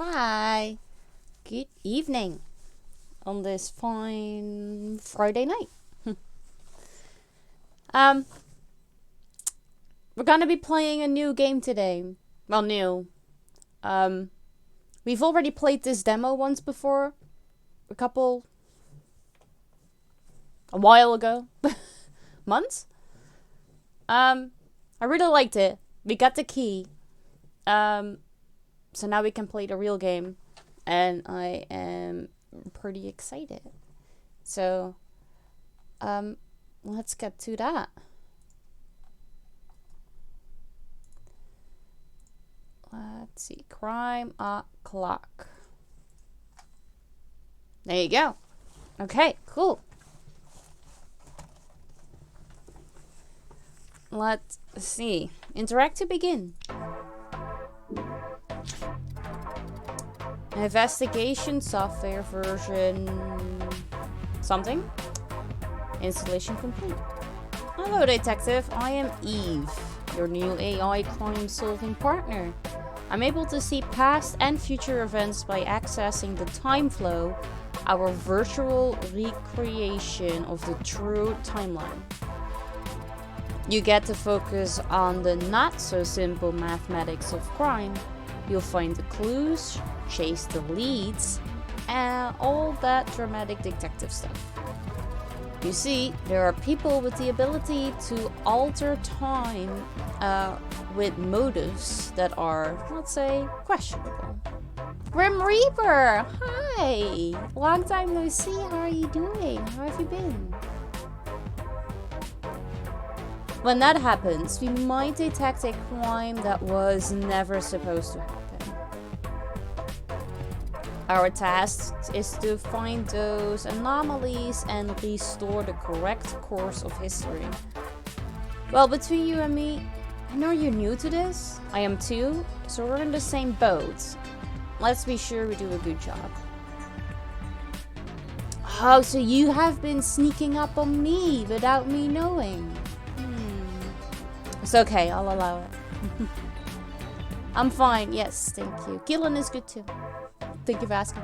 Hi. Good evening on this fine Friday night. um, we're gonna be playing a new game today. Well, new. We've already played this demo once before. A while ago. Months? I really liked it. We got the key. So now we can play the real game. And I am pretty excited. So, let's get to that. Let's see. Crime o'clock. There you go. Okay, cool. Let's see. Interact to begin. Investigation software version something. Installation complete. Hello, detective. I am Eve, your new AI crime-solving partner. I'm able to see past and future events by accessing the time flow, our virtual recreation of the true timeline. You get to focus on the not-so-simple mathematics of crime. You'll find the clues, chase the leads, and all that dramatic detective stuff. You see, there are people with the ability to alter time with motives that are, let's say, questionable. Grim Reaper! Hi! Long time no see, how are you doing? How have you been? When that happens, we might detect a crime that was never supposed to happen. Our task is to find those anomalies and restore the correct course of history. Well, between you and me, I know you're new to this. I am too, so we're in the same boat. Let's be sure we do a good job. Oh, so you have been sneaking up on me without me knowing. It's okay, I'll allow it. I'm fine, yes, thank you. Killing is good too. Thank you for asking.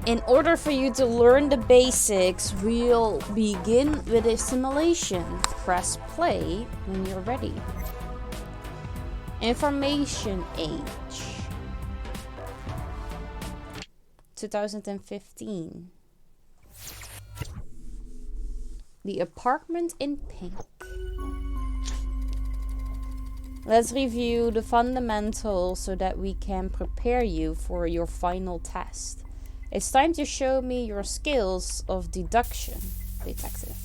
In order for you to learn the basics, we'll begin with a simulation. Press play when you're ready. Information age. 2015. The apartment in pink. Let's review the fundamentals so that we can prepare you for your final test. It's time to show me your skills of deduction, detective.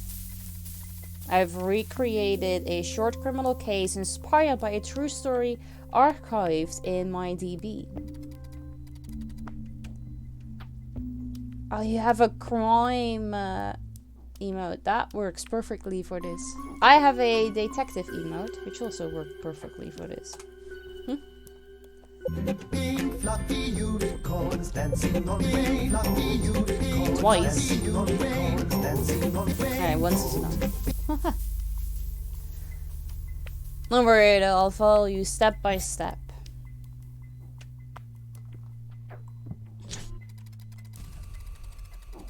I've recreated a short criminal case inspired by a true story archived in MyDB. Oh, you have a crime emote. That works perfectly for this. I have a detective emote, which also works perfectly for this. Pink fluffy unicorns dancing on rain. Fluffy unicorns Twice. dancing on rain. Dancing on rain. Alright, once is enough. Don't worry, I'll follow you step by step.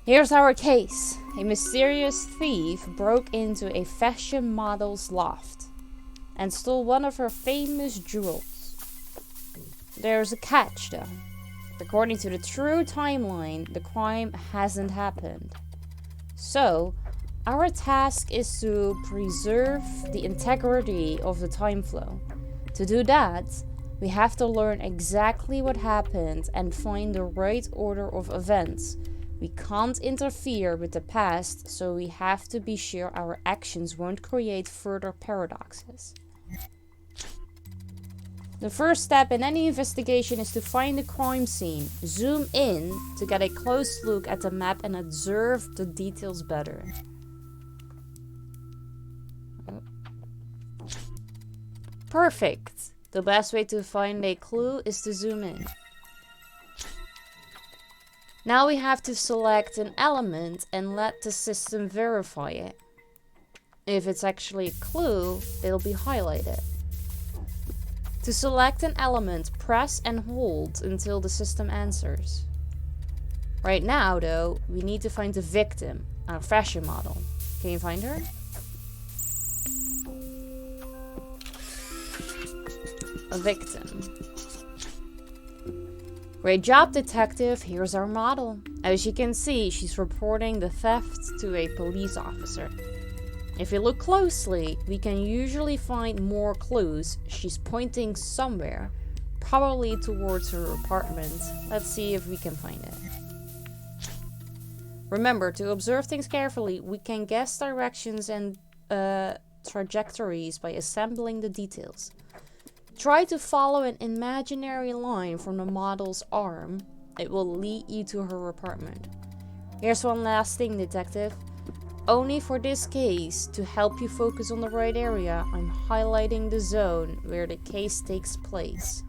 Here's our case. A mysterious thief broke into a fashion model's loft and stole one of her famous jewels. There's a catch though. According to the true timeline, the crime hasn't happened. So, our task is to preserve the integrity of the time flow. To do that, we have to learn exactly what happened and find the right order of events. We can't interfere with the past, so we have to be sure our actions won't create further paradoxes. The first step in any investigation is to find the crime scene. Zoom in to get a close look at the map and observe the details better. Perfect. The best way to find a clue is to zoom in. Now we have to select an element and let the system verify it. If it's actually a clue, it'll be highlighted. To select an element, press and hold until the system answers. Right now, though, we need to find the victim, our fashion model. Can you find her? A victim. Great job, detective. Here's our model. As you can see, she's reporting the theft to a police officer. If you look closely, we can usually find more clues. She's pointing somewhere, probably towards her apartment. Let's see if we can find it. Remember, to observe things carefully, we can guess directions and trajectories by assembling the details. Try to follow an imaginary line from the model's arm. It will lead you to her apartment. Here's one last thing, detective. Only for this case, to help you focus on the right area, I'm highlighting the zone where the case takes place.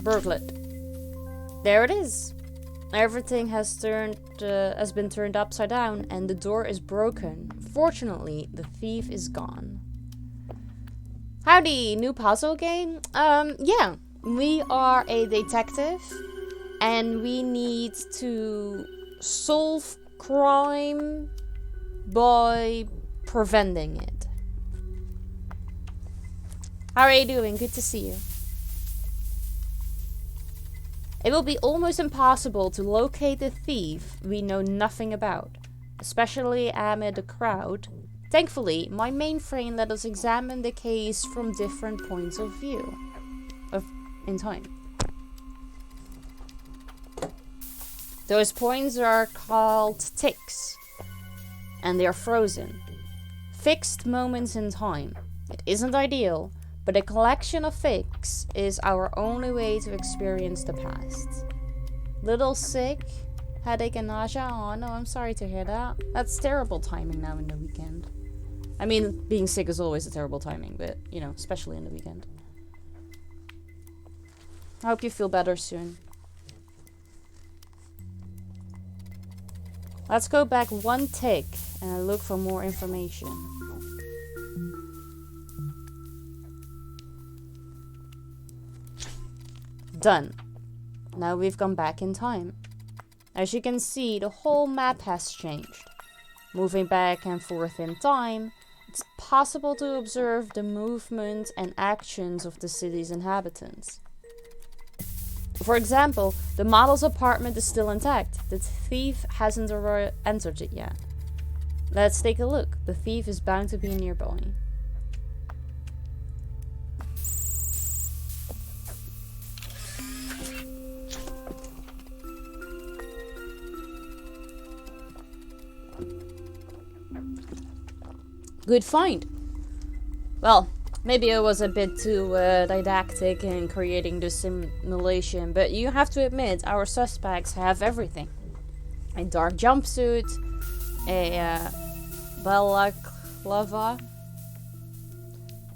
Burglet. There it is. Everything has been turned upside down and the door is broken. Fortunately, the thief is gone. Howdy, new puzzle game? Yeah. We are a detective and we need to solve crime by preventing it. How are you doing? Good to see you. It will be almost impossible to locate the thief we know nothing about, especially amid the crowd. Thankfully, my mainframe let us examine the case from different points of view in time. Those points are called ticks, and they are frozen, fixed moments in time. It isn't ideal, but a collection of ticks is our only way to experience the past. Little sick, headache and nausea. Oh no, I'm sorry to hear that. That's terrible timing now in the weekend. I mean, being sick is always a terrible timing, but, you know, especially in the weekend. I hope you feel better soon. Let's go back one tick and look for more information. Done. Now we've gone back in time. As you can see, the whole map has changed. Moving back and forth in time, it's possible to observe the movement and actions of the city's inhabitants. For example, the model's apartment is still intact. The thief hasn't entered it yet. Let's take a look. The thief is bound to be nearby. Good find. Well, maybe I was a bit too didactic in creating the simulation, but you have to admit our suspects have everything. A dark jumpsuit, a balaclava,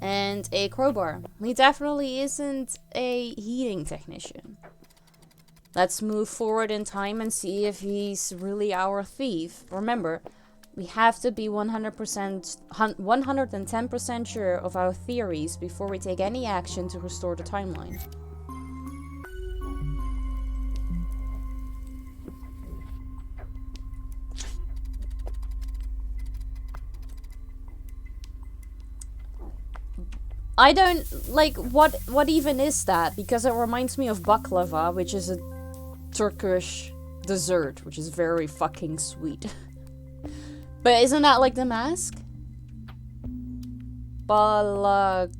and a crowbar. He definitely isn't a heating technician. Let's move forward in time and see if he's really our thief. Remember, we have to be 110% sure of our theories before we take any action to restore the timeline. I don't like what even is that, because it reminds me of baklava, which is a Turkish dessert, which is very fucking sweet. But isn't that like the mask? Balaclava.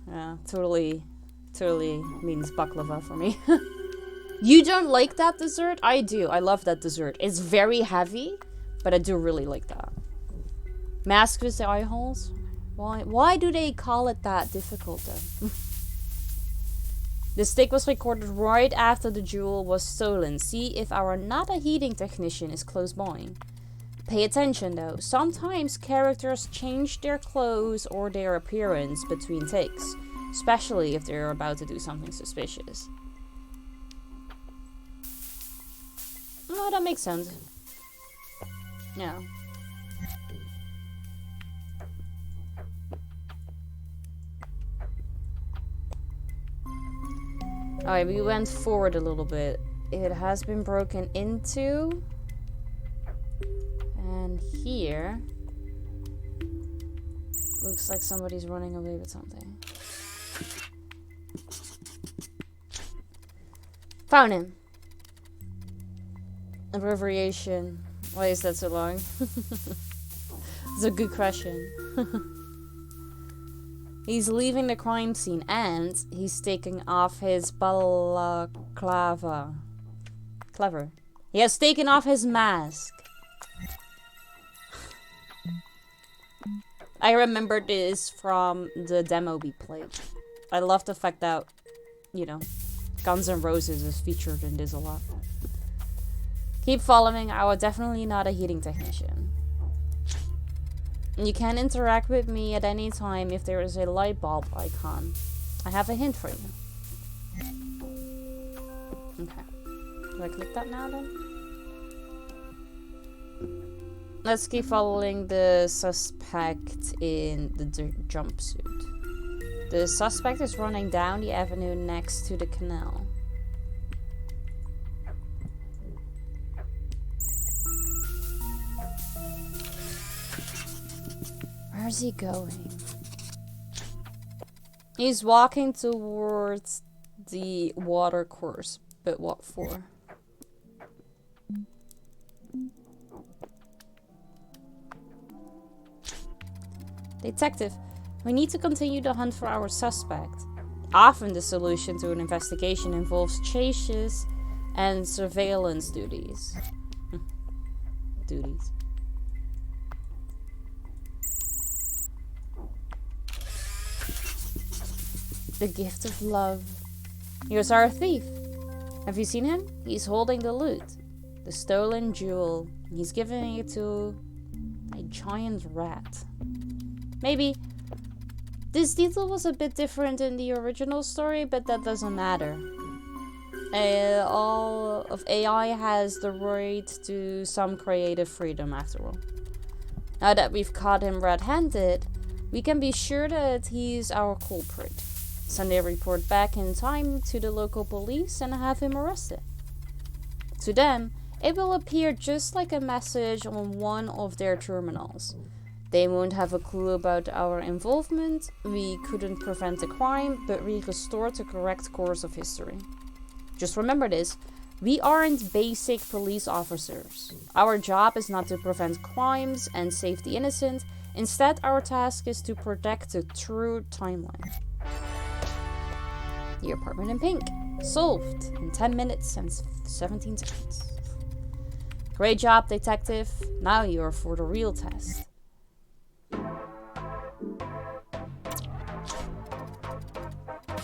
Yeah, totally means baklava for me. You don't like that dessert? I do. I love that dessert. It's very heavy, but I do really like that. Mask with the eye holes? Why do they call it that difficult though? The stick was recorded right after the jewel was stolen. See if our not a heating technician is close by. Pay attention though, sometimes characters change their clothes or their appearance between takes, especially if they're about to do something suspicious. Oh, that makes sense. Yeah. Alright, we went forward a little bit. It has been broken into. And here. Looks like somebody's running away with something. Found him. Abbreviation. Why is that so long? It's a good question. He's leaving the crime scene and he's taking off his balaclava. Clever. He has taken off his mask. I remember this from the demo we played. I love the fact that, you know, Guns N' Roses is featured in this a lot. Keep following. I was definitely not a heating technician. You can interact with me at any time if there is a light bulb icon. I have a hint for you. Okay. Do I click that now then? Let's keep following the suspect in the jumpsuit. The suspect is running down the avenue next to the canal. Where's he going? He's walking towards the water course, but what for? Detective, we need to continue the hunt for our suspect. Often the solution to an investigation involves chases and surveillance duties. Duties. The gift of love. Here's our thief. Have you seen him? He's holding the loot. The stolen jewel. He's giving it to a giant rat. Maybe this detail was a bit different in the original story, but that doesn't matter. All of AI has the right to some creative freedom after all. Now that we've caught him red-handed, we can be sure that he's our culprit. Send a report back in time to the local police and have him arrested. To them, it will appear just like a message on one of their terminals. They won't have a clue about our involvement. We couldn't prevent the crime, but we restored the correct course of history. Just remember this, we aren't basic police officers. Our job is not to prevent crimes and save the innocent. Instead, our task is to protect the true timeline. The apartment in pink. Solved in 10 minutes and 17 seconds. Great job, detective. Now you're for the real test.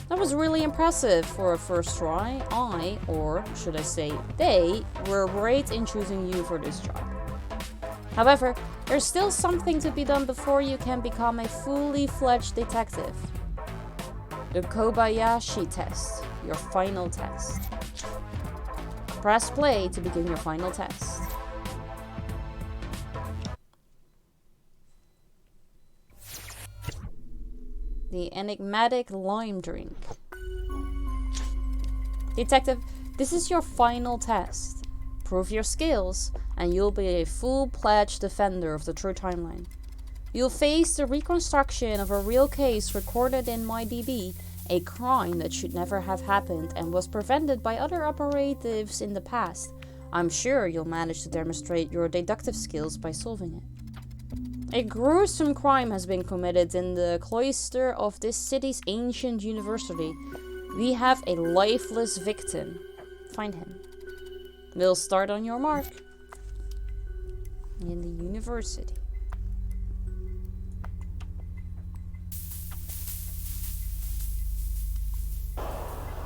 That was really impressive for a first try. Or should I say, they were great in choosing you for this job. However, there's still something to be done before you can become a fully fledged detective. The Kobayashi test, your final test. Press play to begin your final test. The enigmatic lime drink. Detective, this is your final test. Prove your skills, and you'll be a full-fledged defender of the true timeline. You'll face the reconstruction of a real case recorded in MyDB, a crime that should never have happened and was prevented by other operatives in the past. I'm sure you'll manage to demonstrate your deductive skills by solving it. A gruesome crime has been committed in the cloister of this city's ancient university. We have a lifeless victim. Find him. We'll start on your mark. In the university.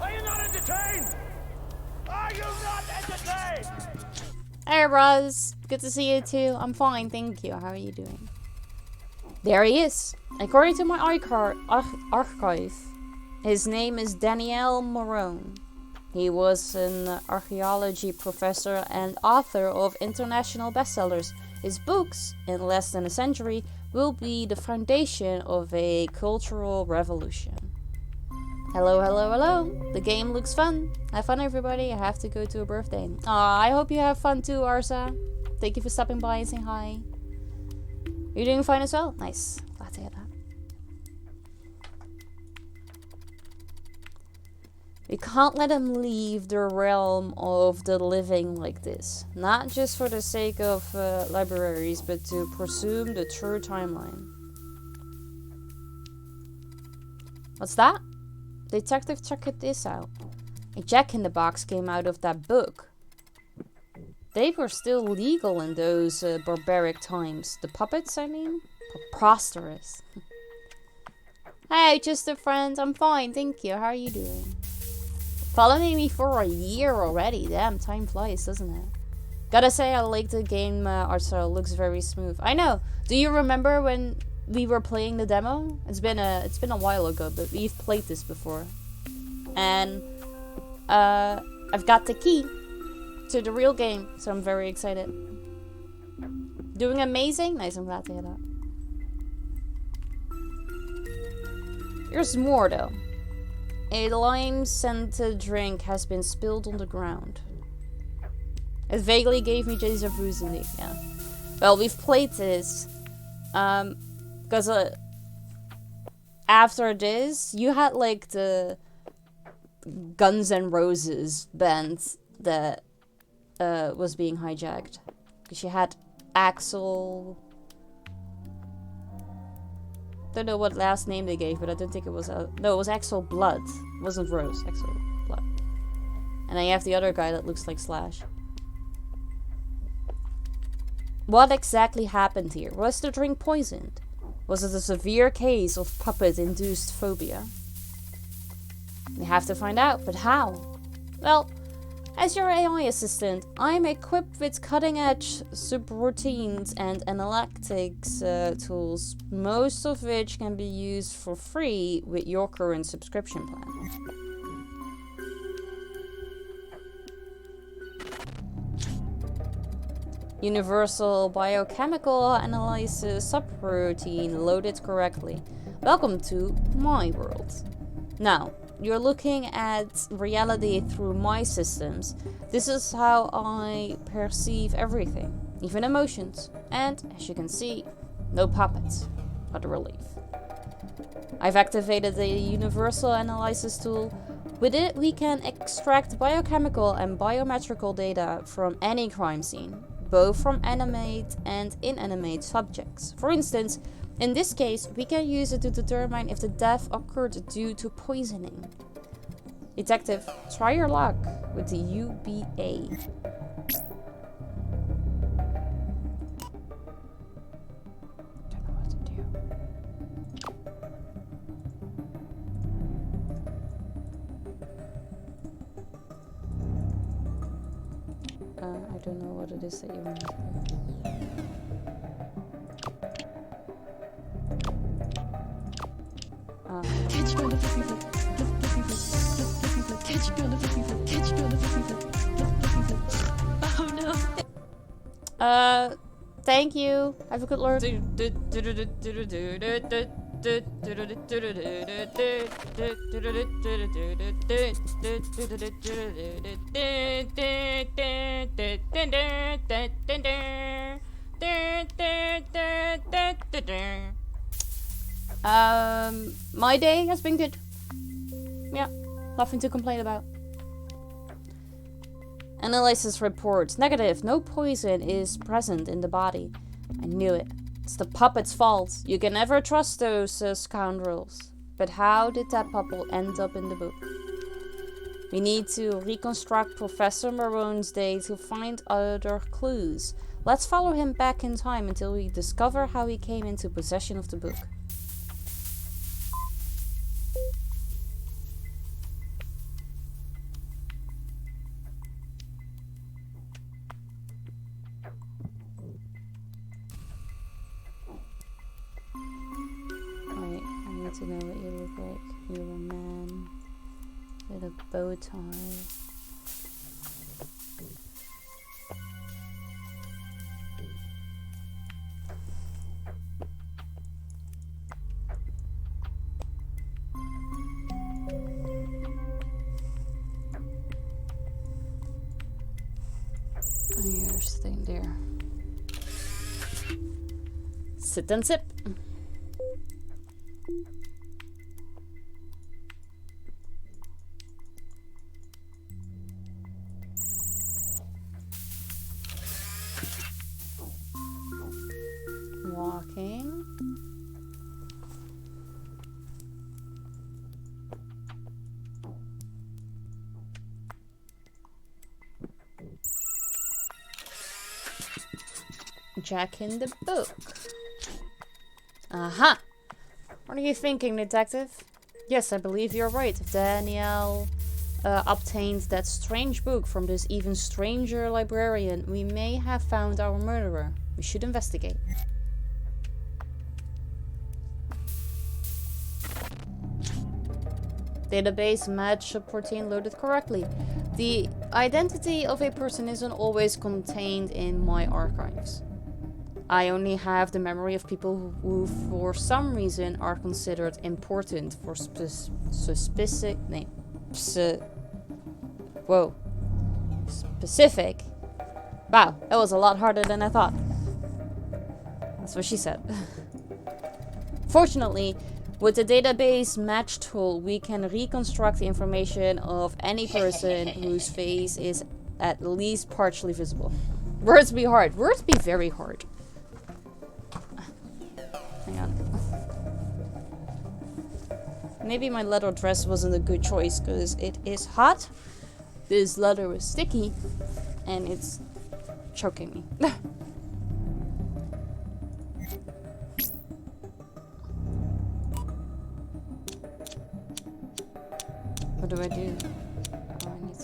Are you entertained? Are you not entertained? Hey, Ruz. Good to see you too. I'm fine, thank you. How are you doing? There he is. According to my archive, his name is Daniel Morone. He was an archaeology professor and author of international bestsellers. His books, in less than a century, will be the foundation of a cultural revolution. Hello, hello, hello. The game looks fun. Have fun, everybody. I have to go to a birthday. I hope you have fun too, Arsa. Thank you for stopping by and saying hi. You're doing fine as well? Nice. Glad to hear that. We can't let him leave the realm of the living like this. Not just for the sake of libraries, but to presume the true timeline. What's that? Detective, check this out. A jack-in-the-box came out of that book. They were still legal in those barbaric times. The puppets, I mean? Preposterous. Hey, just a friend. I'm fine, thank you. How are you doing? Following me for a year already. Damn, time flies, doesn't it? Gotta say, I like the game art style. Looks very smooth. I know. Do you remember when we were playing the demo? It's been a while ago, but we've played this before. And I've got the key to the real game, so I'm very excited. Doing amazing? Nice, I'm glad to hear that. There's more though. A lime-scented drink has been spilled on the ground. It vaguely gave me déjà vu, yeah. Well, we've played this. Because after this, you had like the Guns N' Roses band that was being hijacked. Because you had Axel. Don't know what last name they gave, but I don't think it was no, it was Axel Blood. It wasn't Rose, Axel Blood. And then you have the other guy that looks like Slash. What exactly happened here? Was the drink poisoned? Was it a severe case of puppet-induced phobia? We have to find out, but how? Well, as your AI assistant, I'm equipped with cutting-edge subroutines and analytics tools, most of which can be used for free with your current subscription plan. Universal biochemical analysis subroutine loaded correctly. Welcome to my world. Now, you're looking at reality through my systems. This is how I perceive everything, even emotions. And, as you can see, no puppets. What a relief. I've activated the Universal Analysis tool. With it, we can extract biochemical and biometrical data from any crime scene, both from animate and inanimate subjects. For instance, in this case, we can use it to determine if the death occurred due to poisoning. Detective, try your luck with the UBA. Don't know what to do. I don't know what it is that you want to do. Catch me on the flippy flip, flippy flip, flippy flip, catch me on the flippy flip, catch me on the flippy flip, flippy flip. Oh no. Thank you. Have a good Lord. My day has been good. Yeah, nothing to complain about. Analysis report. Negative. No poison is present in the body. I knew it. It's the puppet's fault. You can never trust those scoundrels. But how did that puppet end up in the book? We need to reconstruct Professor Morone's day to find other clues. Let's follow him back in time until we discover how he came into possession of the book. know what you look like. You're a man with a bow tie. You're staying there. Sit and sip. Walking. Jack in the book. Aha! What are you thinking, detective? Yes, I believe you're right. If Danielle obtained that strange book from this even stranger librarian, we may have found our murderer. We should investigate. Database match 14 loaded correctly. The identity of a person isn't always contained in my archives. I only have the memory of people who for some reason are considered important for specific. Wow, that was a lot harder than I thought. That's what she said. Fortunately, with the database match tool, we can reconstruct the information of any person whose face is at least partially visible. Words be hard. Words be very hard. Hang on. Maybe my leather dress wasn't a good choice because it is hot. This leather is sticky and it's choking me. What do I do? Oh, I need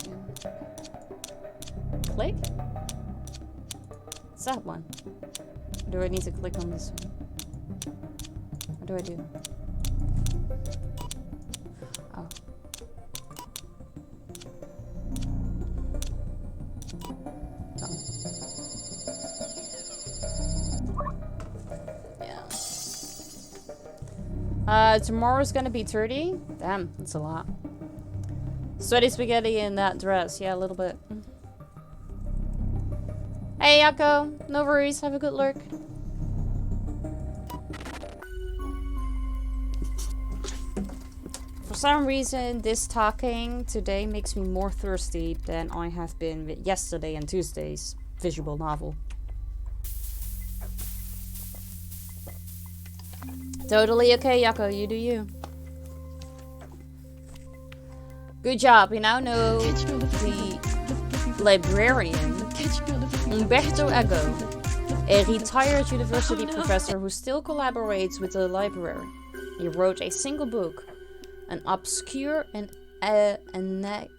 to click? What's that one? Or do I need to click on this one? What do I do? Oh. Yeah. Tomorrow's gonna be 30. Damn, that's a lot. Sweaty spaghetti in that dress. Yeah, a little bit. Hey, Yako. No worries. Have a good lurk. For some reason, this talking today makes me more thirsty than I have been with yesterday and Tuesday's visual novel. Totally okay, Yako. You do you. Good job. We now know the librarian, Umberto Eco, a retired university professor who still collaborates with the library. He wrote a single book, an obscure and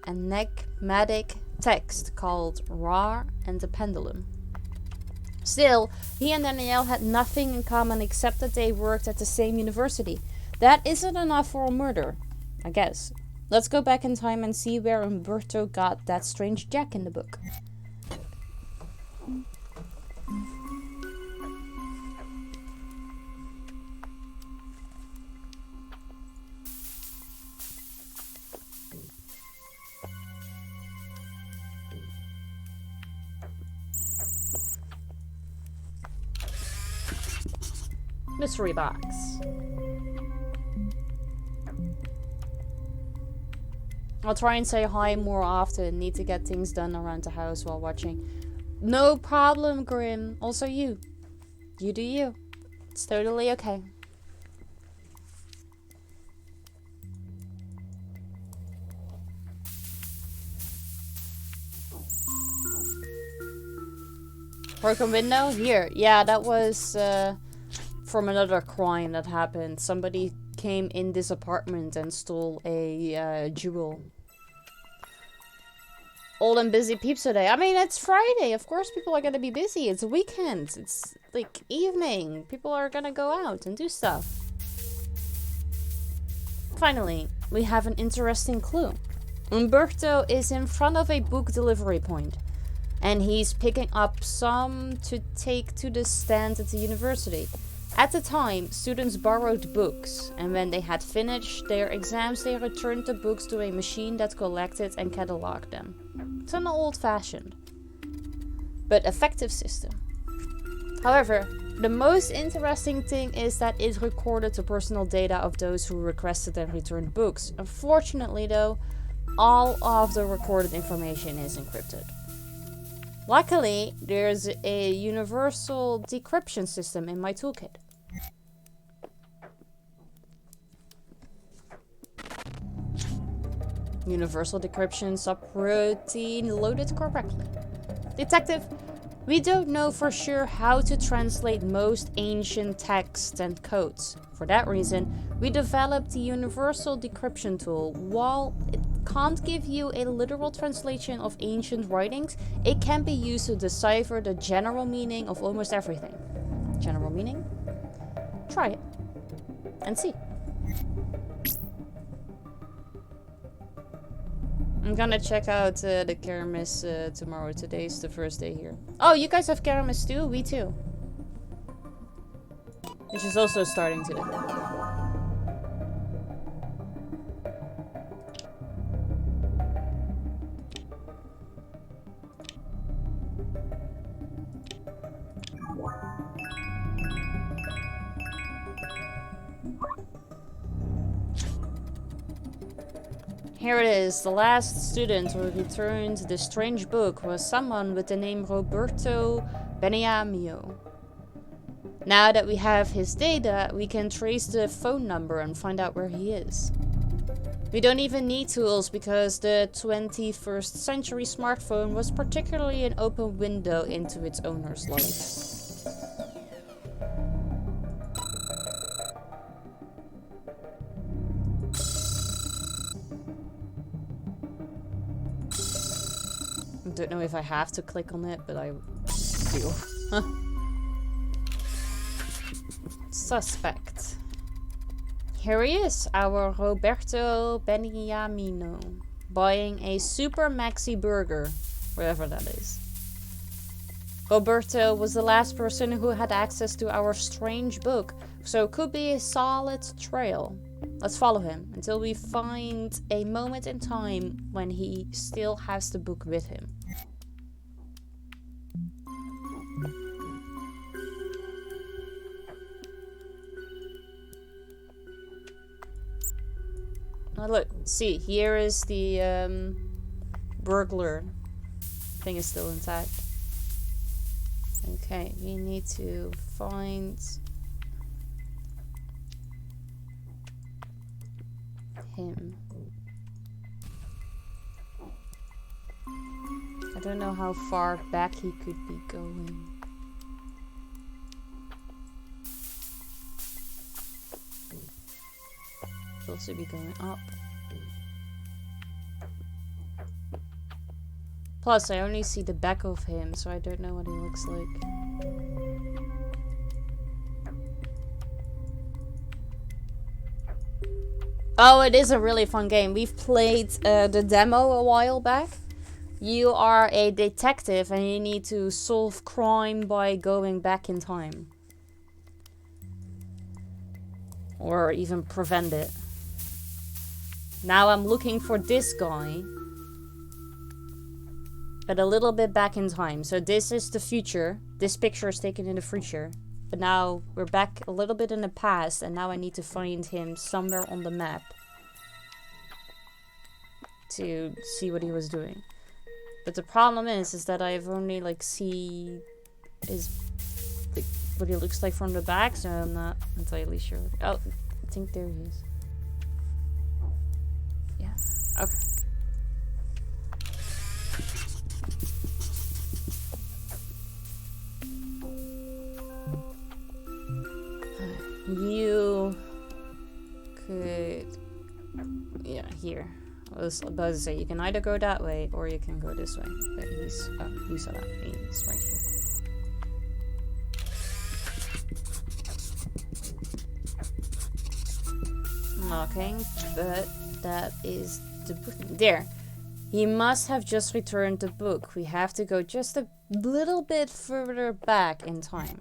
enigmatic text called Ra and the Pendulum. Still, he and Danielle had nothing in common except that they worked at the same university. That isn't enough for a murder, I guess. Let's go back in time and see where Umberto got that strange Jack in the book. Mystery box. I'll try and say hi more often. Need to get things done around the house while watching. No problem, Grim. Also you. You do you. It's totally okay. Broken window? Here. Yeah, that was from another crime that happened. Somebody came in this apartment and stole a jewel. Old and busy peeps today. I mean, it's Friday. Of course people are gonna be busy. It's a weekend. It's like evening. People are gonna go out and do stuff. Finally, we have an interesting clue. Umberto is in front of a book delivery point, and he's picking up some to take to the stand at the university. At the time, students borrowed books, and when they had finished their exams, they returned the books to a machine that collected and catalogued them. It's an old-fashioned, but effective system. However, the most interesting thing is that it recorded the personal data of those who requested and returned books. Unfortunately, though, all of the recorded information is encrypted. Luckily, there's a universal decryption system in my toolkit. Universal decryption subroutine loaded correctly. Detective, we don't know for sure how to translate most ancient texts and codes. For that reason, we developed the universal decryption tool. While it can't give you a literal translation of ancient writings, it can be used to decipher the general meaning of almost everything. General meaning? Try it and see. I'm gonna check out the Keramis tomorrow. Today's the first day here. Oh, you guys have Keramis too? We too. Which is also starting today. Here it is. The last student who returned the strange book was someone with the name Roberto Beniamino. Now that we have his data, we can trace the phone number and find out where he is. We don't even need tools because the 21st century smartphone was particularly an open window into its owner's life. I don't know if I have to click on it, but I do. Suspect. Here he is, our Roberto Beniamino, buying a Super Maxi Burger, wherever that is. Roberto was the last person who had access to our strange book, so it could be a solid trail. Let's follow him until we find a moment in time when he still has the book with him. Oh, look, see, here is the burglar thing is still intact. Okay, we need to find him. I don't know how far back he could be going. Could also be going up. Plus, I only see the back of him, so I don't know what he looks like. Oh, it is a really fun game. We've played the demo a while back. You are a detective and you need to solve crime by going back in time. Or even prevent it. Now I'm looking for this guy. But a little bit back in time. So this is the future. This picture is taken in the future. But now we're back a little bit in the past. And now I need to find him somewhere on the map. To see what he was doing. But the problem is that I've only like see his like, what he looks like from the back. So I'm not entirely sure. Oh, I think there he is. Yeah. Okay. You could, yeah, here. I was about to say you can either go that way or you can go this way. But he's, oh, you saw that. He's right here. knocking, but that is the book. There. He must have just returned the book. We have to go just a little bit further back in time.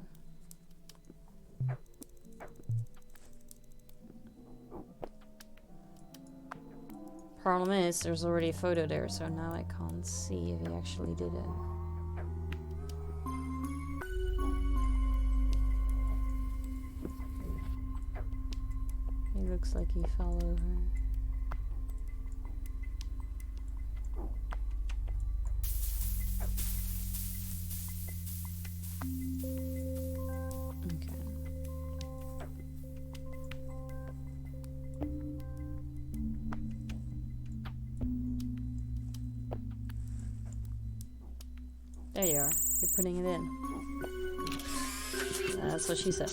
Problem is, there's already a photo there, so now I can't see if he actually did it. He looks like he fell over. Okay. There you are. You're putting it in. That's what she said.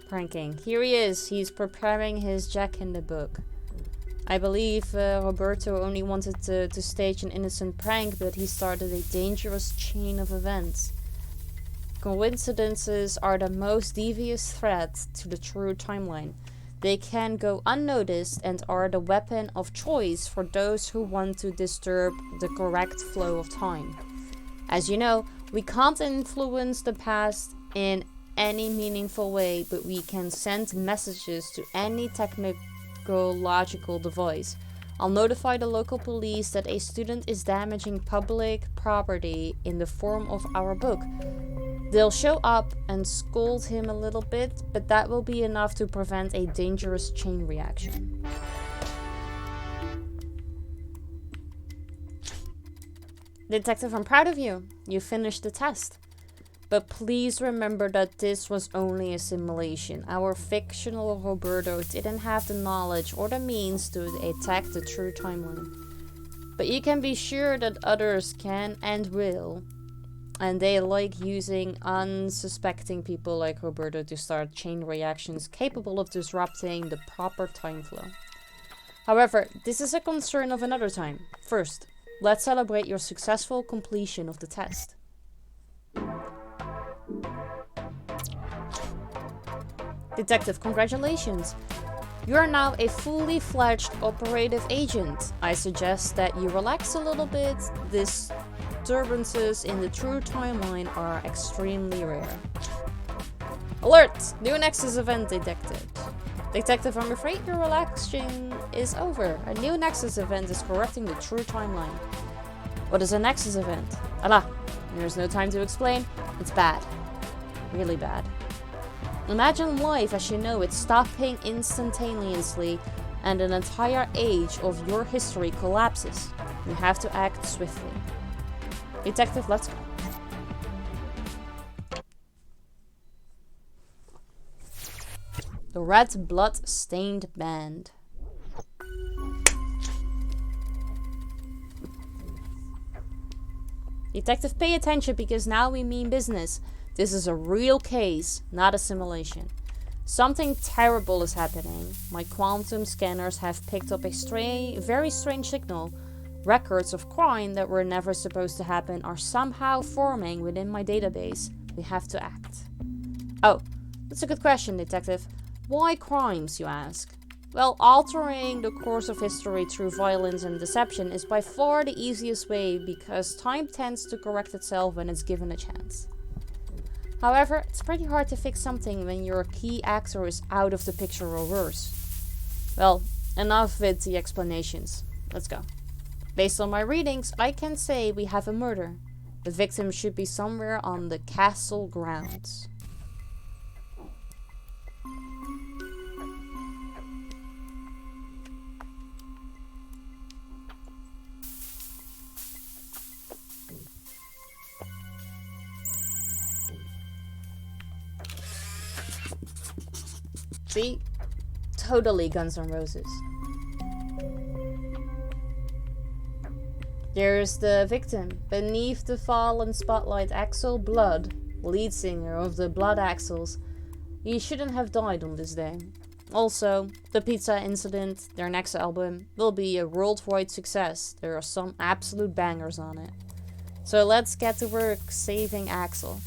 Pranking. Here he is. He's preparing his Jack in the Book. I believe Roberto only wanted to stage an innocent prank, but he started a dangerous chain of events. Coincidences are the most devious threat to the true timeline. They can go unnoticed and are the weapon of choice for those who want to disturb the correct flow of time. As you know, we can't influence the past in any meaningful way, but we can send messages to any technological device. I'll notify the local police that a student is damaging public property in the form of our book. They'll show up and scold him a little bit, but that will be enough to prevent a dangerous chain reaction. Detective, I'm proud of you. You finished the test. But please remember that this was only a simulation. Our fictional Roberto didn't have the knowledge or the means to attack the true timeline. But you can be sure that others can and will. And they like using unsuspecting people like Roberto to start chain reactions capable of disrupting the proper time flow. However, this is a concern of another time. First, let's celebrate your successful completion of the test. Detective, congratulations! You are now a fully fledged operative agent. I suggest that you relax a little bit. Disturbances in the true timeline are extremely rare. Alert! New Nexus event detected. Detective, I'm afraid your relaxing is over. A new Nexus event is corrupting the true timeline. What is a Nexus event? Allah, there's no time to explain. It's bad. Really bad. Imagine life as you know it stopping instantaneously and an entire age of your history collapses. You have to act swiftly. Detective, let's go. The Red Blood Stained Band. Detective, pay attention because now we mean business. This is a real case, not a simulation. Something terrible is happening. My quantum scanners have picked up a very strange signal. Records of crime that were never supposed to happen are somehow forming within my database. We have to act. Oh, that's a good question, Detective. Why crimes, you ask? Well, altering the course of history through violence and deception is by far the easiest way because time tends to correct itself when it's given a chance. However, it's pretty hard to fix something when your key actor is out of the picture or worse. Well, enough with the explanations. Let's go. Based on my readings, I can say we have a murder. The victim should be somewhere on the castle grounds. See? Totally Guns N' Roses. There's the victim. Beneath the fallen spotlight, Axel Blood, lead singer of the Blood Axels. He shouldn't have died on this day. Also, the Pizza Incident, their next album, will be a worldwide success. There are some absolute bangers on it. So let's get to work saving Axel.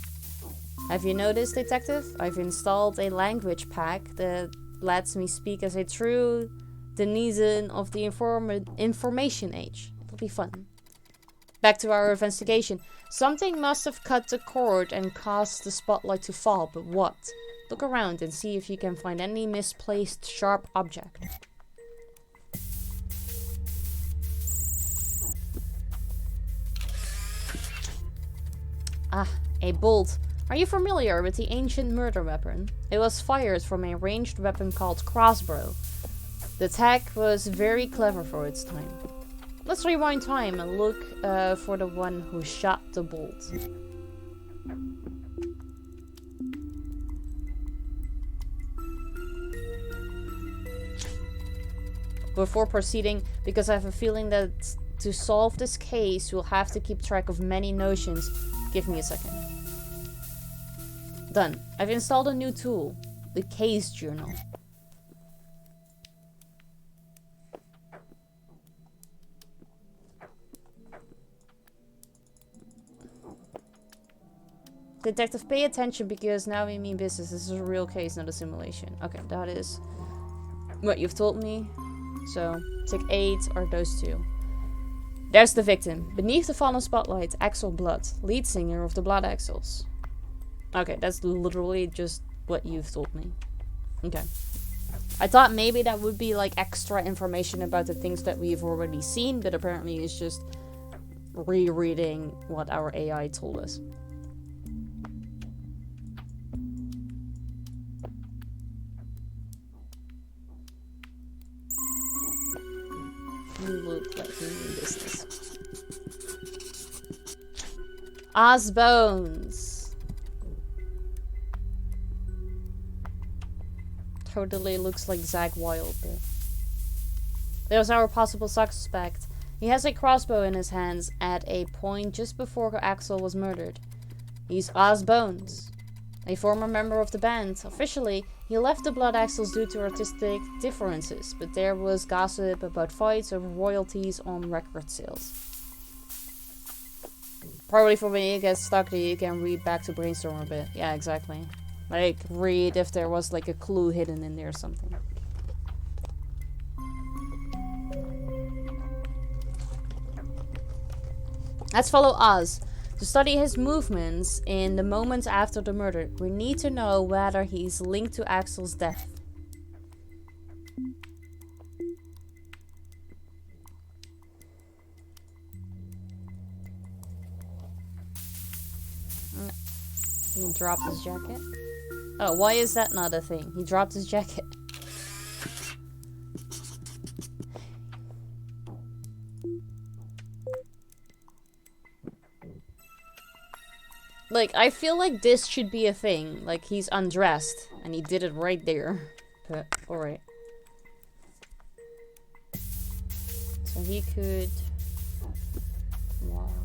Have you noticed, Detective? I've installed a language pack that lets me speak as a true denizen of the information age. It'll be fun. Back to our investigation. Something must have cut the cord and caused the spotlight to fall, but what? Look around and see if you can find any misplaced sharp object. Ah, a bolt. Are you familiar with the ancient murder weapon? It was fired from a ranged weapon called crossbow. The tech was very clever for its time. Let's rewind time and look for the one who shot the bolt. Before proceeding, because I have a feeling that to solve this case, we'll have to keep track of many notions. Give me a second. Done. I've installed a new tool, the case journal. Detective, pay attention because now we mean business. This is a real case, not a simulation. Okay, that is what you've told me. So, tick 8 are those two. There's the victim. Beneath the fallen spotlight, Axel Blood, lead singer of the Blood Axels. Okay, that's literally just what you've told me. Okay. I thought maybe that would be like extra information about the things that we've already seen, but apparently it's just rereading what our AI told us. You look like you mean business. Osbones. Totally looks like Zach Wilde. There's our possible suspect. He has a crossbow in his hands at a point just before Axel was murdered. He's Osbones, a former member of the band. Officially, he left the Blood Axels due to artistic differences, but there was gossip about fights over royalties on record sales. Probably for when you get stuck, you can read back to brainstorm a bit. Yeah, exactly. Like, read if there was like a clue hidden in there or something. Let's follow Oz. To study his movements in the moments after the murder, we need to know whether he's linked to Axel's death. He dropped his jacket. Oh, why is that not a thing? He dropped his jacket. Like, I feel like this should be a thing. Like, he's undressed, and he did it right there. But, alright. So he could... Locked.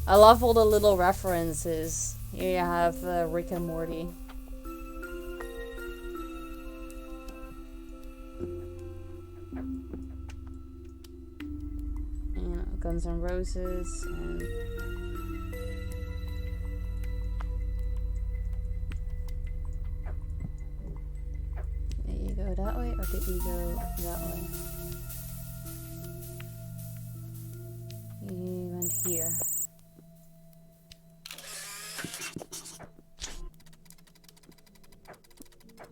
I love all the little references. Here you have Rick and Morty. Guns N' Roses and did you go that way or did you go that way? You went here.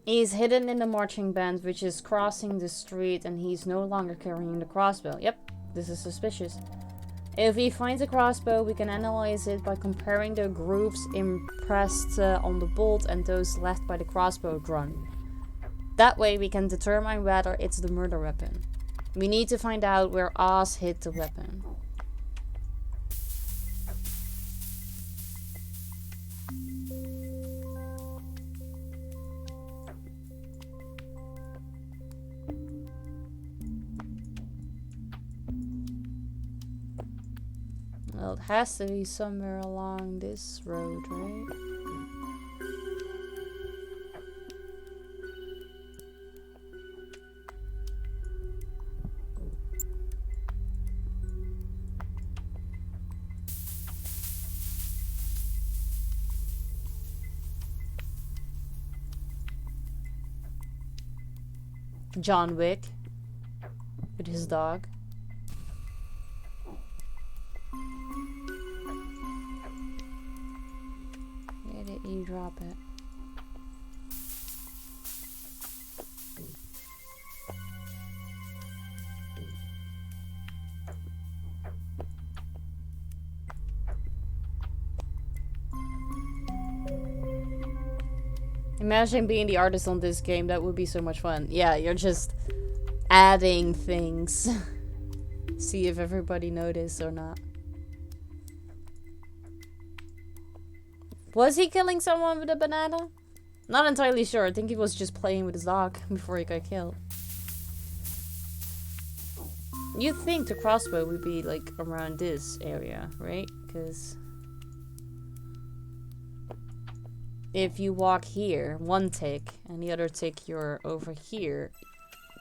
He's hidden in the marching band which is crossing the street and he's no longer carrying the crossbow. Yep, this is suspicious. If we find the crossbow, we can analyze it by comparing the grooves impressed on the bolt and those left by the crossbow drum. That way we can determine whether it's the murder weapon. We need to find out where Oz hid the weapon. Well, it has to be somewhere along this road, right? John Wick with his dog. Where did you drop it? Imagine being the artist on this game. That would be so much fun. Yeah, you're just adding things. See if everybody noticed or not. Was he killing someone with a banana? Not entirely sure. I think he was just playing with his dog before he got killed. You'd think the crossbow would be like around this area, right? Because if you walk here, one tick, and the other tick you're over here,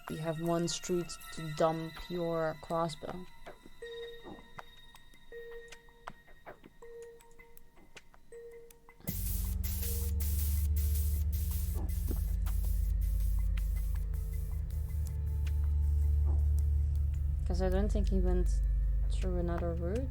you have one street to dump your crossbow. Because I don't think he went through another route.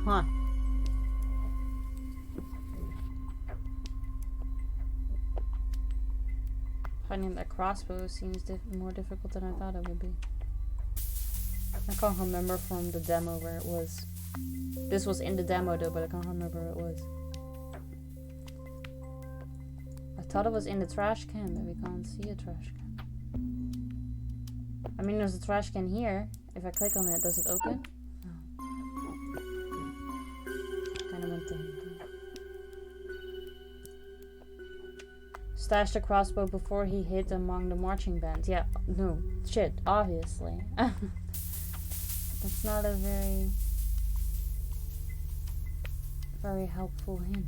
Huh. Finding that crossbow seems more difficult than I thought it would be. I can't remember from the demo where it was. This was in the demo though, but I can't remember where it was. I thought it was in the trash can, but we can't see a trash can. I mean, there's a trash can here. If I click on it, does it open? Stashed the crossbow before he hid among the marching band. Yeah, no, shit, obviously. That's not a very helpful hint.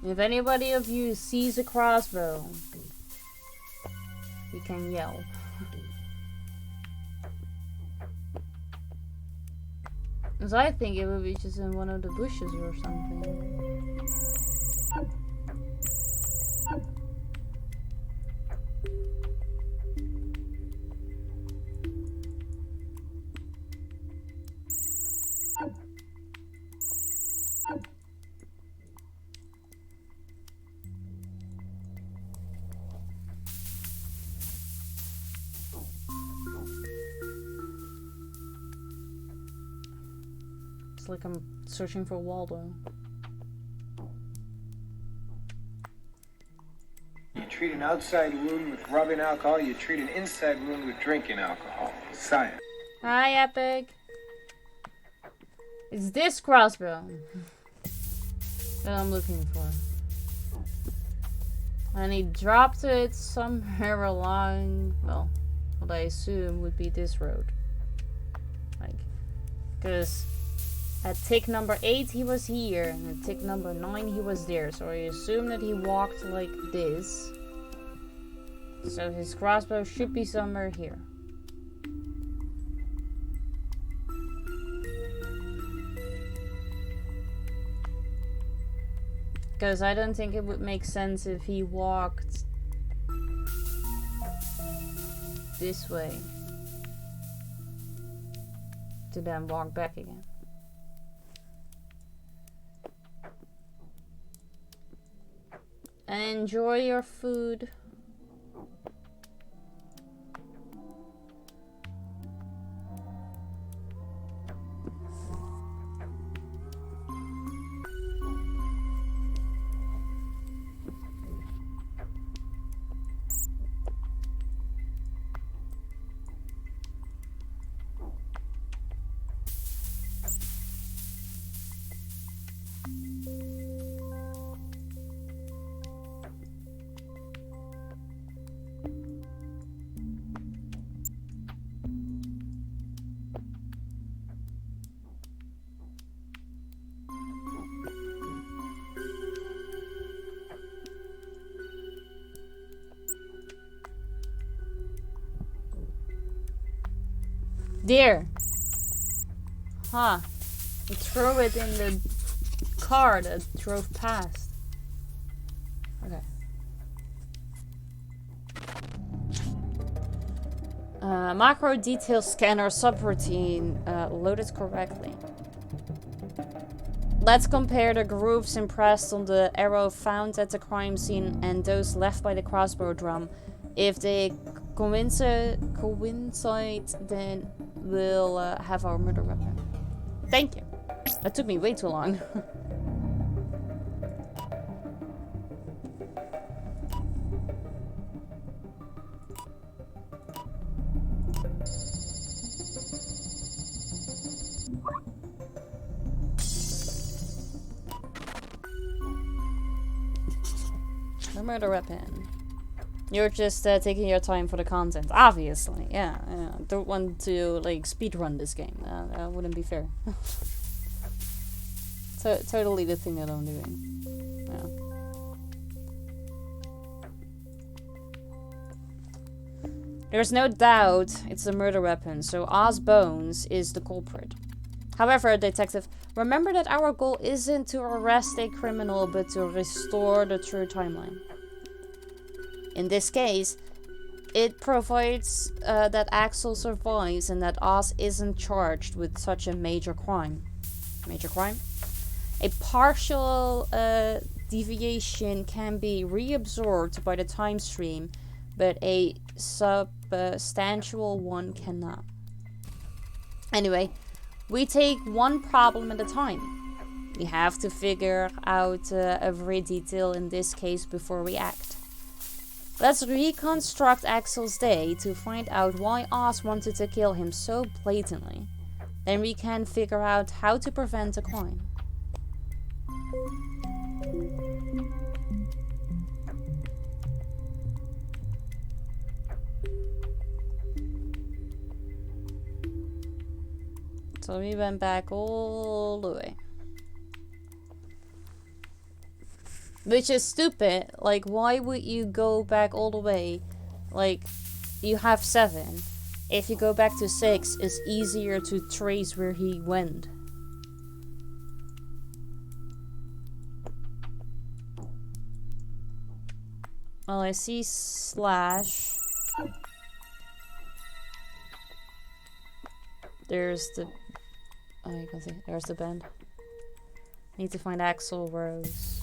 If anybody of you sees a crossbow, you can yell. Because I think it would be just in one of the bushes or something. It's like I'm searching for Waldo. You treat an outside wound with rubbing alcohol, you treat an inside wound with drinking alcohol. Science. Hi, Epic. It's this crossbow that I'm looking for. And he dropped it somewhere along, well, what I assume would be this road. Like, because at tick number 8 he was here, and at tick number 9 he was there. So I assume that he walked like this. So his crossbow should be somewhere here. Because I don't think it would make sense if he walked this way to then walk back again. Enjoy your food. dear. Huh. He threw it in the car that drove past. Okay. Macro detail scanner subroutine loaded correctly. Let's compare the grooves impressed on the arrow found at the crime scene and those left by the crossbow drum. If they coincide, then we'll have our murder weapon. Thank you. That took me way too long. The murder weapon. You're just taking your time for the content, obviously. Yeah. Don't want to like speedrun this game. That wouldn't be fair. Totally the thing that I'm doing. Yeah. There's no doubt it's a murder weapon, so Oz Bones is the culprit. However, detective, remember that our goal isn't to arrest a criminal, but to restore the true timeline. In this case, it provides that Axel survives and that Oz isn't charged with such a major crime. Major crime? A partial deviation can be reabsorbed by the time stream, but a substantial one cannot. Anyway, we take one problem at a time. We have to figure out every detail in this case before we act. Let's reconstruct Axel's day to find out why Oz wanted to kill him so blatantly. Then we can figure out how to prevent a crime. So we went back all the way. Which is stupid. Like, why would you go back all the way? Like, you have 7. If you go back to 6, it's easier to trace where he went. Well, I see Slash. There's the... Oh, you can see. There's the band. Need to find Axel Rose.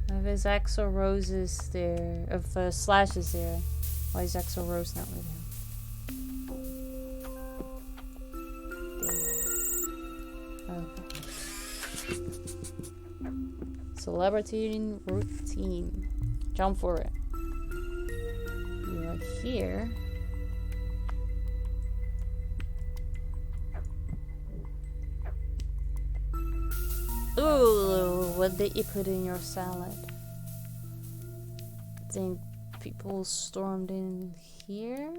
If his Axel Rose is there, if Slash is there, why is Axel Rose not with him? Okay. Celebrity routine. Jump for it. You are here. Ooh, what did you put in your salad? Think people stormed in here?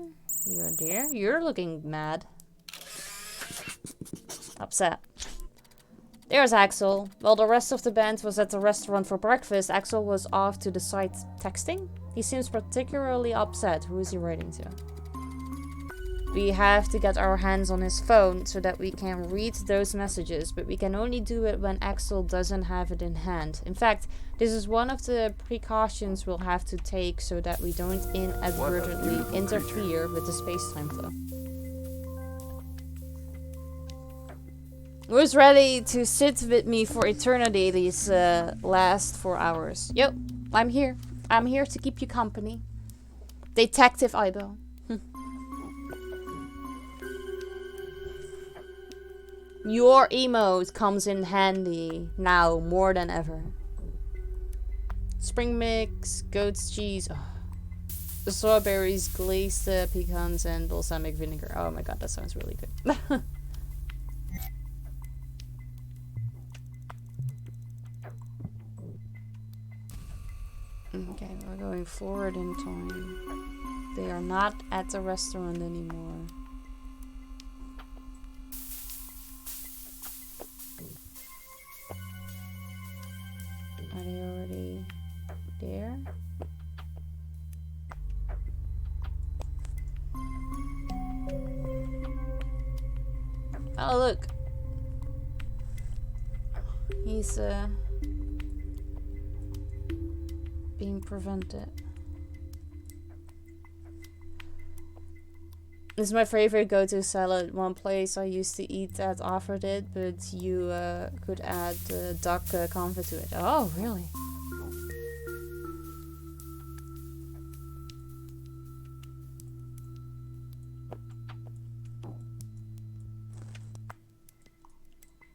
You're there? You're looking mad. Upset. There's Axel. While the rest of the band was at the restaurant for breakfast, Axel was off to the side texting. He seems particularly upset. Who is he writing to? We have to get our hands on his phone so that we can read those messages, but we can only do it when Axel doesn't have it in hand. In fact, this is one of the precautions we'll have to take so that we don't inadvertently interfere with the space-time flow. Who's ready to sit with me for eternity these last 4 hours? Yep, I'm here. I'm here to keep you company. Detective Aibo. Your emote comes in handy now more than ever. Spring mix, goat's cheese, the strawberries, glazed pecans, and balsamic vinegar. Oh my god, that sounds really good. Okay, we're going forward in time. They are not at the restaurant anymore. Are they already there. Oh, look. He's being prevented. This is my favorite go-to salad. One place I used to eat that offered it, but you could add duck confit to it. Oh, really?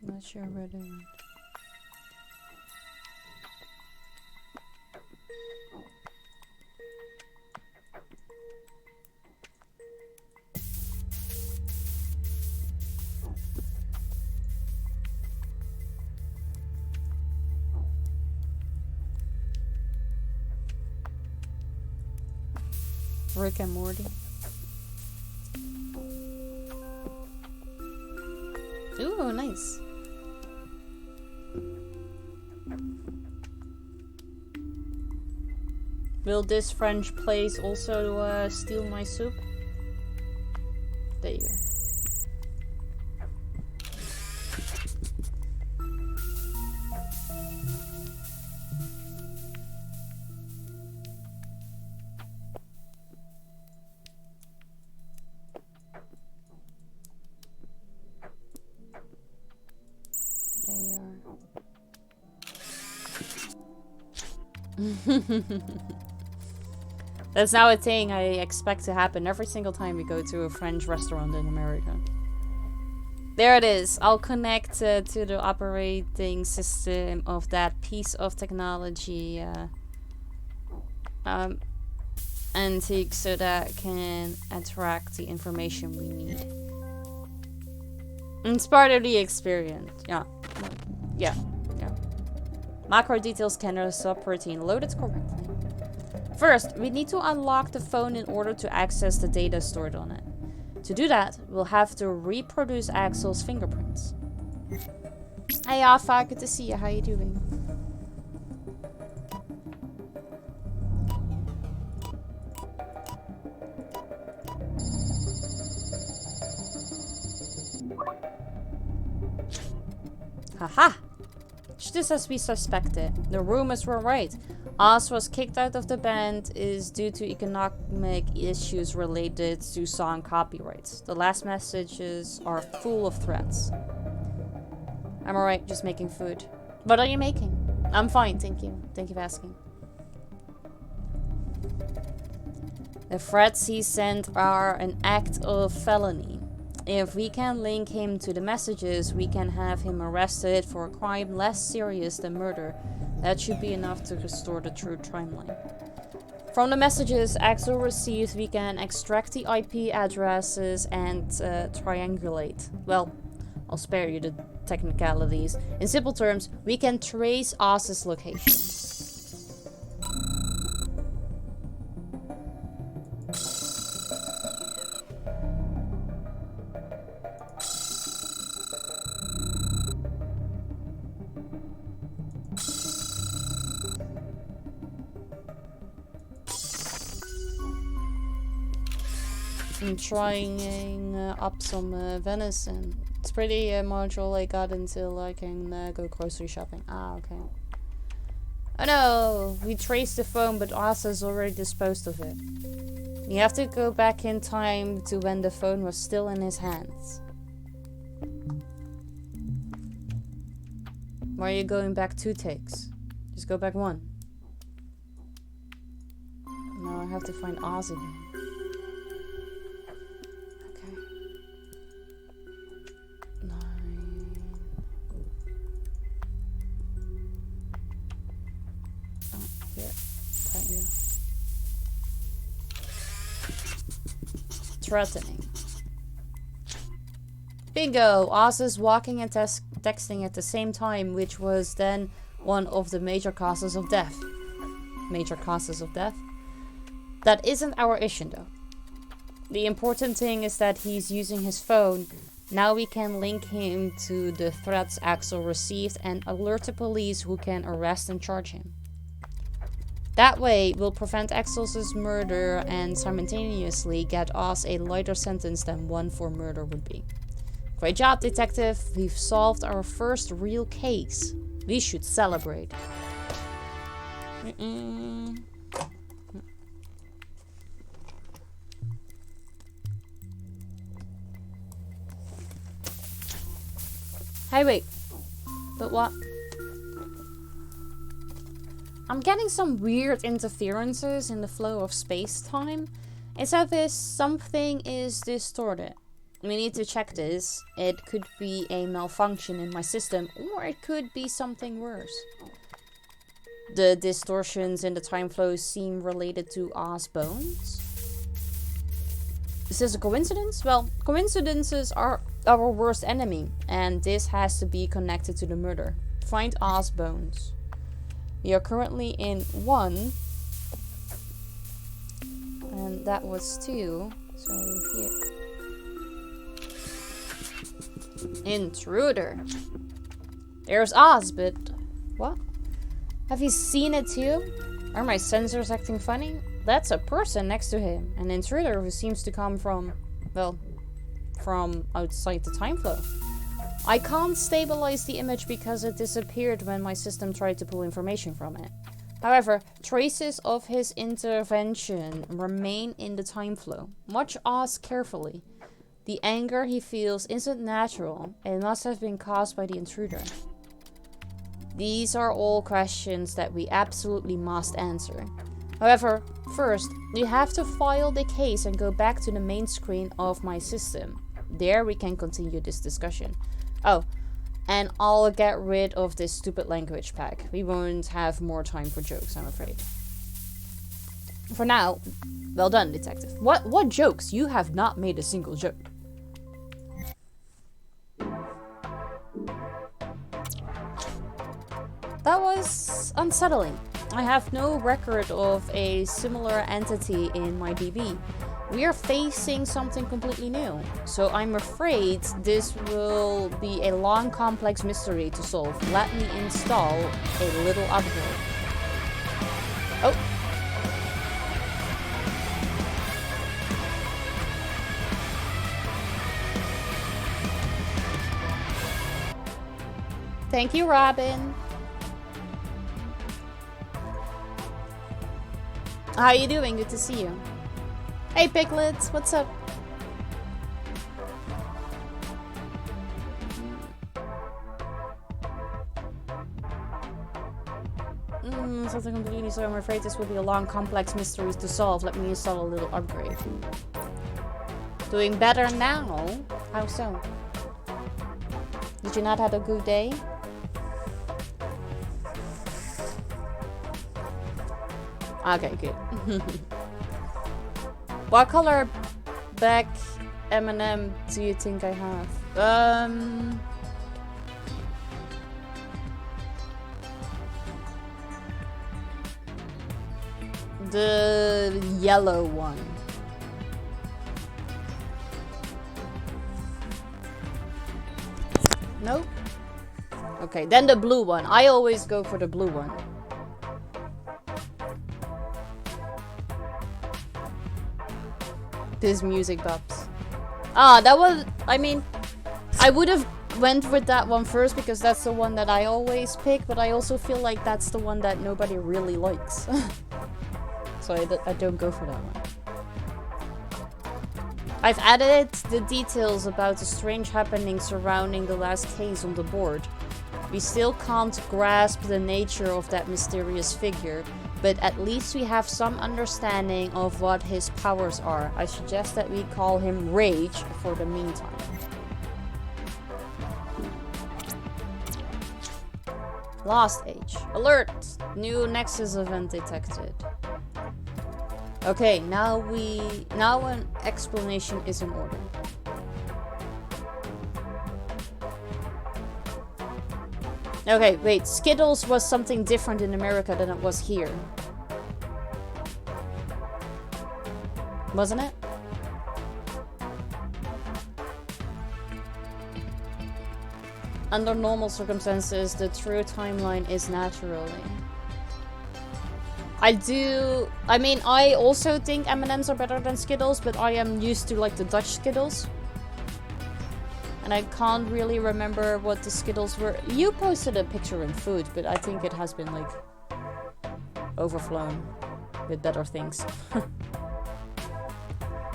Not sure where they went. Rick and Morty. Ooh, nice. Will this French place also steal my soup? There you go. That's now a thing I expect to happen every single time we go to a French restaurant in America. There it is. I'll connect to the operating system of that piece of technology antique so that can attract the information we need. It's part of the experience. Yeah. Macro detail scanner subroutine loaded correctly. First, we need to unlock the phone in order to access the data stored on it. To do that, we'll have to reproduce Axel's fingerprints. Hey Alpha, good to see you. How you doing? Haha! Just as we suspected. The rumors were right. Oz was kicked out of the band is due to economic issues related to song copyrights. The last messages are full of threats. I'm alright, just making food. What are you making? I'm fine, thank you. Thank you for asking. The threats he sent are an act of felony. If we can link him to the messages, we can have him arrested for a crime less serious than murder. That should be enough to restore the true timeline. From the messages Axel received, we can extract the IP addresses and triangulate. Well, I'll spare you the technicalities. In simple terms, we can trace Oz's location. I'm trying up some venison. It's pretty much all I got until I can go grocery shopping. Ah, okay. Oh no! We traced the phone, but Oz has already disposed of it. You have to go back in time to when the phone was still in his hands. Why are you going back 2 takes? Just go back 1. Now I have to find Oz again. Threatening. Bingo! Oz is walking and texting at the same time, which was then one of the major causes of death. Major causes of death? That isn't our issue though. The important thing is that he's using his phone. Now we can link him to the threats Axel received and alert the police who can arrest and charge him. That way, we'll prevent Exos' murder and simultaneously get Oz a lighter sentence than one for murder would be. Great job, detective. We've solved our first real case. We should celebrate. Hey, wait. But what? I'm getting some weird interferences in the flow of space-time. It's as if something is distorted. We need to check this. It could be a malfunction in my system, or it could be something worse. The distortions in the time flow seem related to Oz bones. Is this a coincidence? Well, coincidences are our worst enemy, and this has to be connected to the murder. Find Oz bones. We are currently in 1, and that was 2, so here. Intruder. There's Oz, but what? Have you seen it too? Are my sensors acting funny? That's a person next to him, an intruder who seems to come from, well, from outside the time flow. I can't stabilize the image because it disappeared when my system tried to pull information from it. However, traces of his intervention remain in the time flow. Watch Oz carefully. The anger he feels isn't natural. It must have been caused by the intruder. These are all questions that we absolutely must answer. However, first, we have to file the case and go back to the main screen of my system. There we can continue this discussion. Oh, and I'll get rid of this stupid language pack. We won't have more time for jokes, I'm afraid. For now, well done, detective. What jokes? You have not made a single joke. That was unsettling. I have no record of a similar entity in my DB. We are facing something completely new, so I'm afraid this will be a long, complex mystery to solve. Let me install a little upgrade. Oh. Thank you, Robin. How you doing? Good to see you. Hey Piglets, what's up? Something completely, so I'm afraid this will be a long, complex mystery to solve. Let me install a little upgrade. Doing better now? How so? Did you not have a good day? Okay, good. What color back M&M do you think I have? The yellow one. Nope. Okay, then the blue one. I always go for the blue one. This music box. Ah, that was, I mean, I would have went with that one first because that's the one that I always pick, but I also feel like that's the one that nobody really likes. So I don't go for that one. I've added the details about the strange happenings surrounding the last case on the board. We still can't grasp the nature of that mysterious figure, but at least we have some understanding of what his powers are. I suggest that we call him Rage for the meantime. Lost Age. Alert! New Nexus event detected. Okay, now an explanation is in order. Okay, wait, Skittles was something different in America than it was here. Wasn't it? Under normal circumstances, the true timeline is naturally. I mean, I also think M&M's are better than Skittles, but I am used to like the Dutch Skittles. And I can't really remember what the Skittles were. You posted a picture in food, but I think it has been like overflown with better things.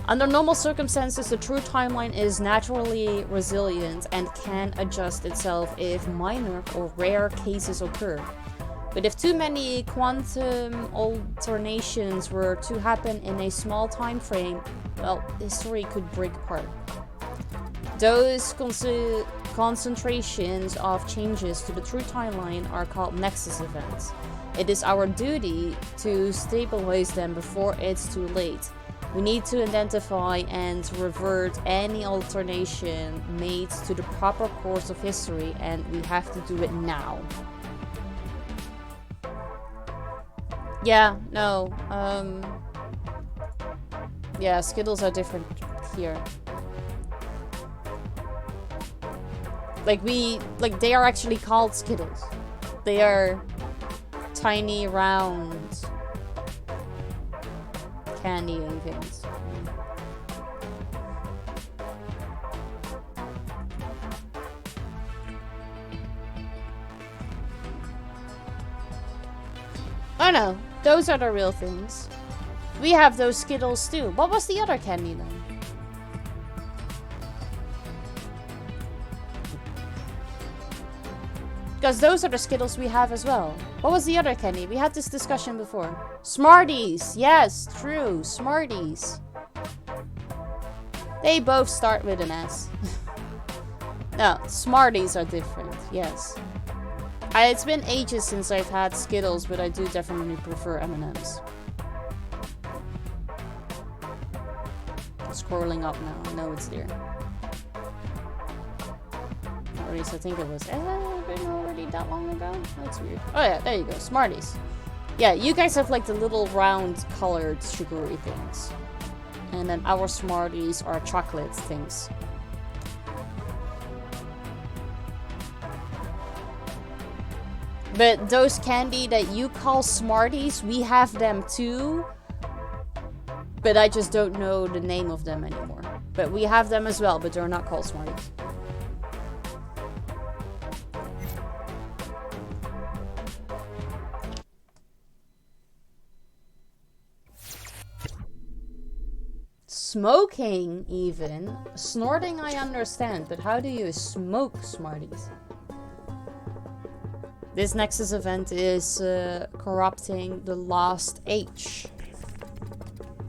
Under normal circumstances, the true timeline is naturally resilient and can adjust itself if minor or rare cases occur. But if too many quantum alternations were to happen in a small time frame, well, history could break apart. Those concentrations of changes to the true timeline are called nexus events. It is our duty to stabilize them before it's too late. We need to identify and revert any alternation made to the proper course of history, and we have to do it now. Yeah, no, yeah, Skittles are different here. Like they are actually called Skittles. They are tiny, round candying things. Oh no, those are the real things. We have those Skittles too. What was the other candy then? Because those are the Skittles we have as well. What was the other candy? We had this discussion before. Smarties! Yes, true. Smarties. They both start with an S. No, Smarties are different. Yes. It's been ages since I've had Skittles, but I do definitely prefer M&M's. Scrolling up now. I know it's there. Or at least I think it was. Been already that long ago? That's weird. Oh yeah, there you go. Smarties. Yeah, you guys have like the little round colored sugary things. And then our Smarties are chocolate things. But those candy that you call Smarties, we have them too. But I just don't know the name of them anymore. But we have them as well, but they're not called Smarties. Smoking, even. Snorting, I understand, but how do you smoke Smarties? This Nexus event is corrupting the Lost Age.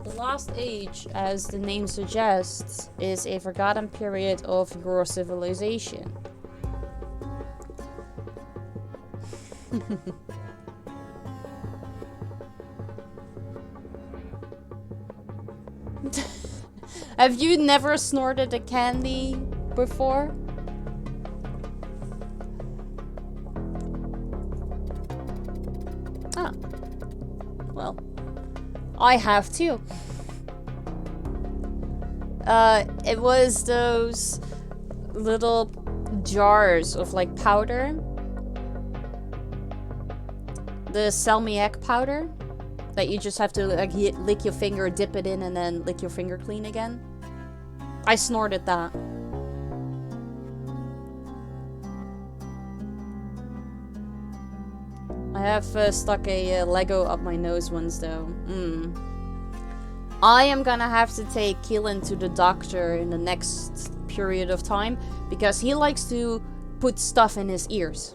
The Lost Age, as the name suggests, is a forgotten period of your civilization. Have you never snorted a candy before? Ah. Well, I have too. It was those little jars of like powder. The salmiak powder. That you just have to like lick your finger, dip it in, and then lick your finger clean again. I snorted that. I have stuck a Lego up my nose once though. I am gonna have to take Keelan to the doctor in the next period of time because he likes to put stuff in his ears.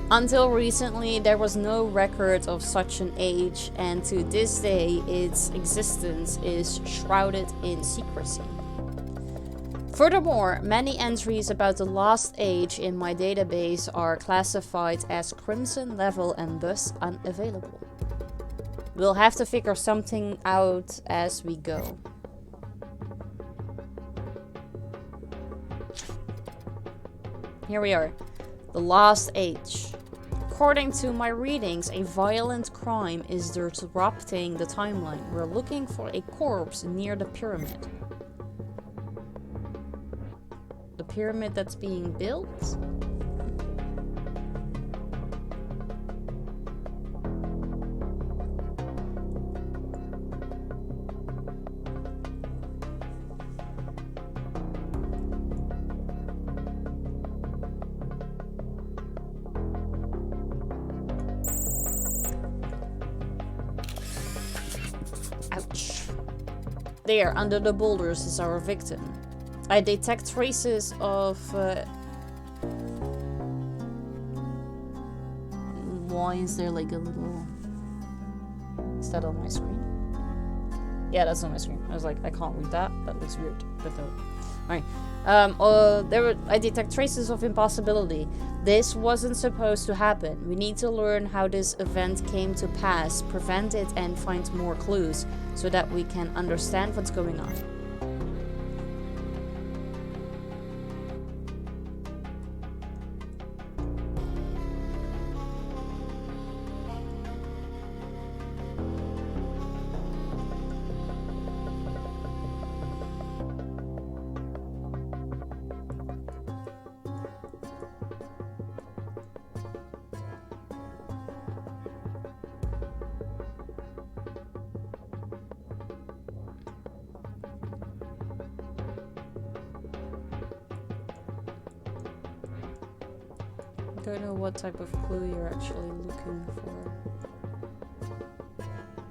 Until recently, there was no record of such an age, and to this day, its existence is shrouded in secrecy. Furthermore, many entries about the Lost Age in my database are classified as Crimson level and thus unavailable. We'll have to figure something out as we go. Here we are. The Lost Age. According to my readings, a violent crime is disrupting the timeline. We're looking for a corpse near the pyramid. The pyramid that's being built? Ouch. There, under the boulders is our victim. I detect traces of... Why is there like a little... Is that on my screen? Yeah, that's on my screen. I was like, I can't read that. That looks weird. But alright. I detect traces of impossibility. This wasn't supposed to happen. We need to learn how this event came to pass, prevent it, and find more clues so that we can understand what's going on. Don't know what type of clue you're actually looking for.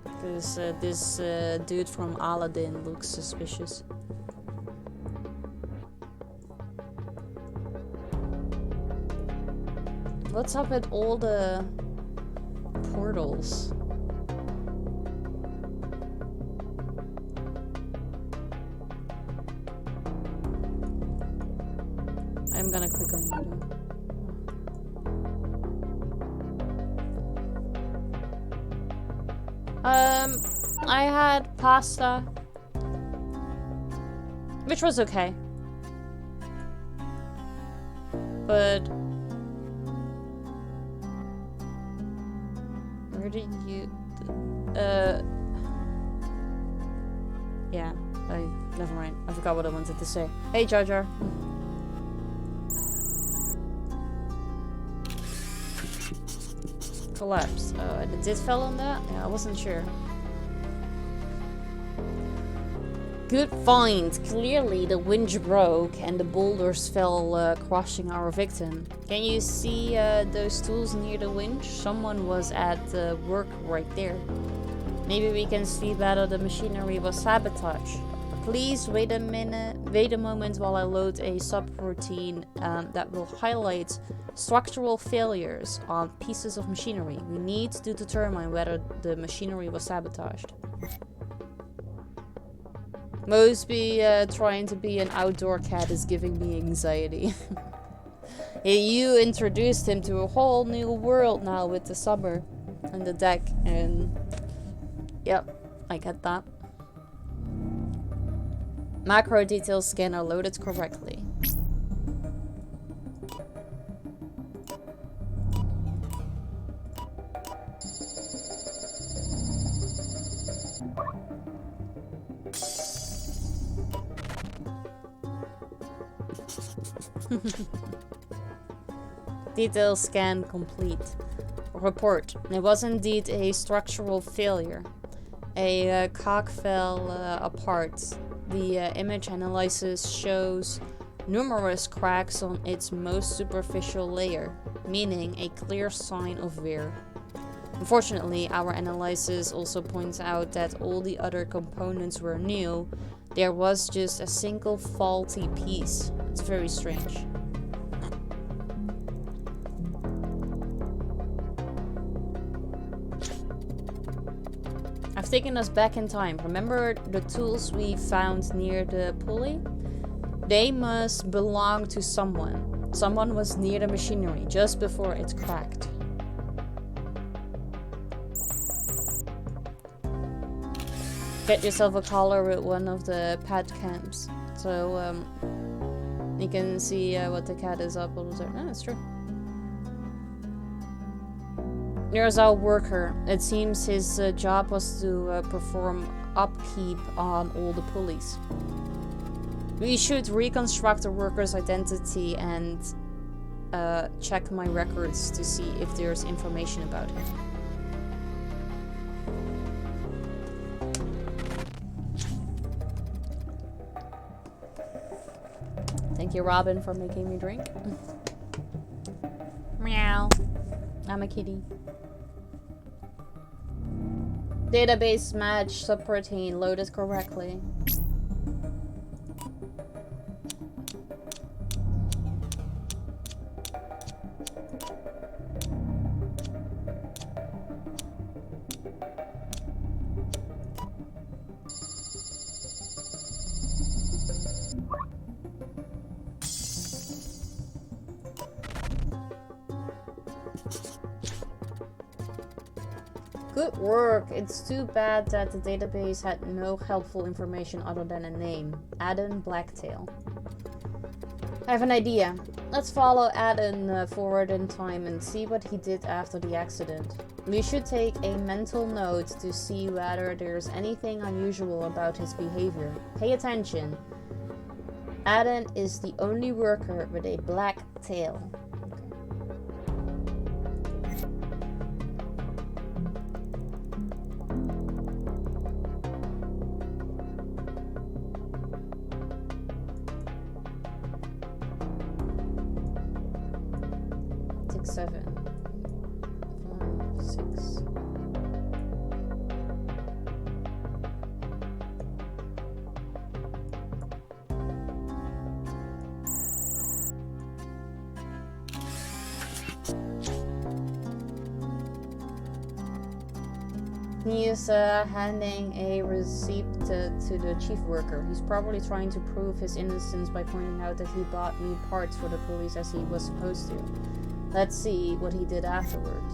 Because this dude from Aladdin looks suspicious. What's up with all the portals? I'm gonna click on you. I had pasta, which was okay, but where did you? Yeah, never mind. I forgot what I wanted to say. Hey, Jar Jar. Collapsed. Oh, it did fell on that? Yeah, I wasn't sure. Good find. Clearly the winch broke and the boulders fell, crushing our victim. Can you see those tools near the winch? Someone was at work right there. Maybe we can see better the machinery was sabotaged. Please wait a moment while I load a subroutine that will highlight structural failures on pieces of machinery. We need to determine whether the machinery was sabotaged. Mosby trying to be an outdoor cat is giving me anxiety. You introduced him to a whole new world now with the summer and the deck, and yep, I get that. Macro details scanner loaded correctly. Detail scan complete. Report. It was indeed a structural failure. A cog fell apart. The image analysis shows numerous cracks on its most superficial layer, meaning a clear sign of wear. Unfortunately, our analysis also points out that all the other components were new. There was just a single faulty piece. It's very strange. I've taken us back in time. Remember the tools we found near the pulley? They must belong to someone. Someone was near the machinery just before it cracked. Get yourself a collar with one of the pet cams. So you can see what the cat is up. No, that's true. There's our worker. It seems his job was to perform upkeep on all the pulleys. We should reconstruct the worker's identity and check my records to see if there's information about him. Thank you, Robin, for making me drink. Meow. I'm a kitty. Database match subroutine loaded correctly. Good work. It's too bad that the database had no helpful information other than a name. Adam Blacktail. I have an idea. Let's follow Adam forward in time and see what he did after the accident. We should take a mental note to see whether there's anything unusual about his behavior. Pay attention. Adam is the only worker with a black tail. He is handing a receipt to the chief worker. He's probably trying to prove his innocence by pointing out that he bought new parts for the police as he was supposed to. Let's see what he did afterwards.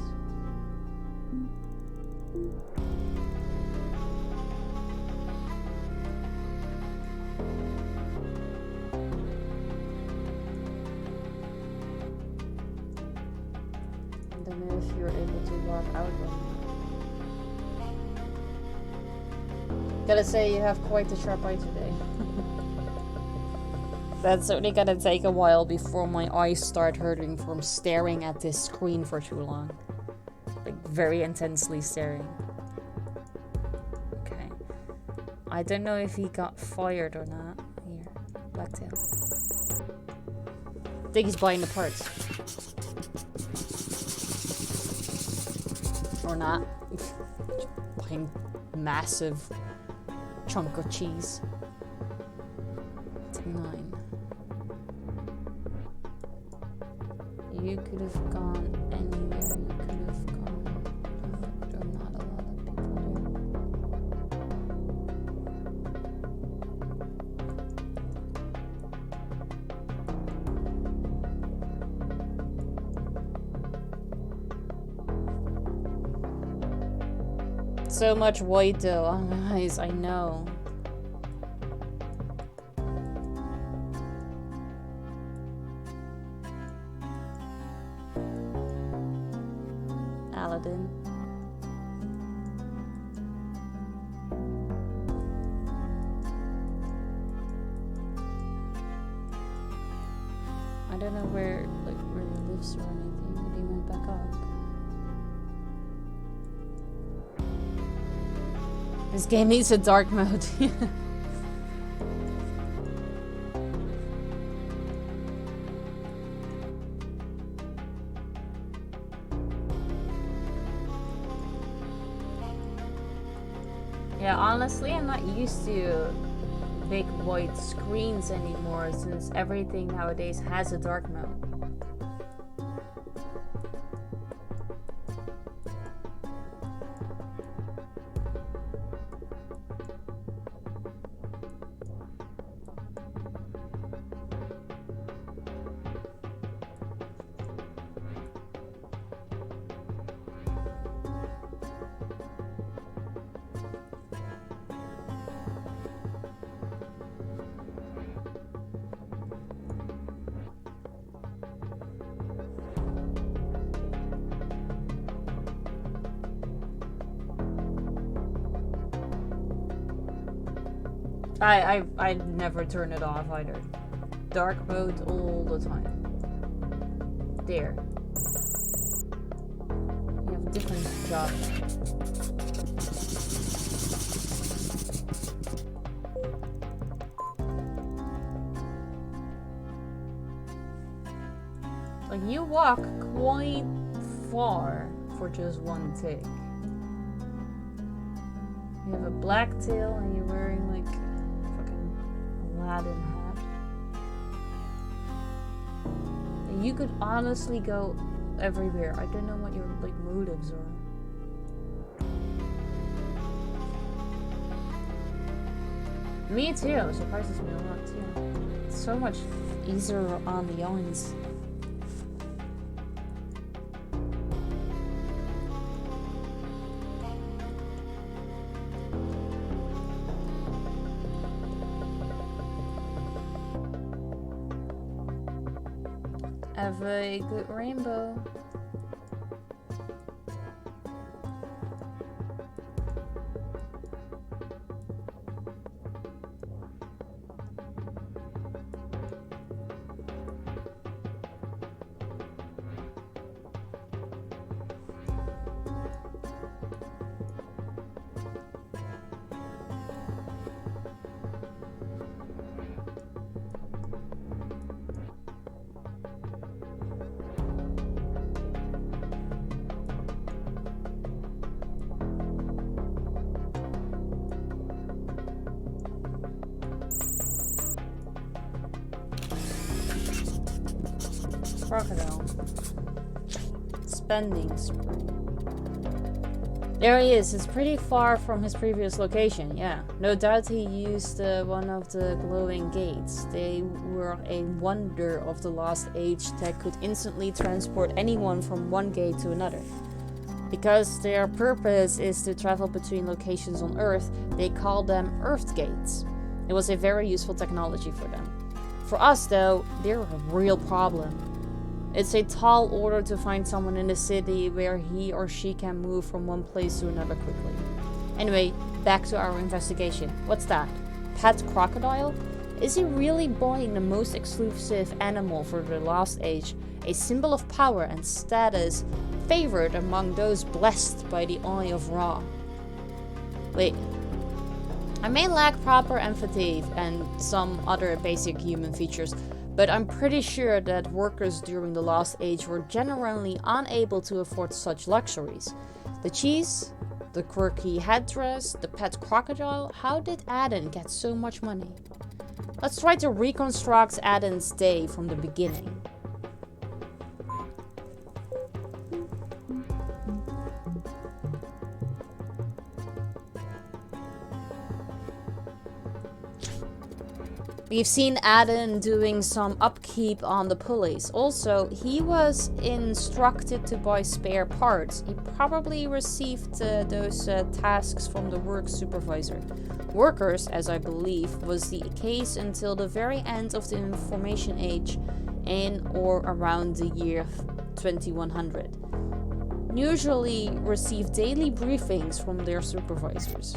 I don't know if you're able to walk out right now. Gotta say, you have quite the sharp eye today. That's only gonna take a while before my eyes start hurting from staring at this screen for too long. Like, very intensely staring. Okay. I don't know if he got fired or not. Here, Blacktail. I think he's buying the parts. Or not. Buying massive chunk of cheese. It's 9. You could have gone anywhere. You could have gone. There are not a lot of people there. So much white though on my eyes, I know. Aladdin. I don't know where he lives or anything, but he went back up. This game needs a dark mode. Yeah, honestly, I'm not used to big white screens anymore since everything nowadays has a dark mode. I never turn it off either. Dark mode all the time. There. You have a different job. Like, you walk quite far for just one take. You have a black tail and you're wearing like fucking Aladdin hat. And you could honestly go everywhere. I don't know what your like motives are. Me too. It surprises me a lot too. It's so much easier on the eyes. Have a good rainbow. Crocodile. Spending spree. There he is. It's pretty far from his previous location, yeah. No doubt he used one of the glowing gates. They were a wonder of the Lost Age that could instantly transport anyone from one gate to another. Because their purpose is to travel between locations on Earth, they call them Earth Gates. It was a very useful technology for them. For us, though, they're a real problem. It's a tall order to find someone in the city where he or she can move from one place to another quickly. Anyway, back to our investigation. What's that? Pet crocodile? Is he really buying the most exclusive animal for the Lost Age, a symbol of power and status, favored among those blessed by the Eye of Ra? Wait. I may lack proper empathy and some other basic human features, but I'm pretty sure that workers during the Lost Age were generally unable to afford such luxuries. The cheese, the quirky headdress, the pet crocodile, how did Aden get so much money? Let's try to reconstruct Aden's day from the beginning. We've seen Aden doing some upkeep on the pulleys. Also, he was instructed to buy spare parts. He probably received those tasks from the work supervisor. Workers, as I believe, was the case until the very end of the Information Age in or around the year 2100. Usually receive daily briefings from their supervisors.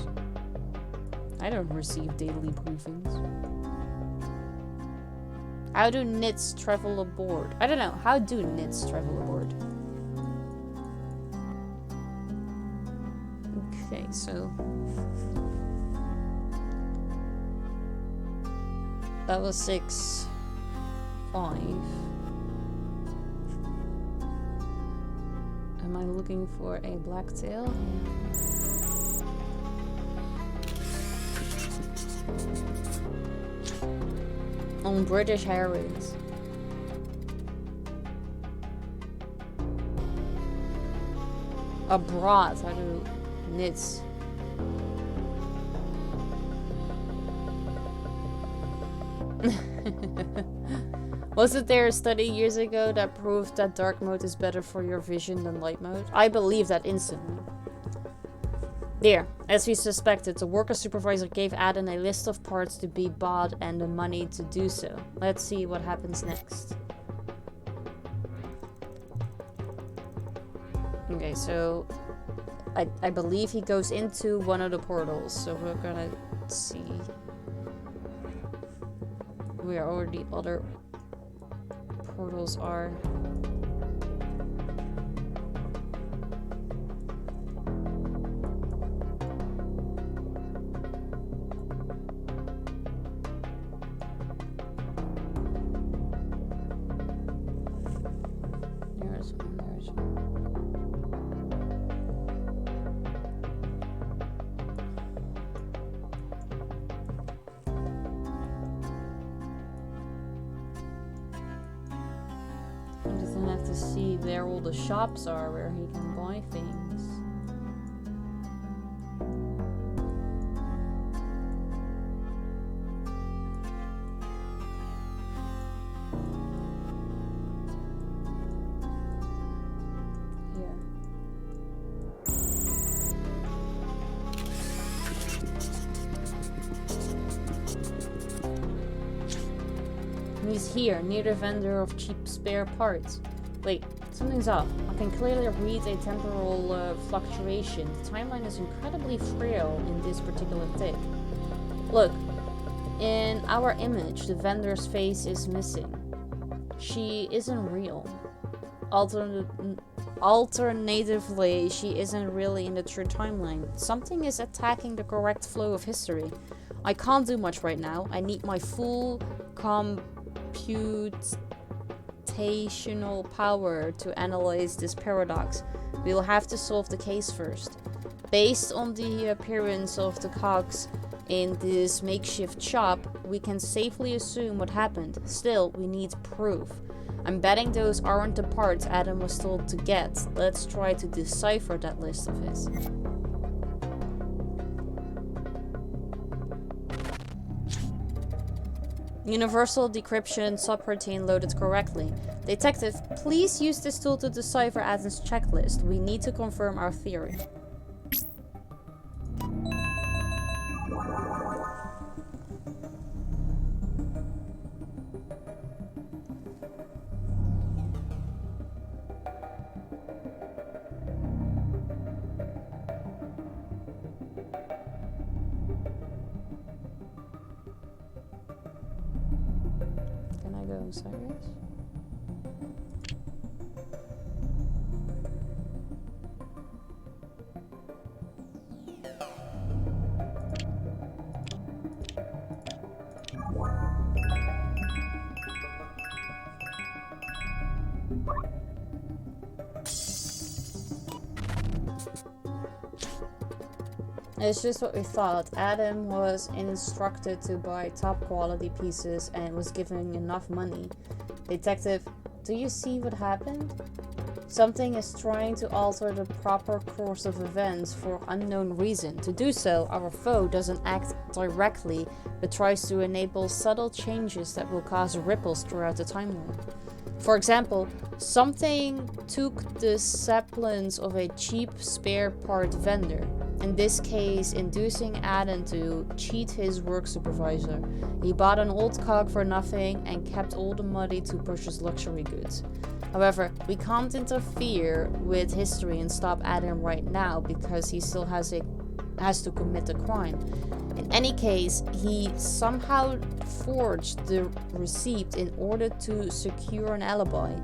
I don't receive daily briefings. How do nits travel aboard? I don't know. How do nits travel aboard? Okay, so that was 6, 5. Am I looking for a blacktail? On British Airways. Abroad, how do nits? Wasn't there a study years ago that proved that dark mode is better for your vision than light mode? I believe that instantly. There, as we suspected, the worker supervisor gave Aden a list of parts to be bought and the money to do so. Let's see what happens next. Okay, so I believe he goes into one of the portals, so we're gonna see. where all the other portals are. There's one, there's one. He doesn't have to see where all the shops are where he can buy things. Here. He's here, near the vendor of cheap spare parts. Wait, something's off. I can clearly read a temporal fluctuation. The timeline is incredibly frail in this particular thing. Look, in our image, the vendor's face is missing. She isn't real. Alternatively, she isn't really in the true timeline. Something is attacking the correct flow of history. I can't do much right now. I need my full computational power to analyze this paradox. We'll have to solve the case first. Based on the appearance of the cogs in this makeshift shop, we can safely assume what happened. Still, we need proof. I'm betting those aren't the parts Adam was told to get. Let's try to decipher that list of his. Universal decryption subroutine loaded correctly. Detective, please use this tool to decipher Adam's checklist. We need to confirm our theory. Can I go sideways? It's just what we thought. Adam was instructed to buy top quality pieces and was given enough money. Detective, do you see what happened? Something is trying to alter the proper course of events for unknown reason. To do so, our foe doesn't act directly, but tries to enable subtle changes that will cause ripples throughout the timeline. For example, something took the semblance of a cheap spare part vendor. In this case, inducing Adam to cheat his work supervisor. He bought an old cog for nothing and kept all the money to purchase luxury goods. However, we can't interfere with history and stop Adam right now because he still has to commit the crime. In any case, he somehow forged the receipt in order to secure an alibi.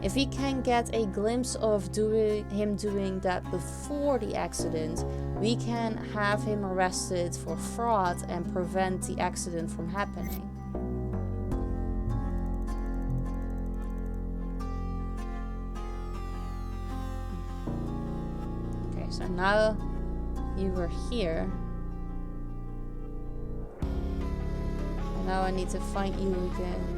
If we can get a glimpse of him doing that before the accident, we can have him arrested for fraud and prevent the accident from happening. Okay, so now you were here. And now I need to find you again.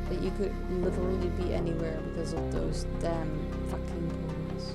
But you could literally be anywhere because of those damn fucking portals.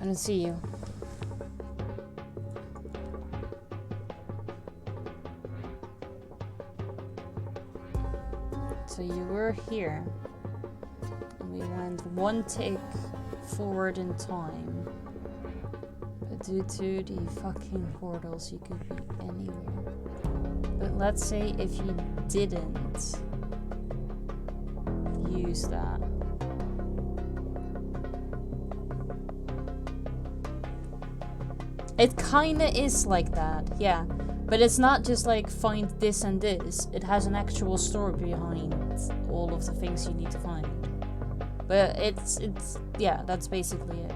I don't see you. So you were here. And we went one tick forward in time. But due to the fucking portals, you could be anywhere. But let's say if you didn't use that. It kinda is like that, yeah. But it's not just like find this and this. It has an actual story behind all of the things you need to find. But it's yeah, that's basically it.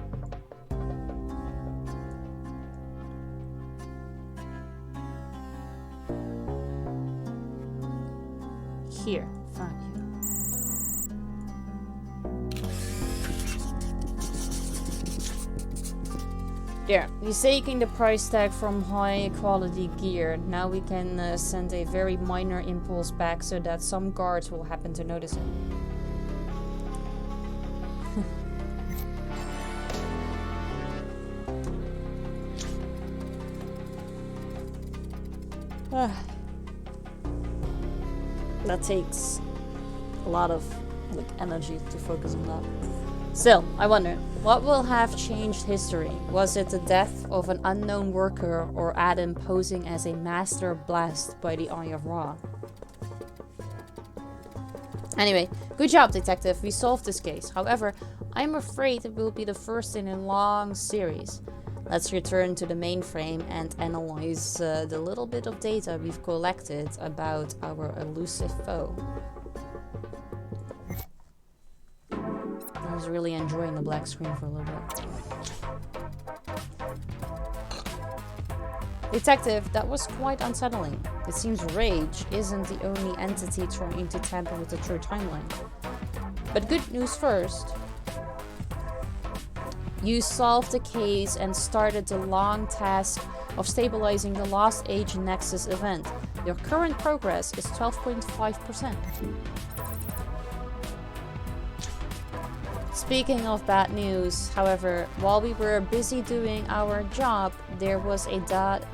Here, found you. There, mistaking the price tag from high quality gear. Now we can send a very minor impulse back so that some guards will happen to notice it. That takes a lot of energy to focus on that. Still, I wonder, what will have changed history? Was it the death of an unknown worker or Adam posing as a master blessed by the Eye of Ra? Anyway, good job, detective. We solved this case. However, I'm afraid it will be the first in a long series. Let's return to the mainframe and analyze the little bit of data we've collected about our elusive foe. I was really enjoying the black screen for a little bit. Detective, that was quite unsettling. It seems Rage isn't the only entity trying to tamper with the true timeline. But good news first. You solved the case and started the long task of stabilizing the Lost Age Nexus event. Your current progress is 12.5%. Speaking of bad news, however, while we were busy doing our job, there was a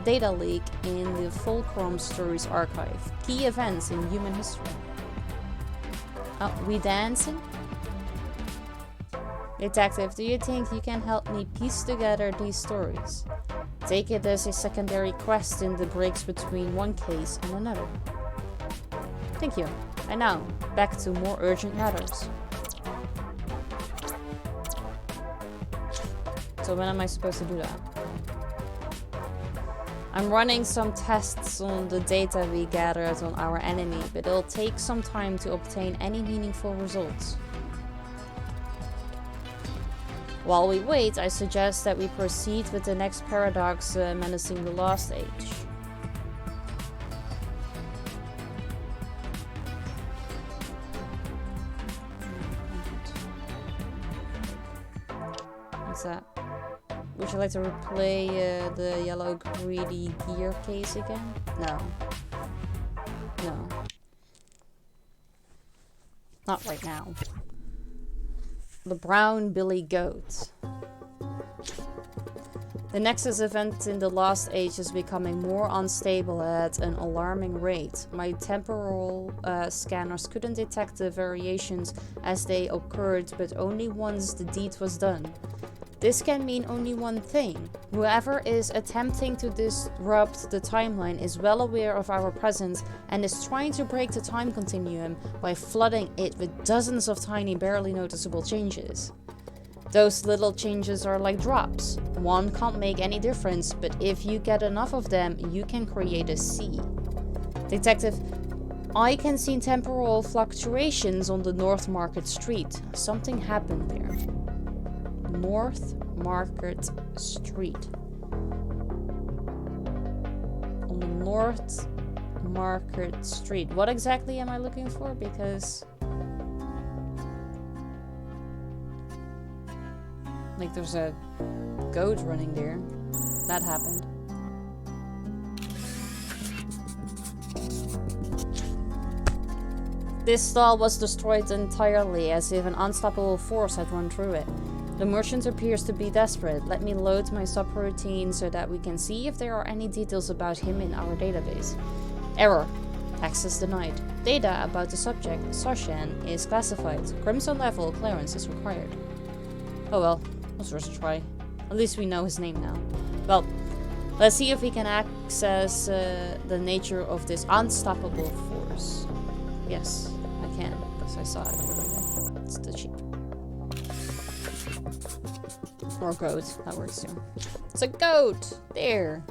data leak in the Fulcrum Stories archive. Key events in human history. Oh, we dancing? Detective, do you think you can help me piece together these stories? Take it as a secondary quest in the breaks between one case and another. Thank you. And now, back to more urgent matters. So when am I supposed to do that? I'm running some tests on the data we gathered on our enemy, but it'll take some time to obtain any meaningful results. While we wait, I suggest that we proceed with the next paradox menacing the Lost Age. What's that? Would you like to replay the yellow greedy gear case again? No. No. Not right now. The brown billy goat. The Nexus event in the Lost Age is becoming more unstable at an alarming rate. My temporal scanners couldn't detect the variations as they occurred, but only once the deed was done. This can mean only one thing. Whoever is attempting to disrupt the timeline is well aware of our presence and is trying to break the time continuum by flooding it with dozens of tiny, barely noticeable changes. Those little changes are like drops. One can't make any difference, but if you get enough of them, you can create a sea. Detective, I can see temporal fluctuations on the North Market Street. Something happened there. North Market Street. On the North Market Street. What exactly am I looking for? Because like there's a goat running there. That happened. This stall was destroyed entirely, as if an unstoppable force had run through it. The merchant appears to be desperate. Let me load my subroutine so that we can see if there are any details about him in our database. Error. Access denied. Data about the subject, Soshan, is classified. Crimson level clearance is required. Oh well, was worth a try. At least we know his name now. Well, let's see if we can access the nature of this unstoppable force. Yes, I can, because I saw it earlier. It's the cheap. Or goat, that works too. It's a goat! There!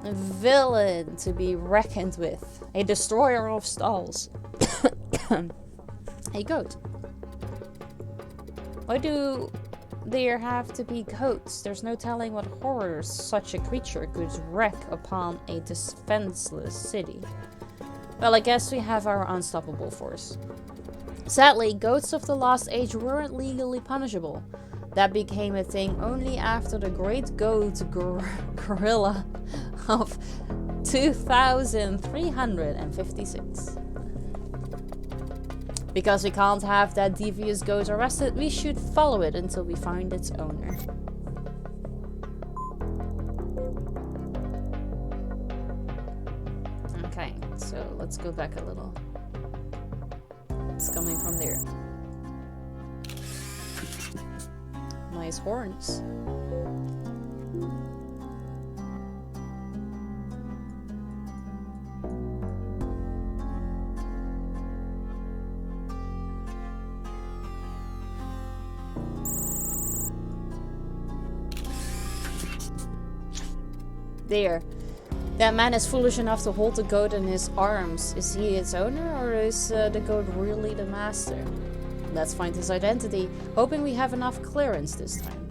A villain to be reckoned with. A destroyer of stalls. A goat. Why do there have to be goats? There's no telling what horrors such a creature could wreak upon a defenseless city. Well, I guess we have our unstoppable force. Sadly, goats of the Lost Age weren't legally punishable. That became a thing only after the Great Goat Gorilla of 2356. Because we can't have that devious goat arrested, we should follow it until we find its owner. Okay, so let's go back a little. It's coming from there. Nice horns. There. That man is foolish enough to hold the goat in his arms. Is he its owner, or is the goat really the master? Let's find his identity, hoping we have enough clearance this time.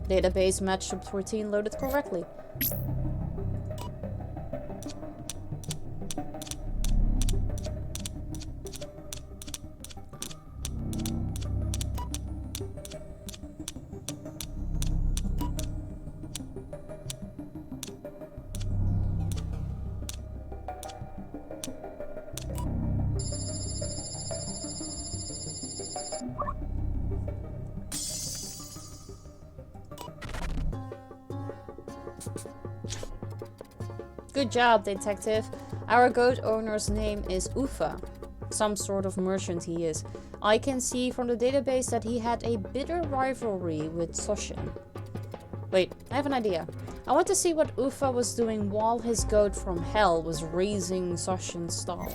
Database match subroutine loaded correctly. Good job, detective. Our goat owner's name is Ufa. Some sort of merchant he is. I can see from the database that he had a bitter rivalry with Soshin. Wait, I have an idea. I want to see what Ufa was doing while his goat from hell was raising Soshin's stall.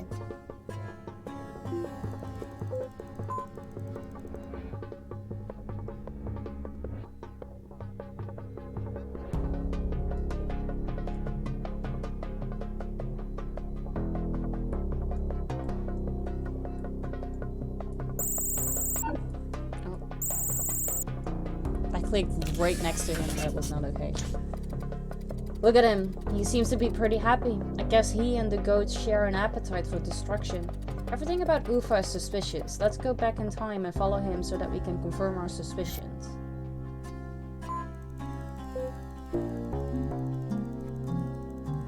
Clicked right next to him. That was not okay. Look at him. He seems to be pretty happy. I guess he and the goats share an appetite for destruction. Everything about Ufa is suspicious. Let's go back in time and follow him so that we can confirm our suspicions.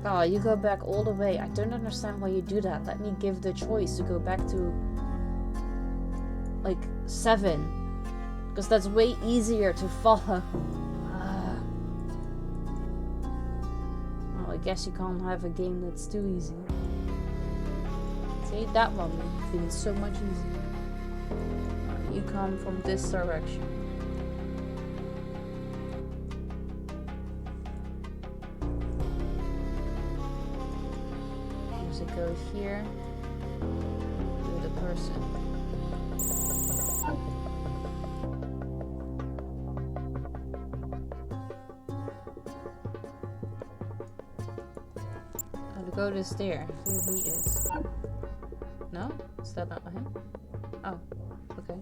Oh, you go back all the way. I don't understand why you do that. Let me give the choice to go back to like 7. Because that's way easier to follow. Well, I guess you can't have a game that's too easy. See, that one feels so much easier. You come from this direction. There's a go here. Do the person. The goat is there. Here he is. No? Is that not him? Oh, okay.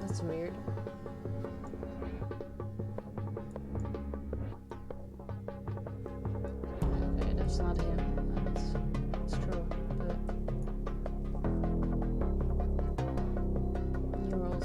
That's weird. Okay, that's not him. That's true. But you're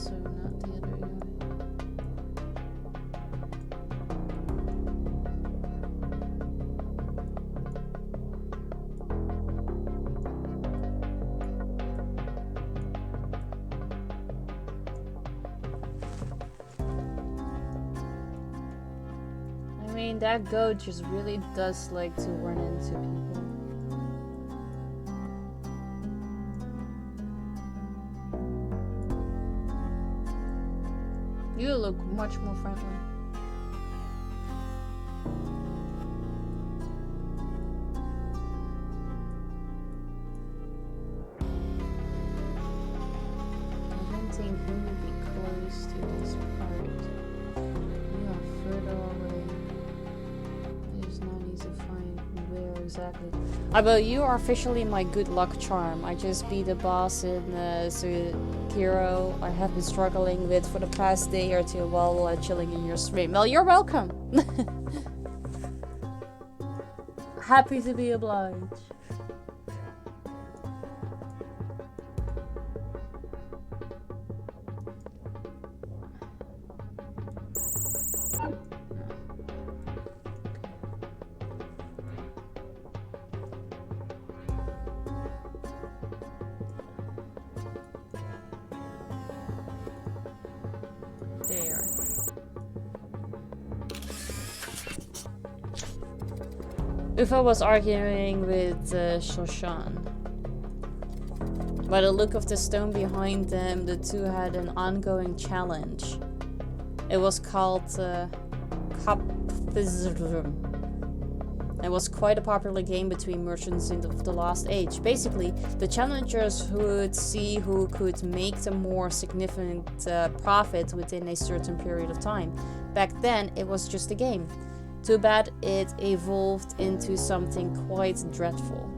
mean, that goat just really does like to run into people. You look much more friendly. I don't think we would be close to this part. We are further away. It's not easy to find where exactly. But you are officially my good luck charm. I just beat the boss in Sekiro. I have been struggling with for the past day or two while chilling in your stream. Well, you're welcome. Happy to be obliged. There. Ufa was arguing with Shoshan. By the look of the stone behind them, the two had an ongoing challenge. It was called Kapfizrum. It was quite a popular game between merchants in the Lost Age. Basically, the challengers would see who could make the more significant profit within a certain period of time. Back then, it was just a game. Too bad it evolved into something quite dreadful.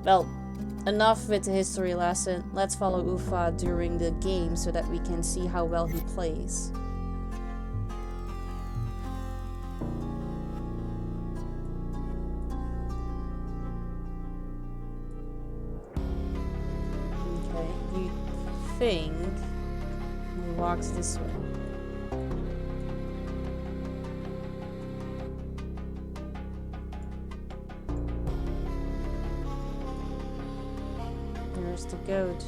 Well, enough with the history lesson. Let's follow Ufa during the game so that we can see how well he plays. Think he walks this way. There's the goat.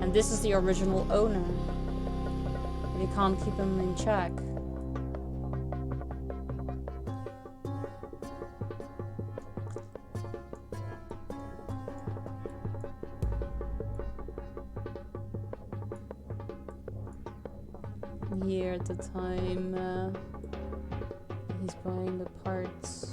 And this is the original owner. But you can't keep him in check. Here at the time he's buying the parts.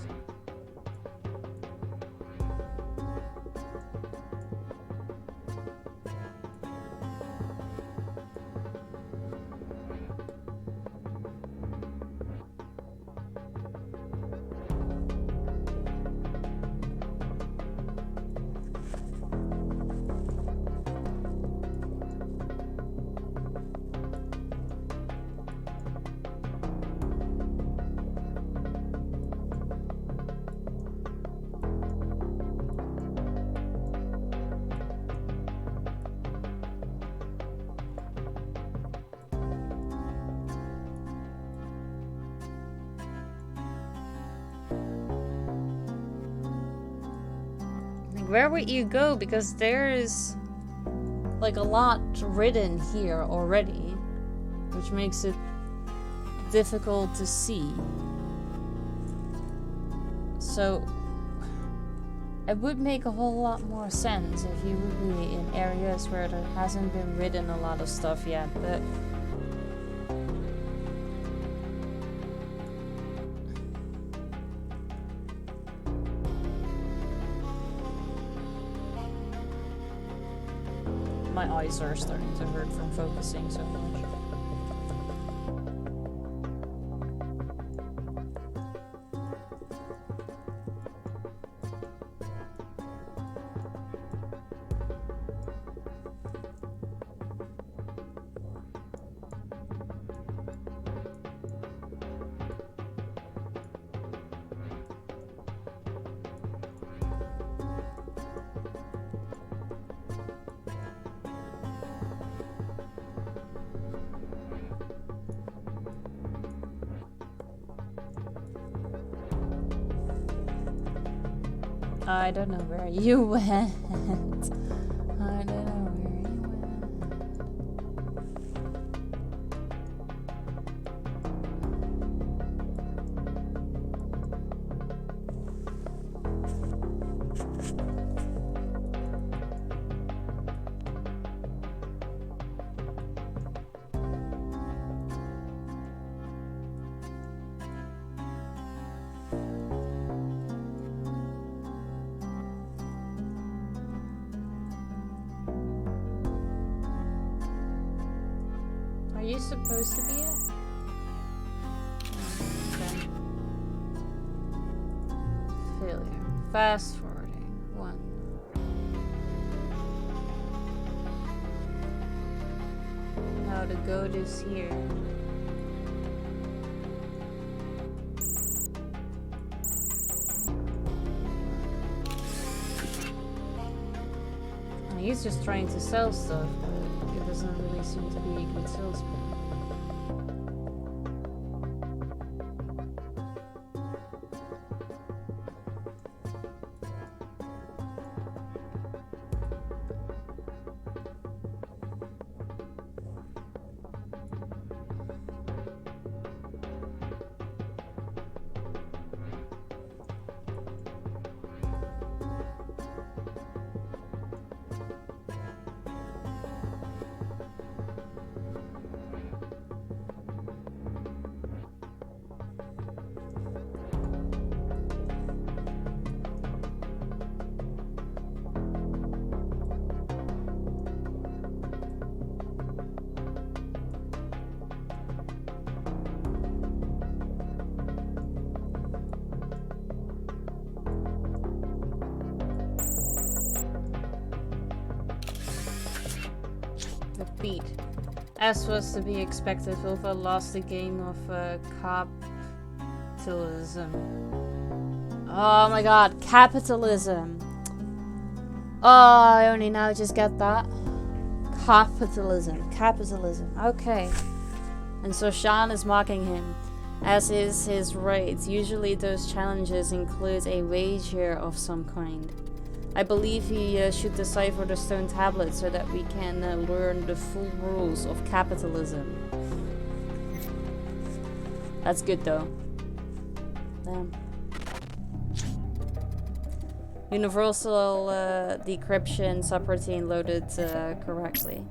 Where would you go? Because there's like a lot written here already, which makes it difficult to see. So it would make a whole lot more sense if you would be in areas where there hasn't been written a lot of stuff yet, but my eyes are starting to hurt from focusing so much. I don't know where you went. I don't know where you supposed to be it? Okay. Failure. Fast forwarding. 1. Now the goat is here. He's just trying to sell stuff, but it doesn't really seem to be a good salesman. Defeat. As was to be expected, Ulfa lost the game of capitalism. Oh my god, capitalism. Oh, I only now just get that. Capitalism. Okay. And so Sean is mocking him, as is his right. Usually those challenges include a wager of some kind. I believe he should decipher the stone tablet so that we can learn the full rules of capitalism. That's good though. Damn. Universal decryption subroutine loaded correctly.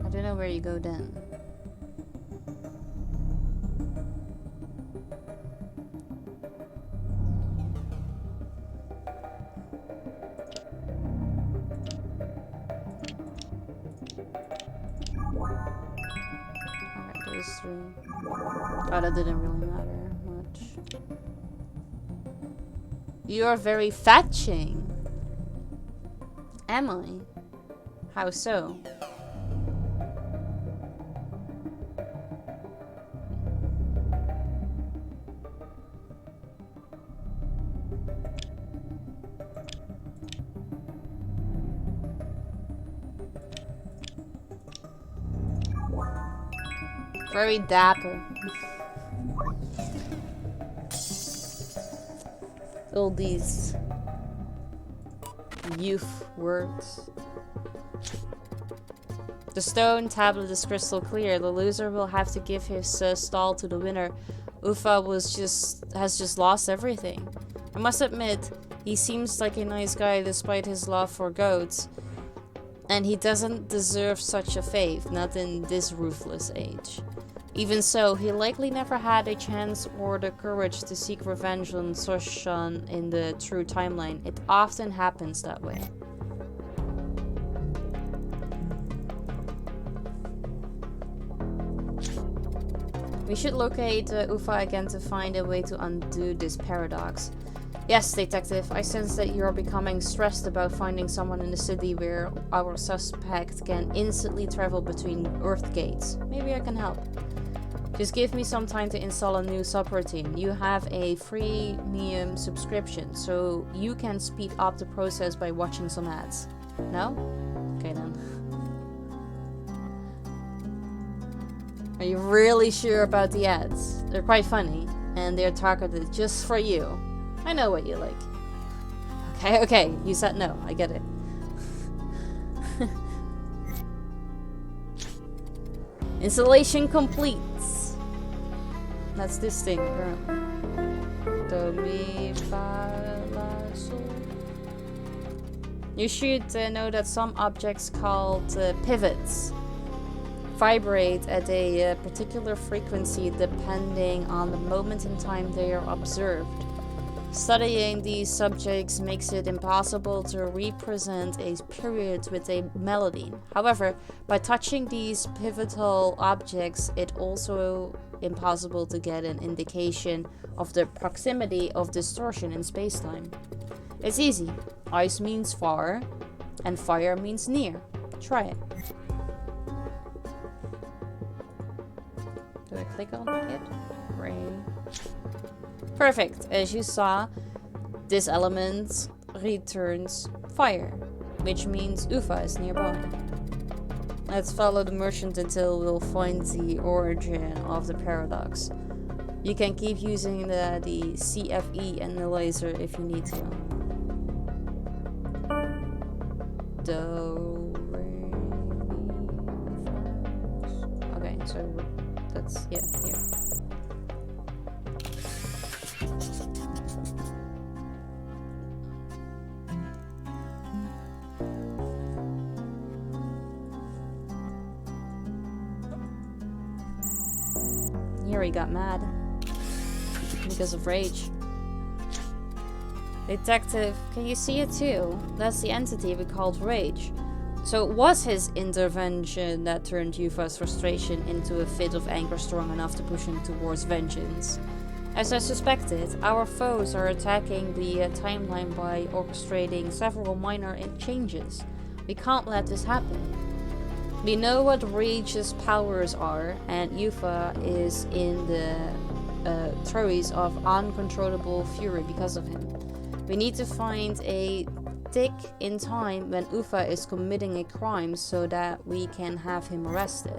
I don't know where you go then. Oh, that didn't really matter much. You are very fetching. Am I? How so? Very dapper. All these youth words. The stone tablet is crystal clear. The loser will have to give his stall to the winner. Ufa has just lost everything. I must admit, he seems like a nice guy despite his love for goats. And he doesn't deserve such a fate, not in this ruthless age. Even so, he likely never had a chance or the courage to seek revenge on Soshan in the true timeline. It often happens that way. We should locate Ufa again to find a way to undo this paradox. Yes, detective, I sense that you're becoming stressed about finding someone in the city where our suspect can instantly travel between Earth gates. Maybe I can help. Just give me some time to install a new subroutine. You have a freemium subscription, so you can speed up the process by watching some ads. No? Okay then. Are you really sure about the ads? They're quite funny, and they're targeted just for you. I know what you like. Okay, you said no. I get it. Installation complete. That's this thing, Do, mi, fa, la, sol. You should know that some objects called pivots vibrate at a particular frequency depending on the moment in time they are observed. Studying these subjects makes it impossible to represent a period with a melody. However, by touching these pivotal objects, it also impossible to get an indication of the proximity of distortion in spacetime. It's easy. Ice means far, and fire means near. Try it. Do I click on it? Great. Perfect. As you saw, this element returns fire, which means Ufa is nearby. Let's follow the merchant until we'll find the origin of the paradox. You can keep using the CFE and the laser if you need to. Do, re, mi, fa. Okay, so that's, yeah, here. Here he got mad because of rage. Detective, can you see it too? That's the entity we called rage. So it was his intervention that turned Yufa's frustration into a fit of anger strong enough to push him towards vengeance. As I suspected, our foes are attacking the timeline by orchestrating several minor changes. We can't let this happen. We know what Rage's powers are, and Yufa is in the throes of uncontrollable fury because of him. We need to find a tick in time when Ufa is committing a crime so that we can have him arrested.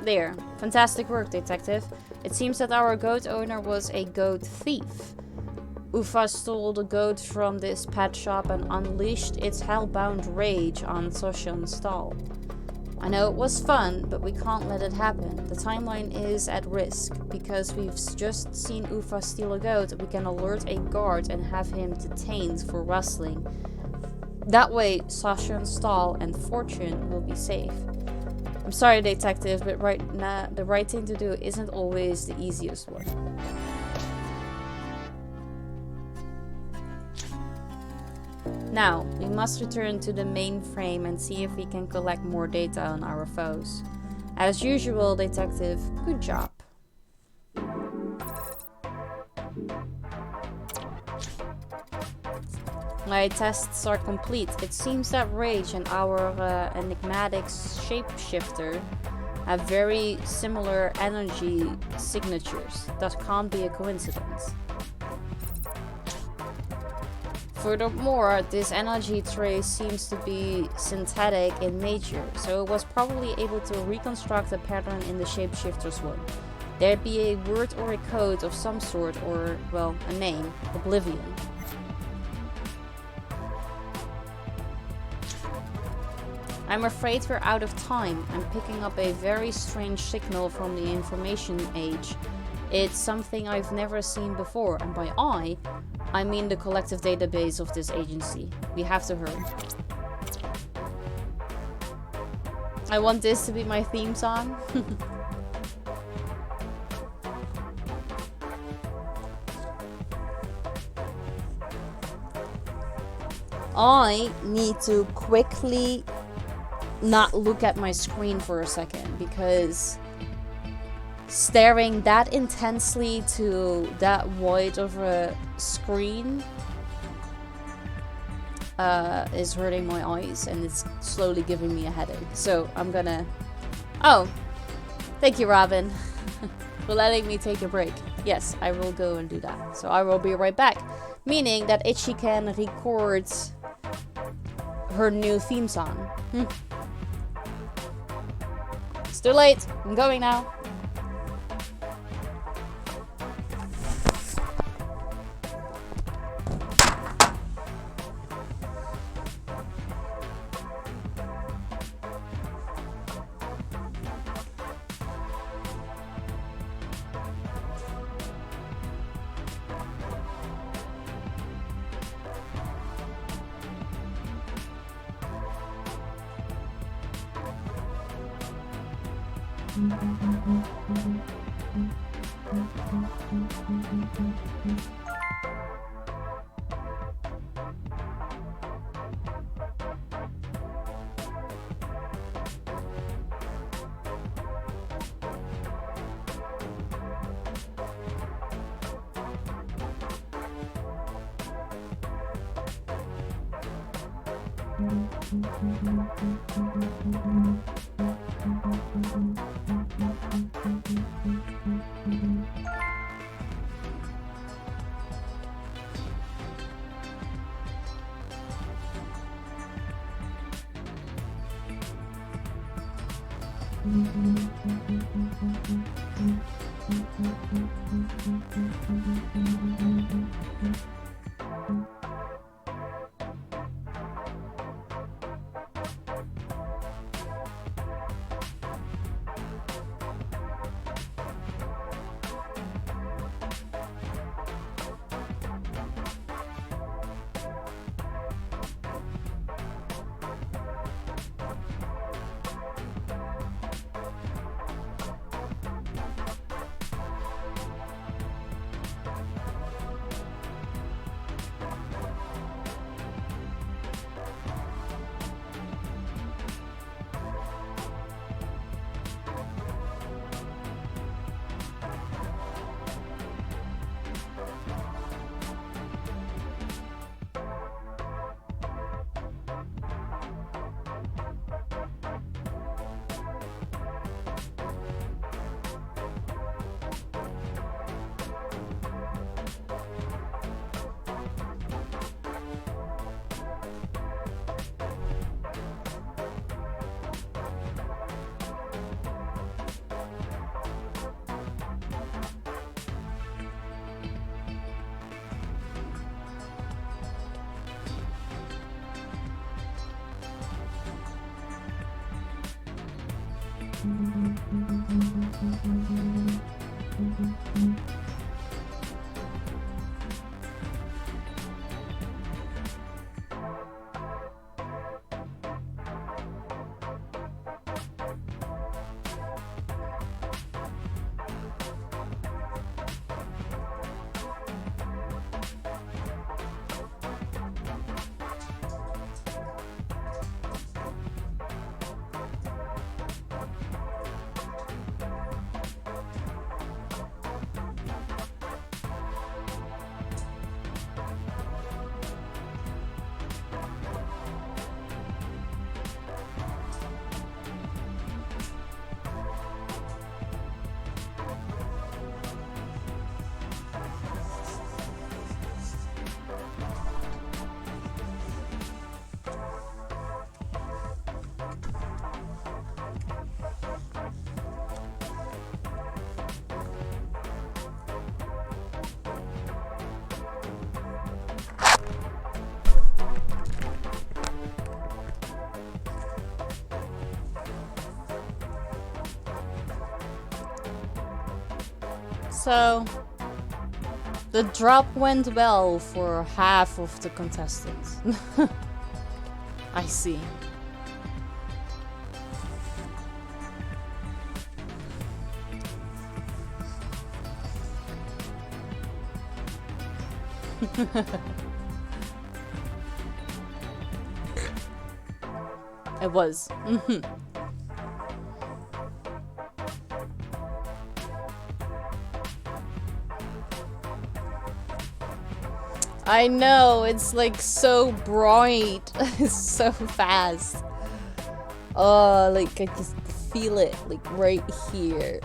There. Fantastic work, detective. It seems that our goat owner was a goat thief. Ufa stole the goat from this pet shop and unleashed its hellbound rage on Soshan stall. I know it was fun, but we can't let it happen. The timeline is at risk. Because we've just seen Ufa steal a goat, we can alert a guard and have him detained for rustling. That way, Soshan stall and fortune will be safe. I'm sorry, detective, but right now the right thing to do isn't always the easiest one. Now, we must return to the mainframe and see if we can collect more data on our foes. As usual, detective, good job. My tests are complete. It seems that Rage and our enigmatic shapeshifter have very similar energy signatures. That can't be a coincidence. Furthermore, this energy trace seems to be synthetic in nature, so it was probably able to reconstruct a pattern in the shapeshifter's one. There'd be a word or a code of some sort, or, well, a name, Oblivion. I'm afraid we're out of time. I'm picking up a very strange signal from the information age. It's something I've never seen before, and by I mean the collective database of this agency. We have to hurry. I want this to be my theme song. I need to quickly not look at my screen for a second, because staring that intensely to that void of a screen is hurting my eyes, and it's slowly giving me a headache. So I'm gonna... Oh, thank you, Robin, for letting me take a break. Yes, I will go and do that. So I will be right back, meaning that Itchy can record her new theme song. It's too late. I'm going now. So, the drop went well for half of the contestants. I see. It was. I know, it's like so bright. It's so fast. Oh, like I just feel it like right here.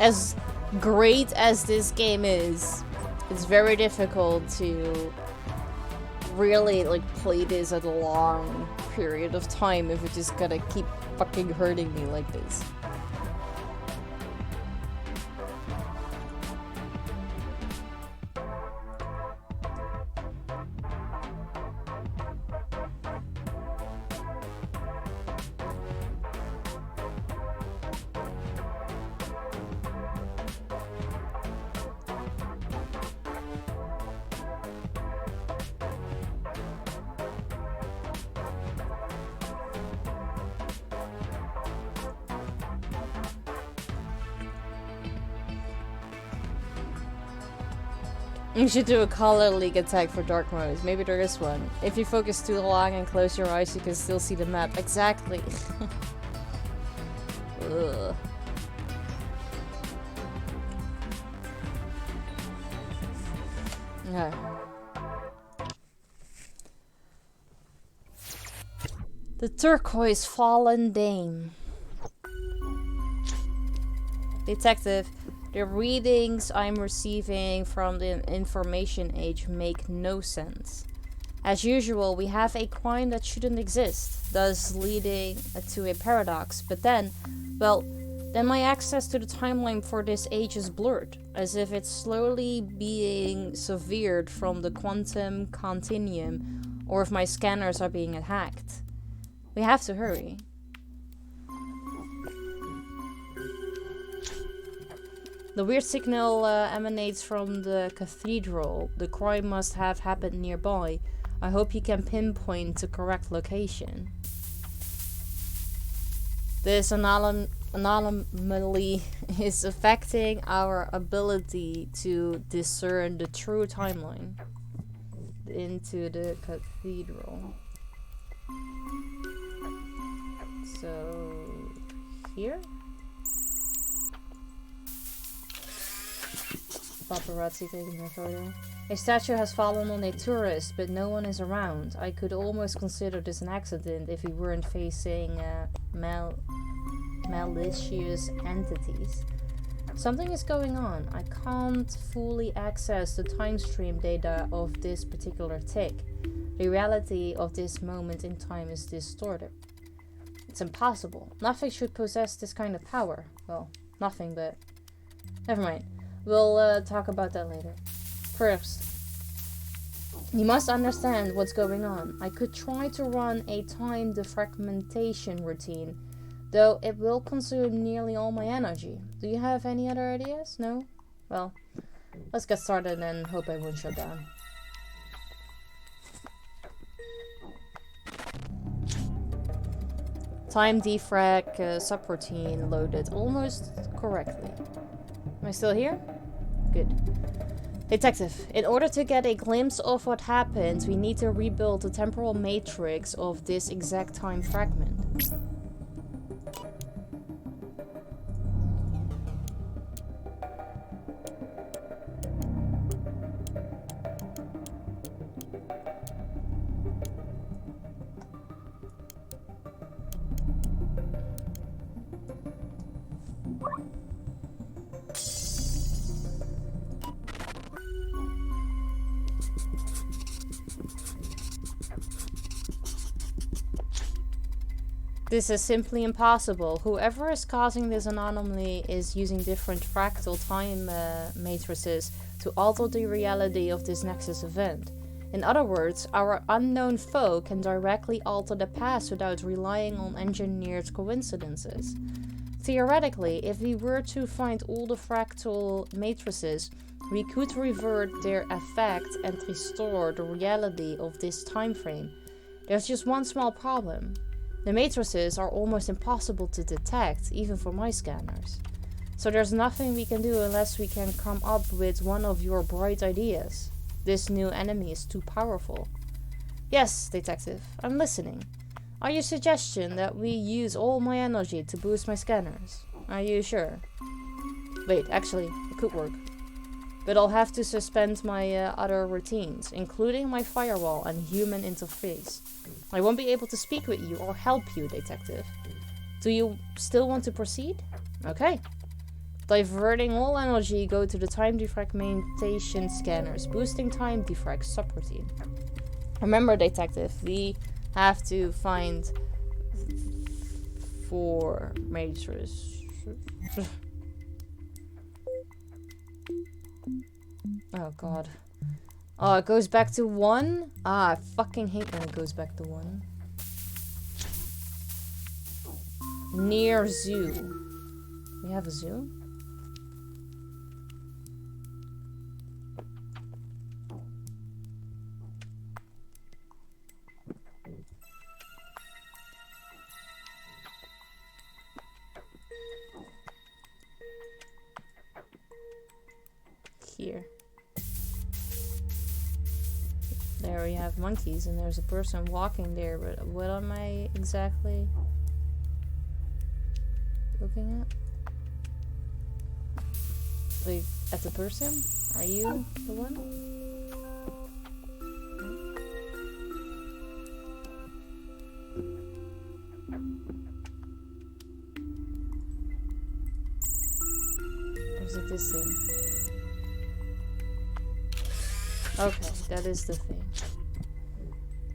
As great as this game is, it's very difficult to really like play this at a long period of time if it's just gonna keep fucking hurting me like this. You should do a color leak attack for dark modes. Maybe there is one. If you focus too long and close your eyes, you can still see the map. Exactly. Ugh. Okay. The turquoise fallen dame. Detective, the readings I'm receiving from the information age make no sense. As usual, we have a crime that shouldn't exist, thus leading to a paradox. But then, well, then my access to the timeline for this age is blurred, as if it's slowly being severed from the quantum continuum, or if my scanners are being hacked. We have to hurry. The weird signal emanates from the cathedral. The crime must have happened nearby. I hope you can pinpoint the correct location. This anomaly is affecting our ability to discern the true timeline. Into the cathedral. So, here? Paparazzi taking a photo. A statue has fallen on a tourist, but no one is around. I could almost consider this an accident if we weren't facing malicious entities. Something is going on. I can't fully access the time stream data of this particular tick. The reality of this moment in time is distorted. It's impossible. Nothing should possess this kind of power. Well, nothing, but never mind. We'll talk about that later. First, you must understand what's going on. I could try to run a time defragmentation routine, though it will consume nearly all my energy. Do you have any other ideas? No? Well, let's get started and hope I won't shut down. Time defrag subroutine loaded almost correctly. Am I still here? Good. Detective, in order to get a glimpse of what happened, we need to rebuild the temporal matrix of this exact time fragment. This is simply impossible. Whoever is causing this anomaly is using different fractal time matrices to alter the reality of this Nexus event. In other words, our unknown foe can directly alter the past without relying on engineered coincidences. Theoretically, if we were to find all the fractal matrices, we could revert their effect and restore the reality of this time frame. There's just one small problem. The matrices are almost impossible to detect, even for my scanners. So there's nothing we can do unless we can come up with one of your bright ideas. This new enemy is too powerful. Yes, Detective, I'm listening. Are you suggesting that we use all my energy to boost my scanners? Are you sure? Wait, actually, it could work. But I'll have to suspend my other routines, including my firewall and human interface. I won't be able to speak with you or help you, Detective. Do you still want to proceed? Okay. Diverting all energy, go to the time defragmentation scanners, boosting time defrag subroutine. Remember, Detective, we have to find 4 matrices. Oh god. Oh, it goes back to 1? Ah, I fucking hate when it goes back to 1. Near zoo. We have a zoo? Here. There we have monkeys, and there's a person walking there, but what am I exactly looking at? Like, at the person? Are you the one? Or is it this thing? Okay, that is the thing.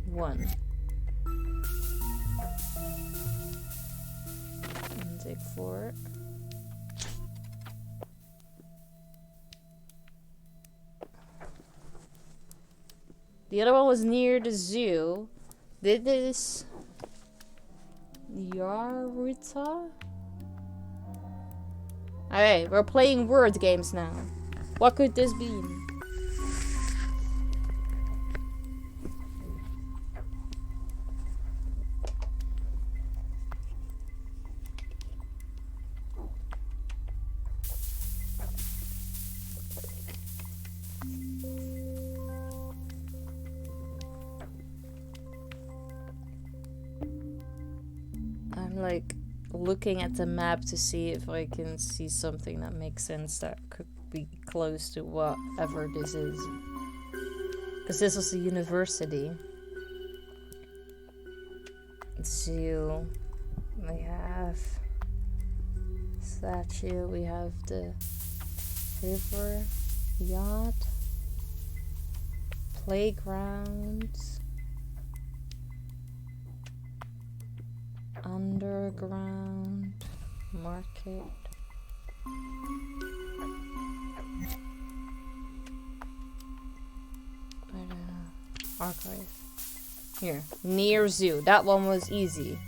1. And take 4. The other one was near the zoo. Did this Yaruta? Okay, we're playing word games now. What could this be? Like looking at the map to see if I can see something that makes sense that could be close to whatever this is. Because this was a university. Zoo. We have statue. We have the river, yacht, playground. Underground market. Archive. Here. Near zoo. That one was easy.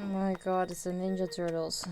Oh my god, it's the Ninja Turtles.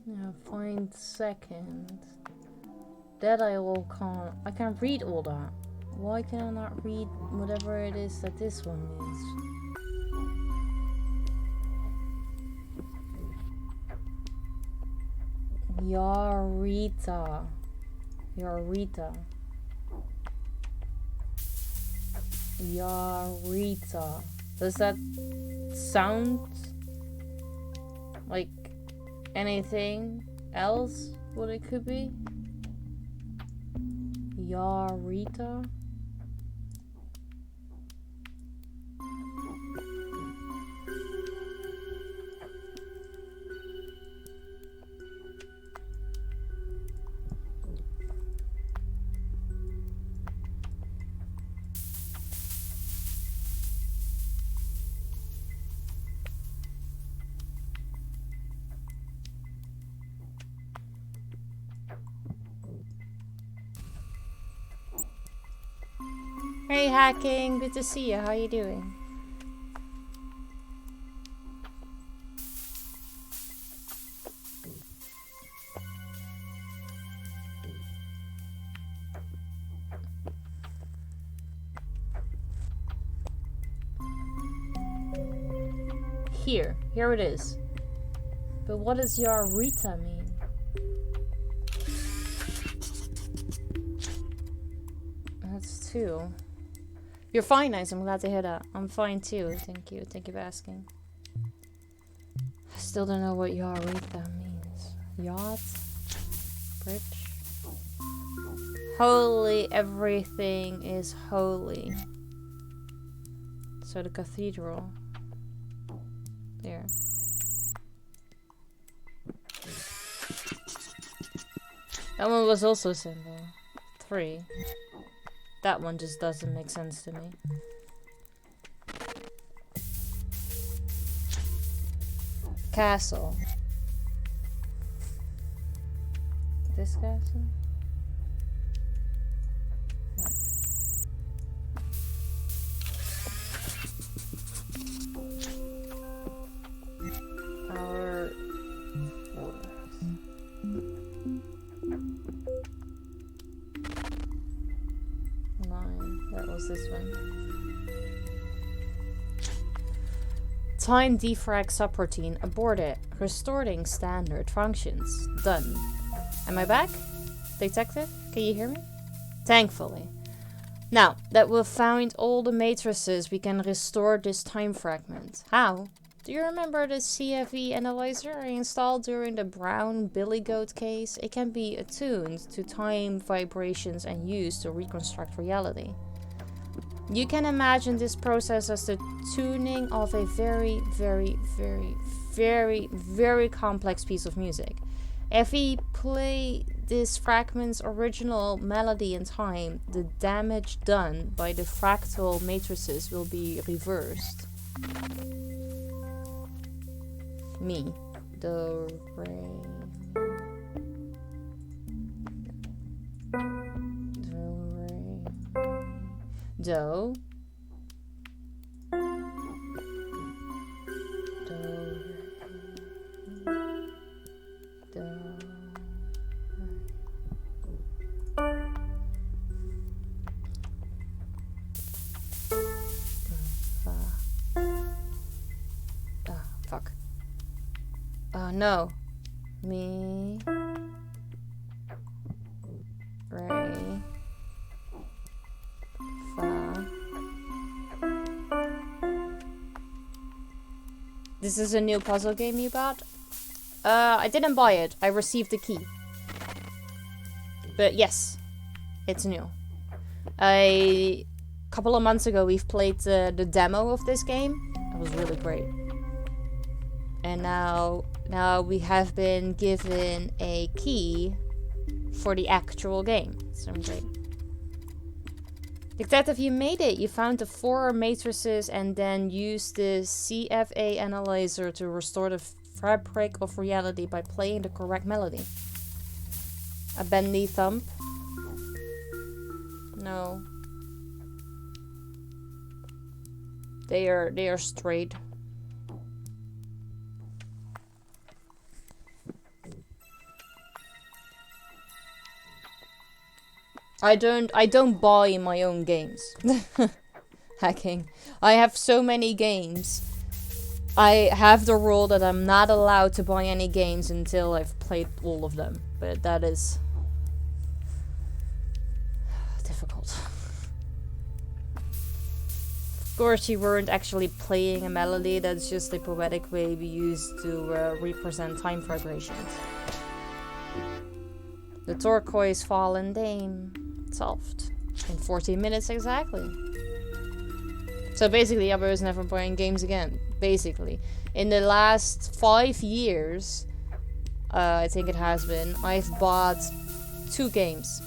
Yeah, find second. That I all can't. I can read all that. Why can I not read whatever it is that this one is? Yarita. Yarita. Yarita. Does that sound like anything else? What it could be? Yarita? Hey Hacking, good to see you. How you doing? Here it is. But what does Yarita mean? That's 2. You're fine, nice. I'm glad to hear that. I'm fine too. Thank you. Thank you for asking. I still don't know what Yarita means. Yacht? Bridge? Holy, everything is holy. So the cathedral. There. That one was also symbol. 3. That one just doesn't make sense to me. Castle. This castle? No. Our forest. That was this one. Time defrag subroutine aborted. Restoring standard functions. Done. Am I back? Detective? Can you hear me? Thankfully. Now that we've found all the matrices, we can restore this time fragment. How? Do you remember the CFE analyzer I installed during the brown billy goat case? It can be attuned to time vibrations and used to reconstruct reality. You can imagine this process as the tuning of a very, very, very, very, very complex piece of music. If we play this fragment's original melody in time, the damage done by the fractal matrices will be reversed. Me. Do, re. Do, re. Do. Fuck. Oh no. Me. Ray. Fa. This is a new puzzle game you got? I didn't buy it. I received the key. But yes, it's new. A couple of months ago we've played the demo of this game. It was really great. And now we have been given a key for the actual game. So great. Detective, you made it. You found the 4 matrices and then used the CFA analyzer to restore the fabric of reality by playing the correct melody. A bendy thump? No. They are straight. I don't buy my own games. Hacking. I have so many games. I have the rule that I'm not allowed to buy any games until I've played all of them. But that is difficult. Of course, you weren't actually playing a melody. That's just a poetic way we use to represent time vibrations. The turquoise fallen dame. Solved. In 14 minutes exactly. So basically, Yabo is never playing games again. Basically. In the last 5 years, I think it has been, I've bought 2 games.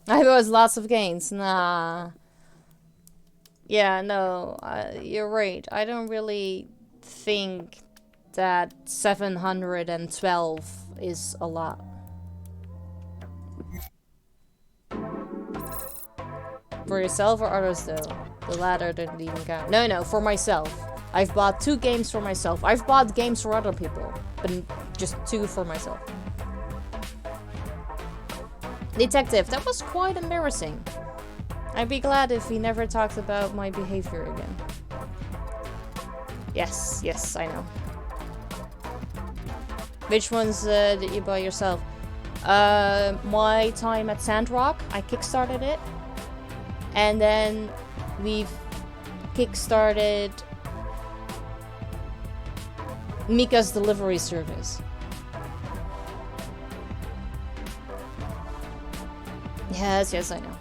I bought lots of games. Nah. Yeah, no. You're right. I don't really think that 712 is a lot. For yourself or others though? The latter didn't even count. No, for myself. I've bought 2 games for myself. I've bought games for other people, but just 2 for myself. Detective, that was quite embarrassing. I'd be glad if he never talked about my behavior again. Yes, yes, I know. Which ones did you buy yourself? My time at Sandrock, I kickstarted it. And then we've kickstarted Mika's delivery service. Yes, yes, I know.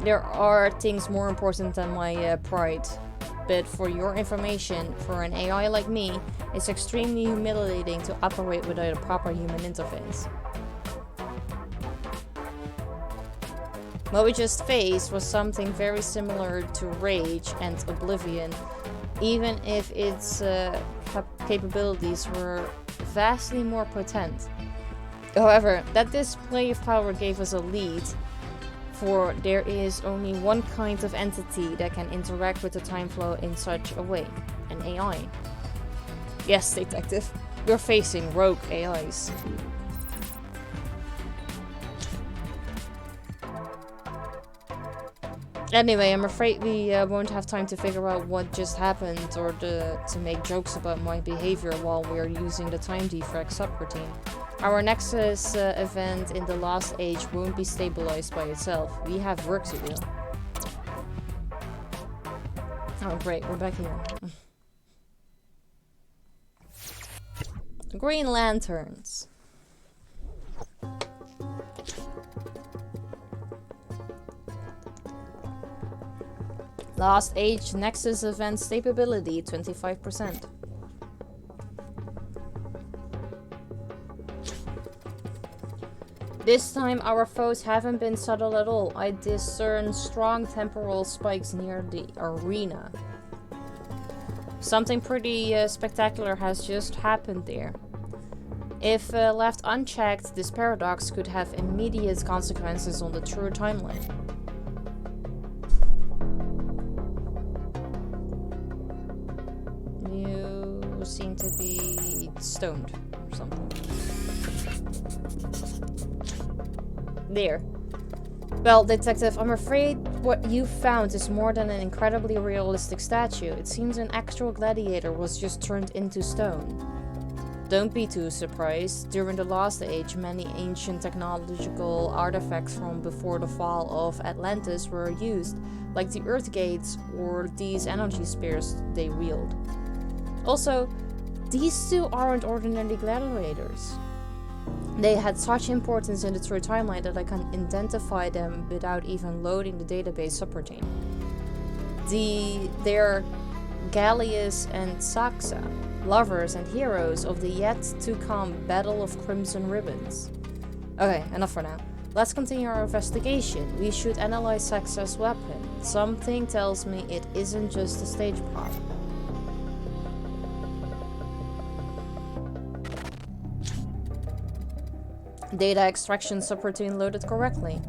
There are things more important than my pride. But for your information, for an AI like me, it's extremely humiliating to operate without a proper human interface. What we just faced was something very similar to Rage and Oblivion, even if its capabilities were vastly more potent. However, that display of power gave us a lead, for there is only one kind of entity that can interact with the time flow in such a way, an AI. Yes, detective, you're facing rogue AIs. Anyway, I'm afraid we won't have time to figure out what just happened or to make jokes about my behavior while we're using the time defrag subroutine. Our Nexus event in the Last Age won't be stabilized by itself. We have work to do. Oh great, we're back here. Green Lanterns. Last Age Nexus event stability 25%. This time our foes haven't been subtle at all. I discern strong temporal spikes near the arena. Something pretty spectacular has just happened there. If left unchecked, this paradox could have immediate consequences on the true timeline. You seem to be stoned or something. There. Well, Detective, I'm afraid what you found is more than an incredibly realistic statue. It seems an actual gladiator was just turned into stone. Don't be too surprised. During the Last Age, many ancient technological artifacts from before the fall of Atlantis were used, like the Earth Gates or these energy spears they wield. Also, these two aren't ordinary gladiators. They had such importance in the true timeline that I can identify them without even loading the database subroutine. They're Gallius and Saxa, lovers and heroes of the yet-to-come Battle of Crimson Ribbons. Okay, enough for now. Let's continue our investigation. We should analyze Saxa's weapon. Something tells me it isn't just a stage prop. Data extraction subroutine loaded correctly.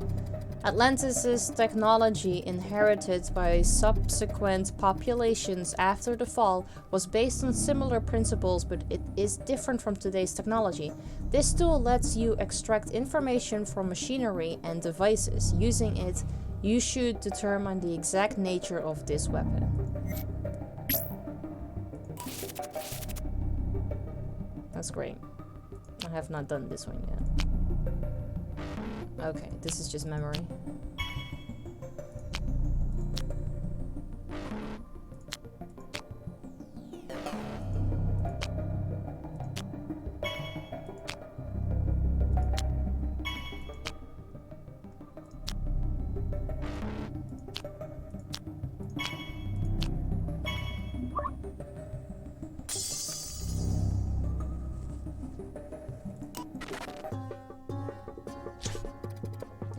Atlantis' technology, inherited by subsequent populations after the fall, was based on similar principles, but it is different from today's technology. This tool lets you extract information from machinery and devices. Using it, you should determine the exact nature of this weapon. That's great. I have not done this one yet. Okay, this is just memory.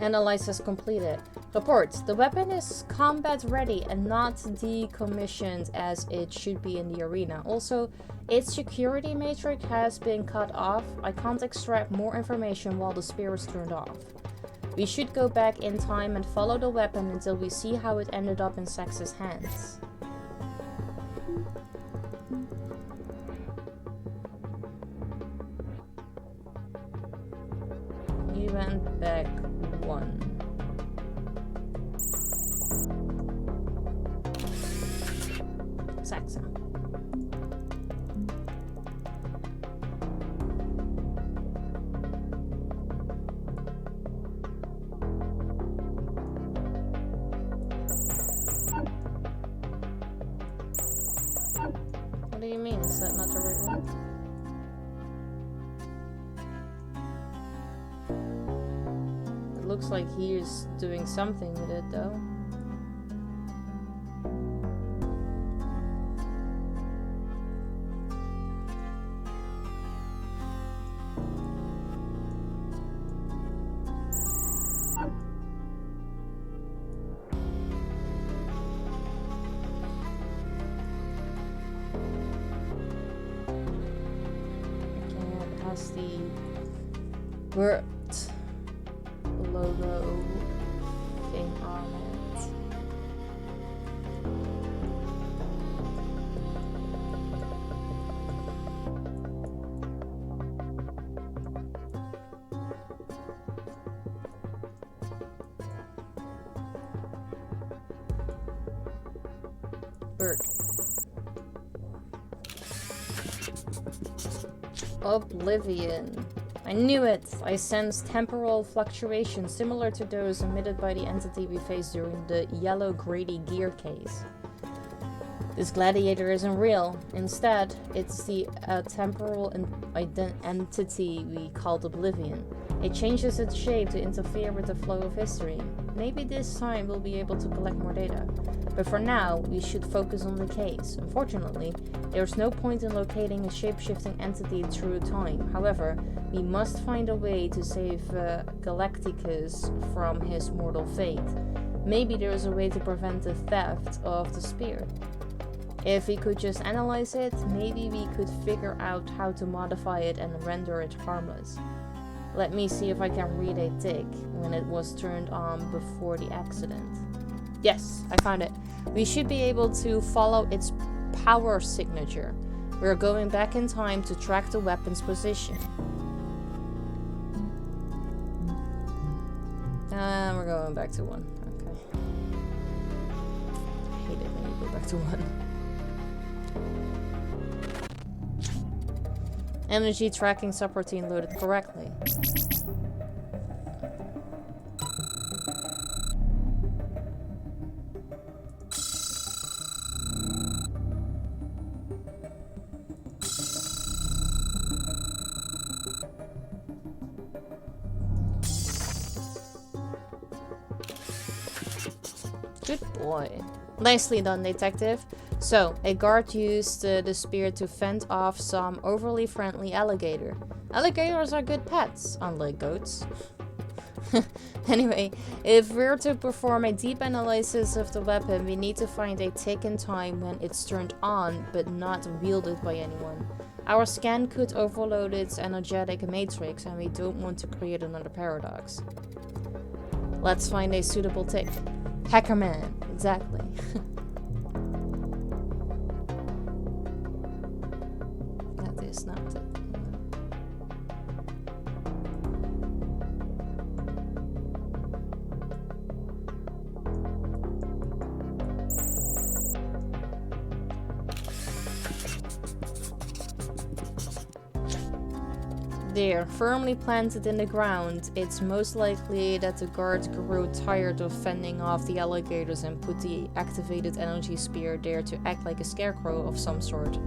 Analysis completed. Report. The weapon is combat ready and not decommissioned as it should be in the arena. Also, its security matrix has been cut off. I can't extract more information while the spear is turned off. We should go back in time and follow the weapon until we see how it ended up in Saxa's hands. We went back one. Saxa. What do you mean? Is that not the right one? It looks like he is doing something with it though. The word logo thing on it. Bird. Oblivion. I knew it! I sensed temporal fluctuations similar to those emitted by the entity we faced during the Yellow Grady gear case. This gladiator isn't real. Instead, it's the temporal entity we called Oblivion. It changes its shape to interfere with the flow of history. Maybe this time we'll be able to collect more data. But for now, we should focus on the case. Unfortunately, there's no point in locating a shape-shifting entity through time. However, we must find a way to save Galacticus from his mortal fate. Maybe there is a way to prevent the theft of the spear. If we could just analyze it, maybe we could figure out how to modify it and render it harmless. Let me see if I can read a tick when it was turned on before the accident. Yes, I found it. We should be able to follow its power signature. We're going back in time to track the weapon's position. And we're going back to 1. Okay. I hate it when you go back to 1. Energy tracking subroutine loaded correctly. Good boy. Nicely done, detective. So, a guard used the spear to fend off some overly friendly alligator. Alligators are good pets, unlike goats. Anyway, if we're to perform a deep analysis of the weapon, we need to find a tick in time when it's turned on, but not wielded by anyone. Our scan could overload its energetic matrix, and we don't want to create another paradox. Let's find a suitable tick. Hackerman, exactly. That is not it. There, firmly planted in the ground, it's most likely that the guards grew tired of fending off the alligators and put the activated energy spear there to act like a scarecrow of some sort.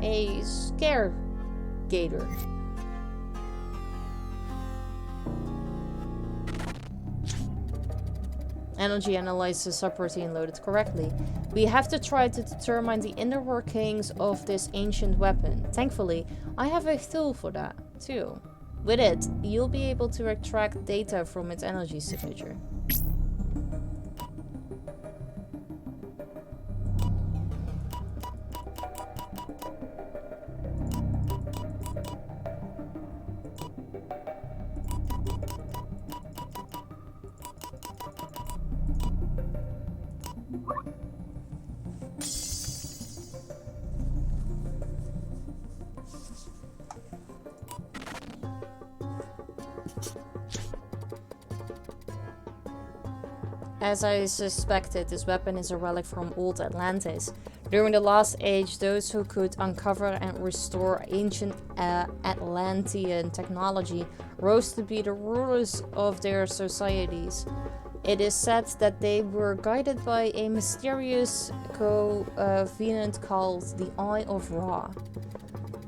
A scare-gator. Energy analysis subroutine loaded correctly. We have to try to determine the inner workings of this ancient weapon. Thankfully, I have a tool for that, too. With it, you'll be able to extract data from its energy signature. As I suspected, this weapon is a relic from old Atlantis. During the last age, those who could uncover and restore ancient Atlantean technology rose to be the rulers of their societies. It is said that they were guided by a mysterious covenant called the Eye of Ra.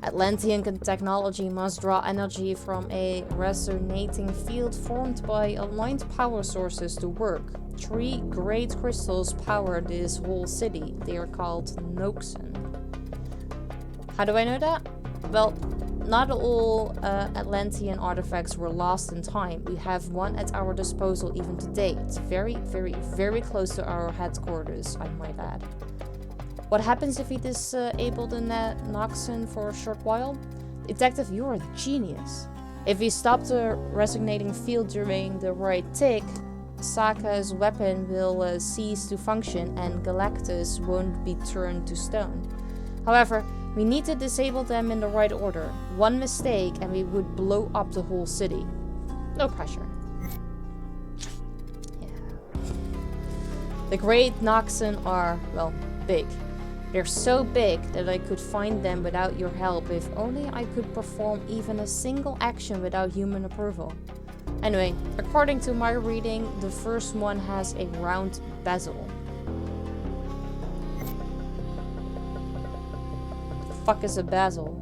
Atlantean technology must draw energy from a resonating field formed by aligned power sources to work. 3 great crystals power this whole city. They are called Noxen. How do I know that? Well, not all Atlantean artifacts were lost in time. We have one at our disposal even today. It's very, very, very close to our headquarters, I might add. What happens if we disable the Noxen for a short while? Detective, you're a genius. If we stop the resonating field during the right tick, Saka's weapon will cease to function and Galactus won't be turned to stone. However, we need to disable them in the right order. One mistake and we would blow up the whole city. No pressure. Yeah. The Great Noxen are, well, big. They're so big that I could find them without your help if only I could perform even a single action without human approval. Anyway, according to my reading, the first one has a round bezel. The fuck is a bezel?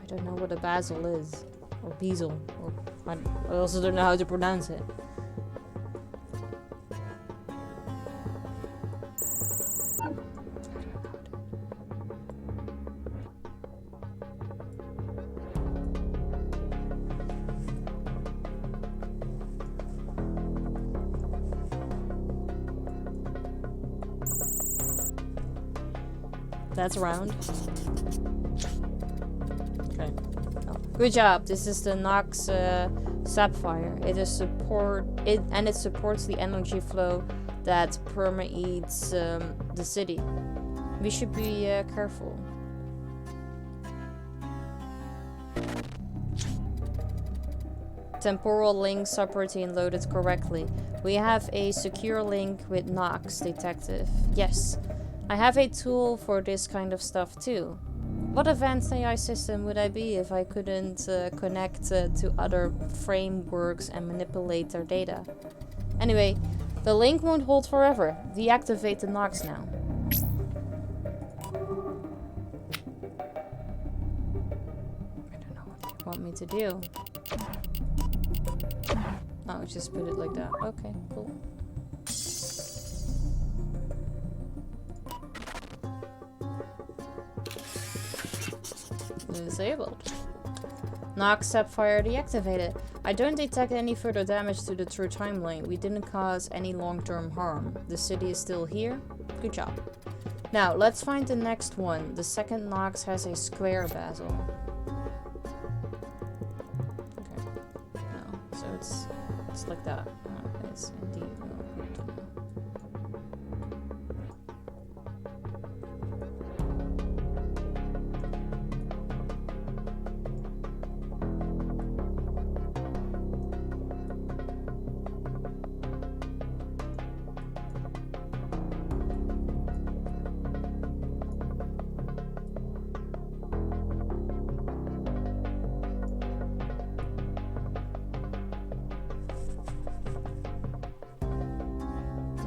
I don't know what a bezel is. Or bezel. Or I also don't know how to pronounce it. That's round. Okay. Oh. Good job. This is the Nox Sapphire. It supports the energy flow that permeates the city. We should be careful. Temporal link subroutine loaded correctly. We have a secure link with Nox, Detective. Yes. I have a tool for this kind of stuff too. What advanced AI system would I be if I couldn't connect to other frameworks and manipulate their data? Anyway, the link won't hold forever. Deactivate the Nox now. I don't know what you want me to do. Oh, just put it like that. Okay, cool. Disabled. Nox Sapphire deactivated. I don't detect any further damage to the true timeline. We didn't cause any long-term harm. The city is still here. Good job. Now, let's find the next one. The second Nox has a square bezel. Okay. No, so it's like that. Oh, it's indeed.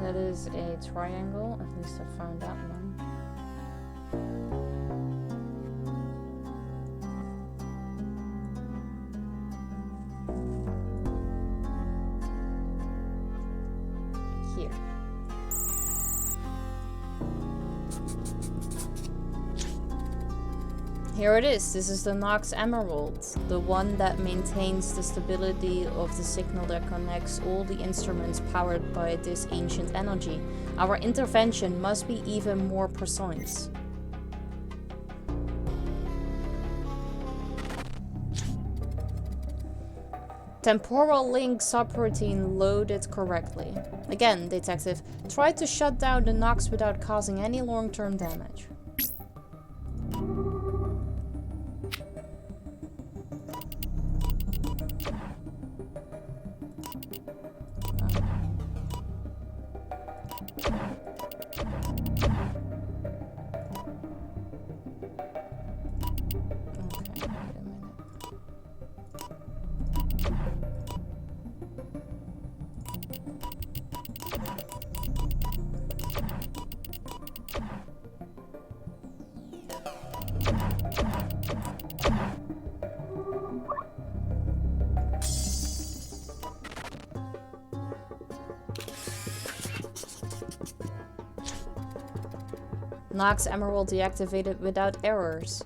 That is a triangle, at least I found that one. Here. Here it is. This is the Nox Emerald, the one that maintains the stability of the signal that connects all the instruments powered by this ancient energy. Our intervention must be even more precise. Temporal link subroutine loaded correctly. Again, detective, try to shut down the Nox without causing any long-term damage. Nox Emerald deactivated without errors.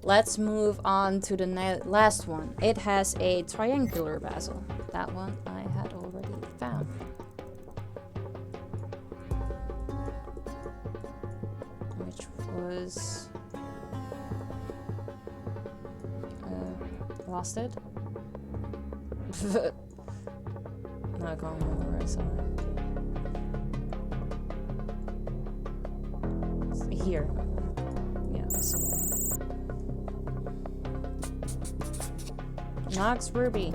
Let's move on to the last one. It has a triangular bezel. That one I had already found. Which was... lost it? No, I can't remember where I saw it. Here. Yeah, somewhere. Nox Ruby.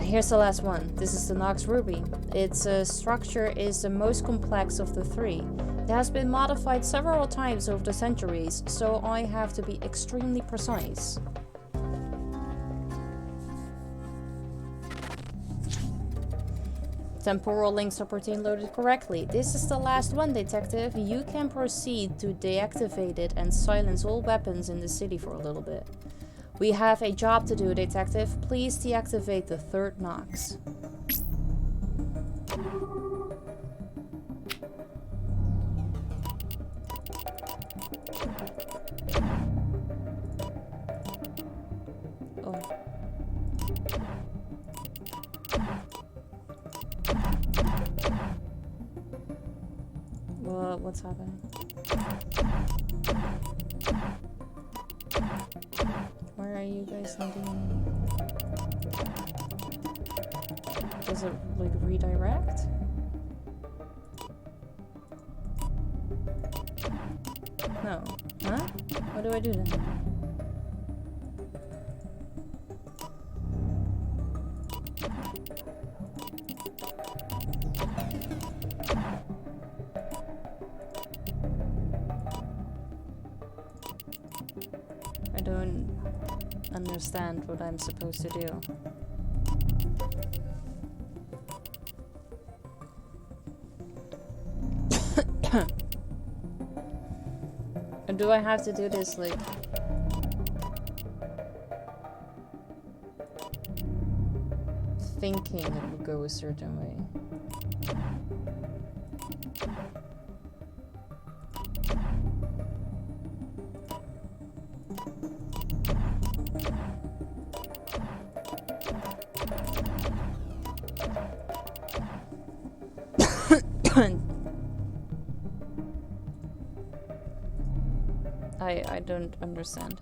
Here's the last one. This is the Nox Ruby. Its structure is the most complex of the three. It has been modified several times over the centuries, so I have to be extremely precise. Temporal link subroutine loaded correctly. This is the last one, detective. You can proceed to deactivate it and silence all weapons in the city for a little bit. We have a job to do, detective. Please deactivate the third Nox. Oh. What's happening? Where are you guys leading me? Does it like redirect? No. Huh? What do I do then? I don't understand what I'm supposed to do. Or do I have to do this like... thinking it would go a certain way? I don't understand.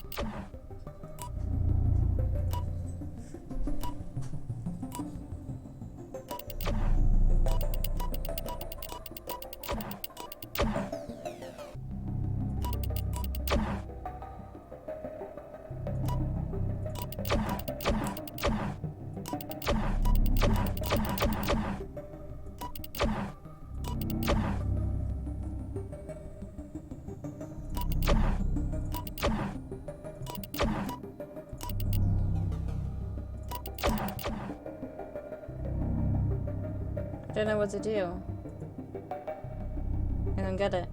I don't know what to do. I don't get it.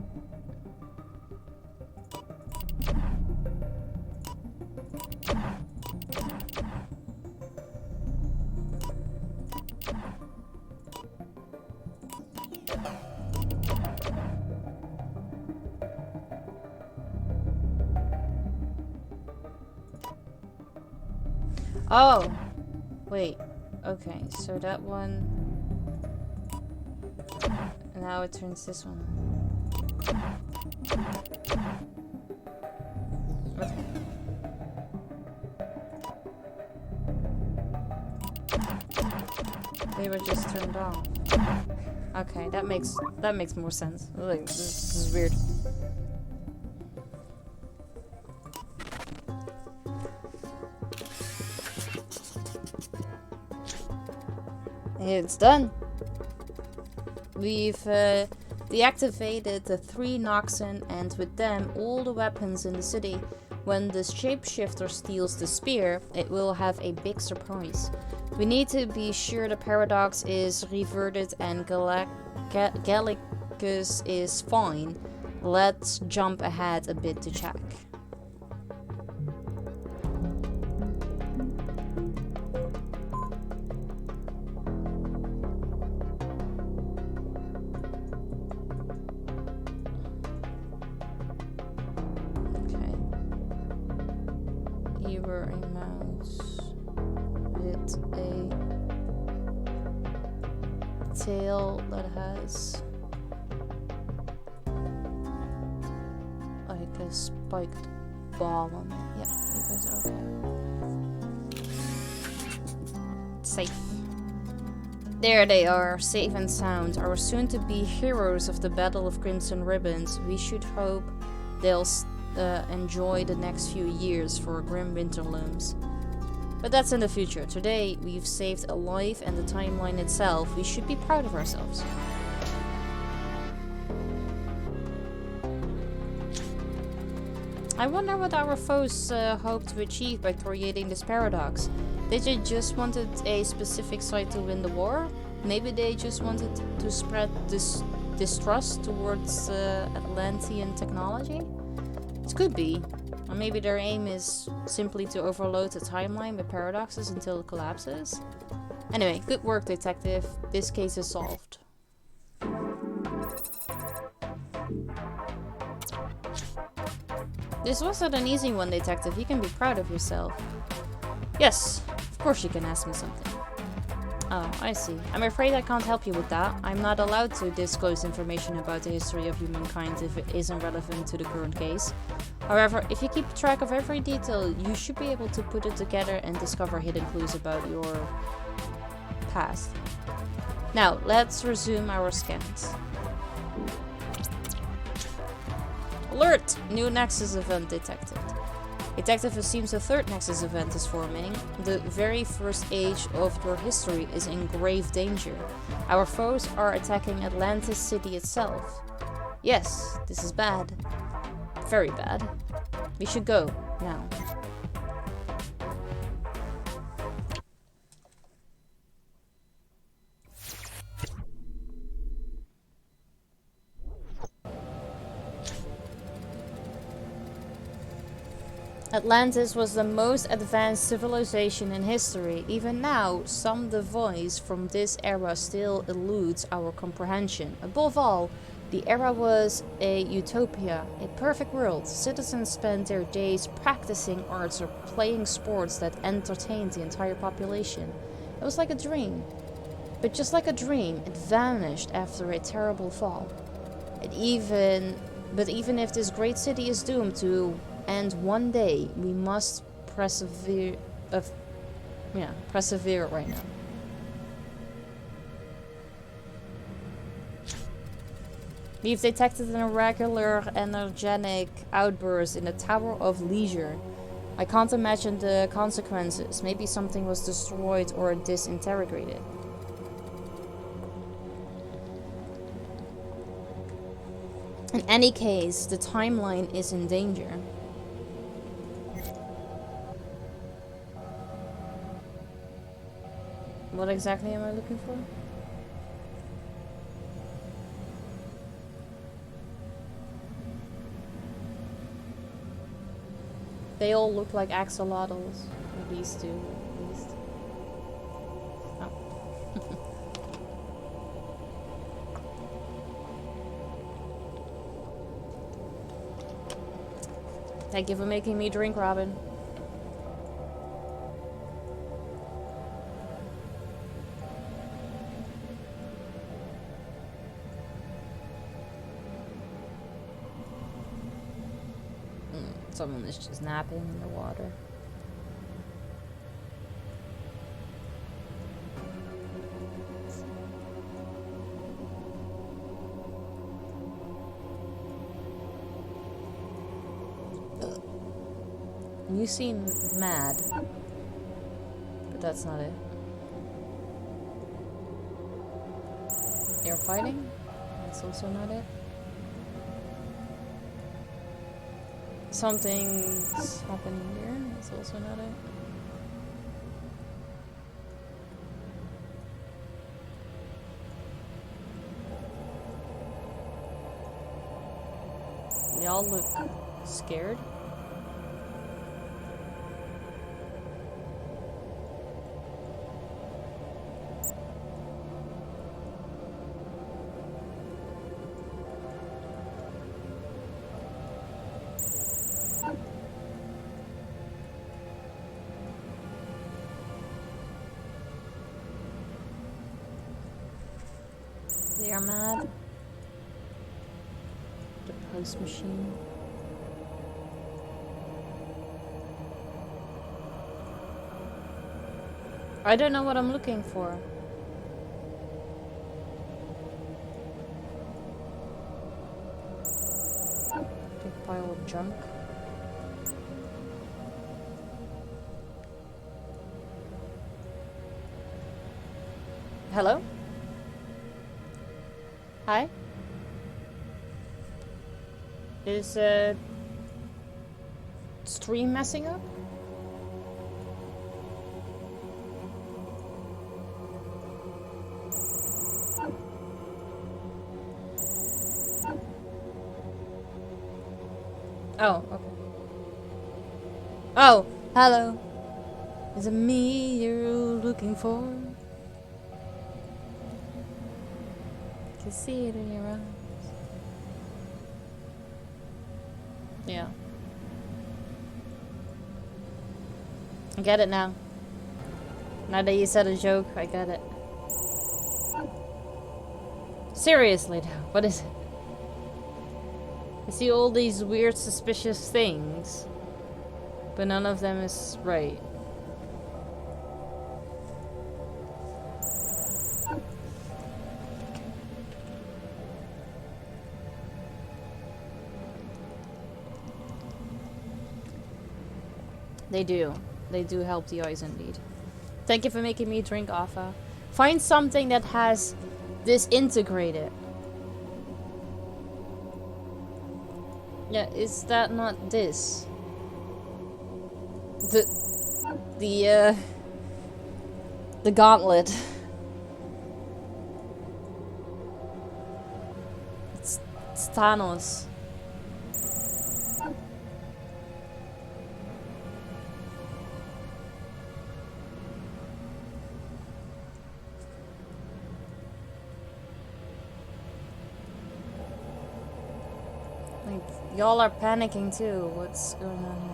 Oh! Wait. Okay, so that one... Now it turns this one on. Okay. they were just turned off. Okay, that makes more sense. Like, this is weird. It's done. We've deactivated the 3 Noxen and with them all the weapons in the city. When the shapeshifter steals the spear, it will have a big surprise. We need to be sure the paradox is reverted and Gallicus is fine. Let's jump ahead a bit to check. Tail that has like a spiked ball on it. Yep, you guys are okay. Safe. There they are, safe and sound. Our soon-to-be heroes of the Battle of Crimson Ribbons. We should hope they'll enjoy the next few years for Grim Winter looms. But that's in the future. Today, we've saved a life and the timeline itself. We should be proud of ourselves. I wonder what our foes hope to achieve by creating this paradox. They just wanted a specific side to win the war? Maybe they just wanted to spread this distrust towards Atlantean technology? It could be. Or maybe their aim is simply to overload the timeline with paradoxes until it collapses. Anyway, good work, detective. This case is solved. This wasn't an easy one, detective. You can be proud of yourself. Yes, of course you can ask me something. Oh, I see. I'm afraid I can't help you with that. I'm not allowed to disclose information about the history of humankind if it isn't relevant to the current case. However, if you keep track of every detail, you should be able to put it together and discover hidden clues about your past. Now, let's resume our scans. Alert! New Nexus event detected. Detective assumes a third Nexus event is forming. The very first age of your history is in grave danger. Our foes are attacking Atlantis City itself. Yes, this is bad. Very bad. We should go now. Atlantis was the most advanced civilization in history. Even now, some device from this era still eludes our comprehension. Above all, the era was a utopia, a perfect world. Citizens spent their days practicing arts or playing sports that entertained the entire population. It was like a dream. But just like a dream, it vanished after a terrible fall. But even if this great city is doomed to end one day, we must persevere right now. We've detected an irregular energetic outburst in the Tower of Leisure. I can't imagine the consequences. Maybe something was destroyed or disintegrated. In any case, the timeline is in danger. What exactly am I looking for? They all look like axolotls. These two, at least. Oh. Thank you for making me drink, Robin. Someone is just napping in the water. You seem mad. But that's not it. You're fighting? That's also not it. Something's happening here. That's also not it. They all look scared. They are mad. The post machine. I don't know what I'm looking for. Big pile of junk. Hello? Hi? Is stream messing up? Oh, okay. Oh, hello. Is it me you're looking for? Can see it in your eyes. Yeah. I get it now. Now that you said a joke, I get it. Seriously though, what is it? I see all these weird suspicious things, but none of them is right. They do. They do help the eyes indeed. Thank you for making me drink Alpha. Find something that has this integrated. Yeah, is that not this? The gauntlet. It's Thanos. Y'all are panicking too. What's going on here?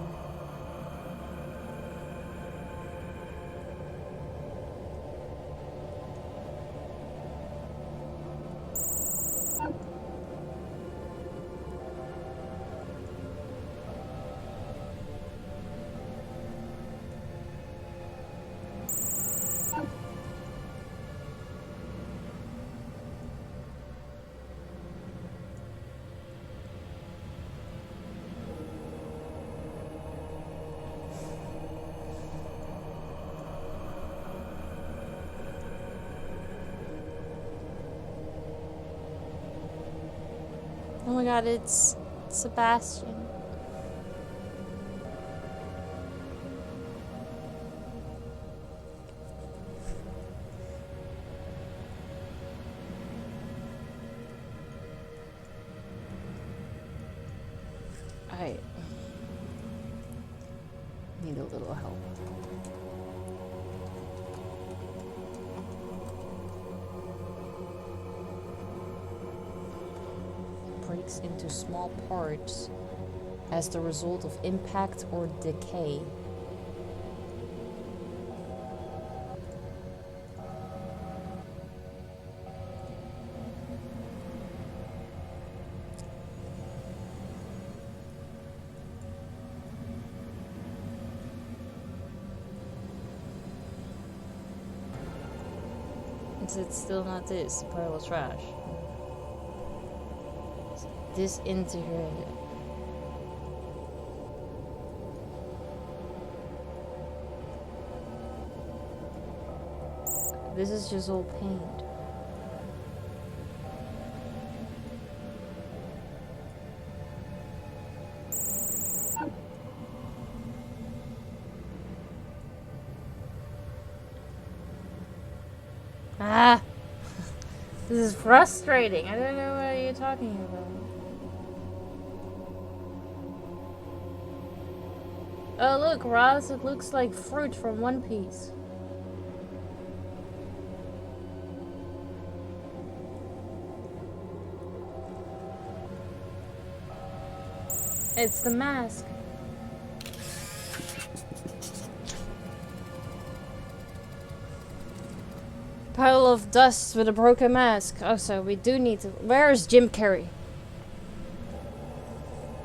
Oh my god, it's Sebastian. I need a little help. Breaks into small parts as the result of impact or decay. It's still not this pile of trash. Disintegrated. this is just all paint. Ah! This is frustrating. I don't know what you're talking about. Oh look, Ross, it looks like fruit from One Piece. It's the mask. Pile of dust with a broken mask. Oh, so we do need to... Where is Jim Carrey?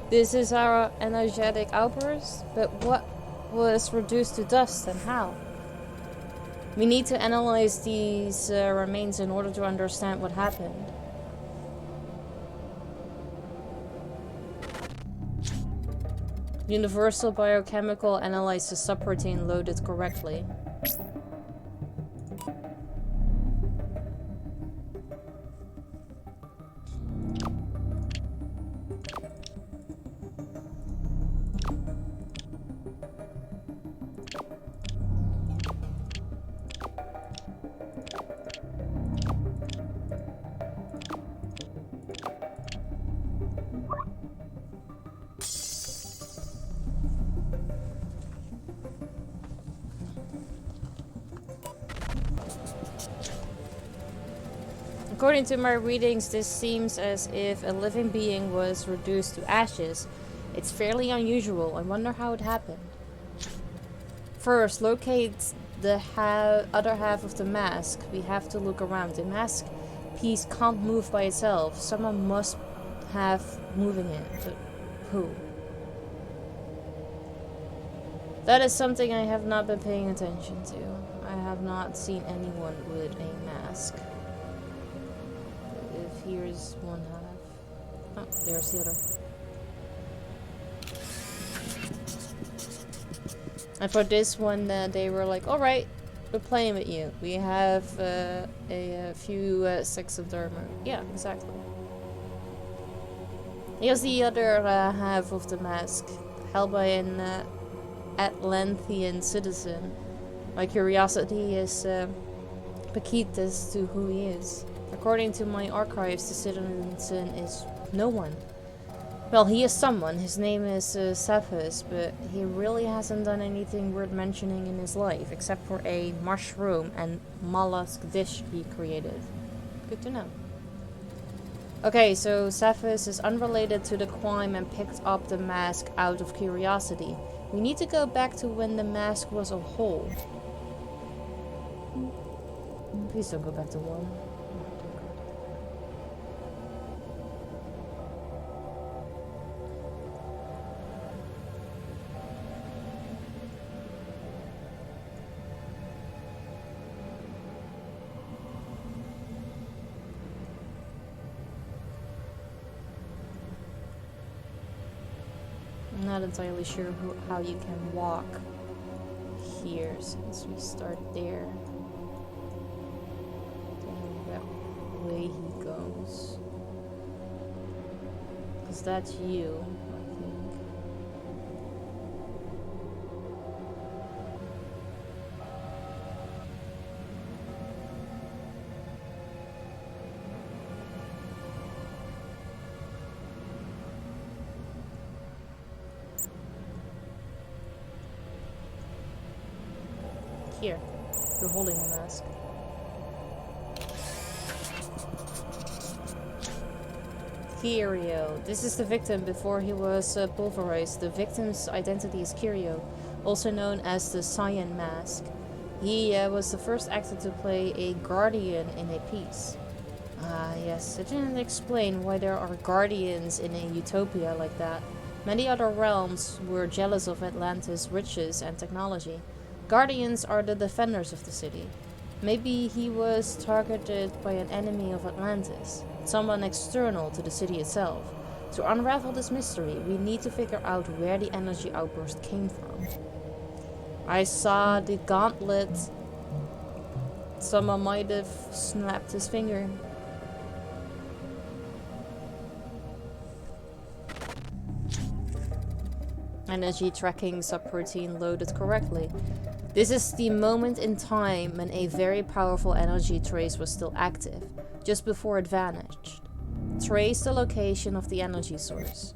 This is our energetic outburst, but what was reduced to dust and how? We need to analyze these remains in order to understand what happened. Universal biochemical analyzed the subroutine loaded correctly. According to my readings, this seems as if a living being was reduced to ashes. It's fairly unusual. I wonder how it happened. First, locate the other half of the mask. We have to look around. The mask piece can't move by itself. Someone must have moving it. But who? That is something I have not been paying attention to. I have not seen anyone with a mask. Here's one half. Oh, there's the other. And for this one, they were like, alright, we're playing with you. We have a few sets of armor. Yeah, exactly. Here's the other half of the mask, held by an Atlantean citizen. My curiosity is piqued as to who he is. According to my archives, the citizen is no one. Well, he is someone. His name is Cephas, but he really hasn't done anything worth mentioning in his life, except for a mushroom and mollusk dish he created. Good to know. Okay, so Cephas is unrelated to the crime and picked up the mask out of curiosity. We need to go back to when the mask was a whole. Please don't go back to one. I'm not entirely sure how you can walk here since we start there. And that way he goes. Because that's you, I think. Here, you're holding the mask. Kirio. This is the victim before he was pulverized. The victim's identity is Kirio, also known as the Cyan Mask. He was the first actor to play a guardian in a piece. Ah, yes. It didn't explain why there are guardians in a utopia like that. Many other realms were jealous of Atlantis' riches and technology. Guardians are the defenders of the city. Maybe he was targeted by an enemy of Atlantis, someone external to the city itself. To unravel this mystery, we need to figure out where the energy outburst came from. I saw the gauntlet Someone might have snapped his finger. Energy tracking subroutine loaded correctly. This is the moment in time when a very powerful energy trace was still active, just before it vanished. Trace the location of the energy source.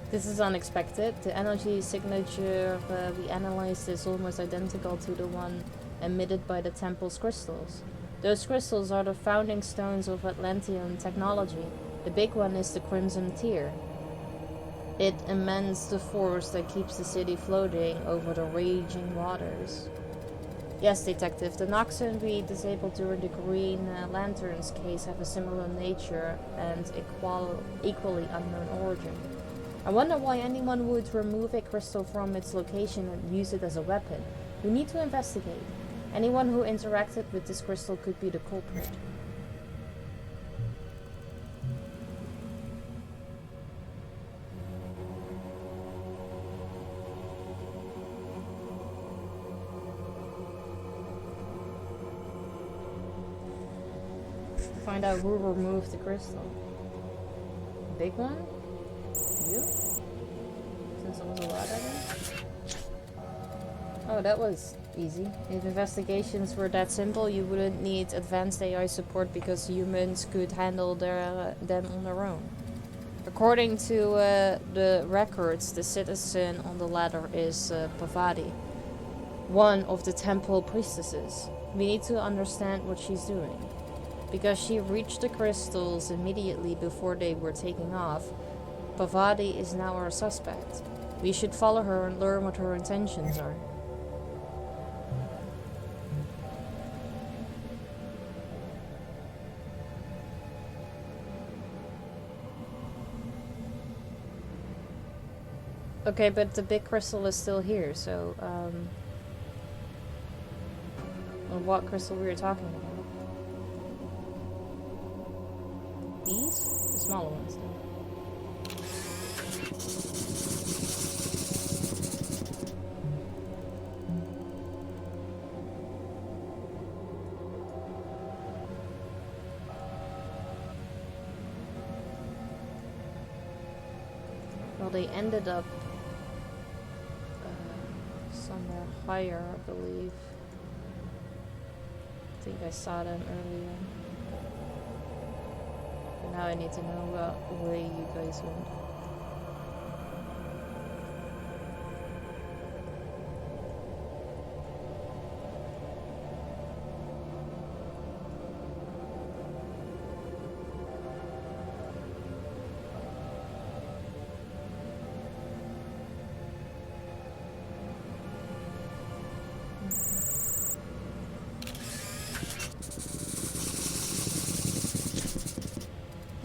This is unexpected. The energy signature we analyzed is almost identical to the one emitted by the temple's crystals. Those crystals are the founding stones of Atlantean technology. The big one is the Crimson Tear. It emanates the force that keeps the city floating over the raging waters. Yes, Detective, the Noxon we disabled during the Green Lantern's case have a similar nature and equally unknown origin. I wonder why anyone would remove a crystal from its location and use it as a weapon. We need to investigate. Anyone who interacted with this crystal could be the culprit. Find out who removed the crystal. Big one? You? Since it was a lot of them? Oh, that was easy. If investigations were that simple, you wouldn't need advanced AI support because humans could handle them on their own. According to the records, the citizen on the ladder is Pavati, one of the temple priestesses. We need to understand what she's doing. Because she reached the crystals immediately before they were taking off, Pavati is now our suspect. We should follow her and learn what her intentions are. Okay, but the big crystal is still here, so, well, what crystal we were talking about? These? The smaller ones, though. Well, they ended up somewhere higher, I believe. I think I saw them earlier. But now I need to know what way you guys went.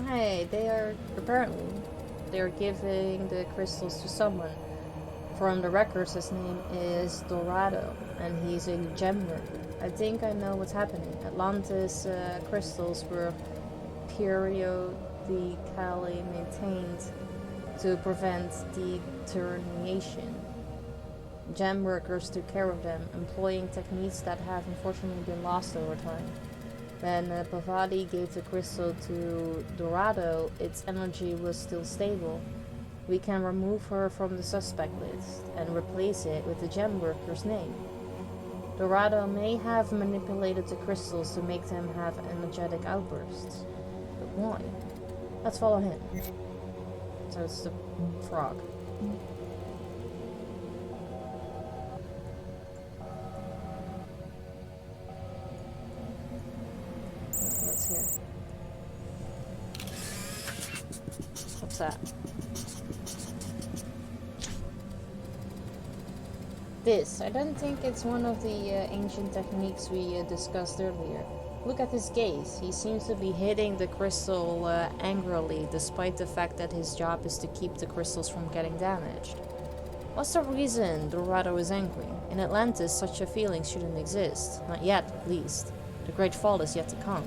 Hey, they are giving the crystals to someone. From the records, his name is Dorado, and he's a gem worker. I think I know what's happening. Atlantis crystals were periodically maintained to prevent deterioration. Gem workers took care of them, employing techniques that have unfortunately been lost over time. When Pavati gave the crystal to Dorado, its energy was still stable. We can remove her from the suspect list and replace it with the gem worker's name. Dorado may have manipulated the crystals to make them have energetic outbursts. But why? Let's follow him. So it's the frog. What's here? What's that? This. I don't think it's one of the ancient techniques we discussed earlier. Look at his gaze. He seems to be hitting the crystal angrily, despite the fact that his job is to keep the crystals from getting damaged. What's the reason Dorado is angry? In Atlantis, such a feeling shouldn't exist. Not yet, at least. The great fall is yet to come.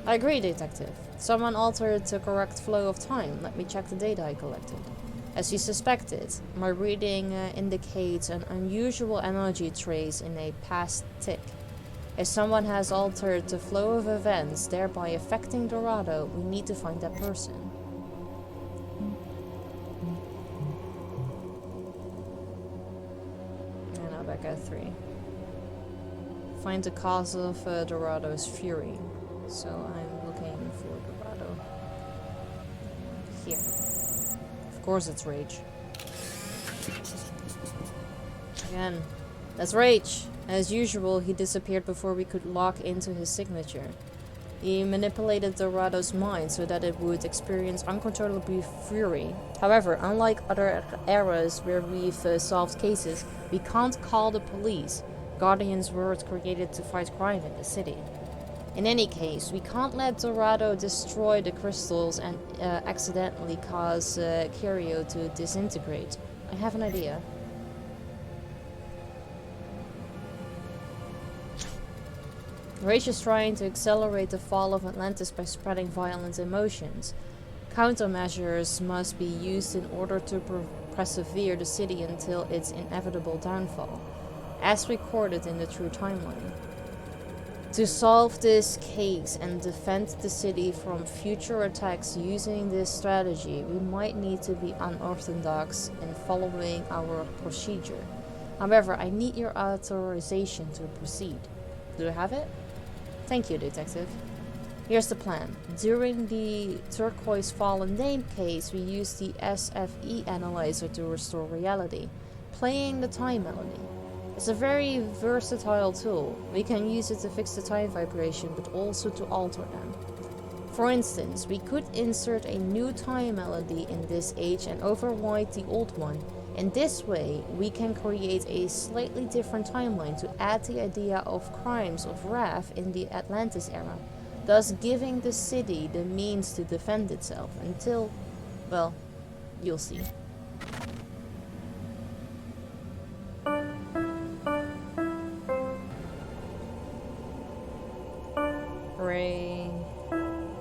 I agree, Detective. Someone altered the correct flow of time. Let me check the data I collected. As you suspected, my reading indicates an unusual energy trace in a past tick. If someone has altered the flow of events, thereby affecting Dorado, we need to find that person. And now back at 3. Find the cause of Dorado's fury. So I'm looking for Dorado. Here. Of course it's rage. Again. That's rage! As usual, he disappeared before we could lock into his signature. He manipulated Dorado's mind so that it would experience uncontrollable fury. However, unlike other eras where we've solved cases, we can't call the police. Guardians weren't created to fight crime in the city. In any case, we can't let Dorado destroy the crystals and accidentally cause Kirio to disintegrate. I have an idea. Rage is trying to accelerate the fall of Atlantis by spreading violent emotions. Countermeasures must be used in order to persevere the city until its inevitable downfall, as recorded in the true timeline. To solve this case and defend the city from future attacks using this strategy, we might need to be unorthodox in following our procedure. However, I need your authorization to proceed. Do you have it? Thank you, Detective. Here's the plan. During the Turquoise Fallen Name case, we used the SFE analyzer to restore reality, playing the time melody. It's a very versatile tool. We can use it to fix the time vibration, but also to alter them. For instance, we could insert a new time melody in this age and overwrite the old one. In this way, we can create a slightly different timeline to add the idea of crimes of wrath in the Atlantis era, thus giving the city the means to defend itself until, well, you'll see. Ray,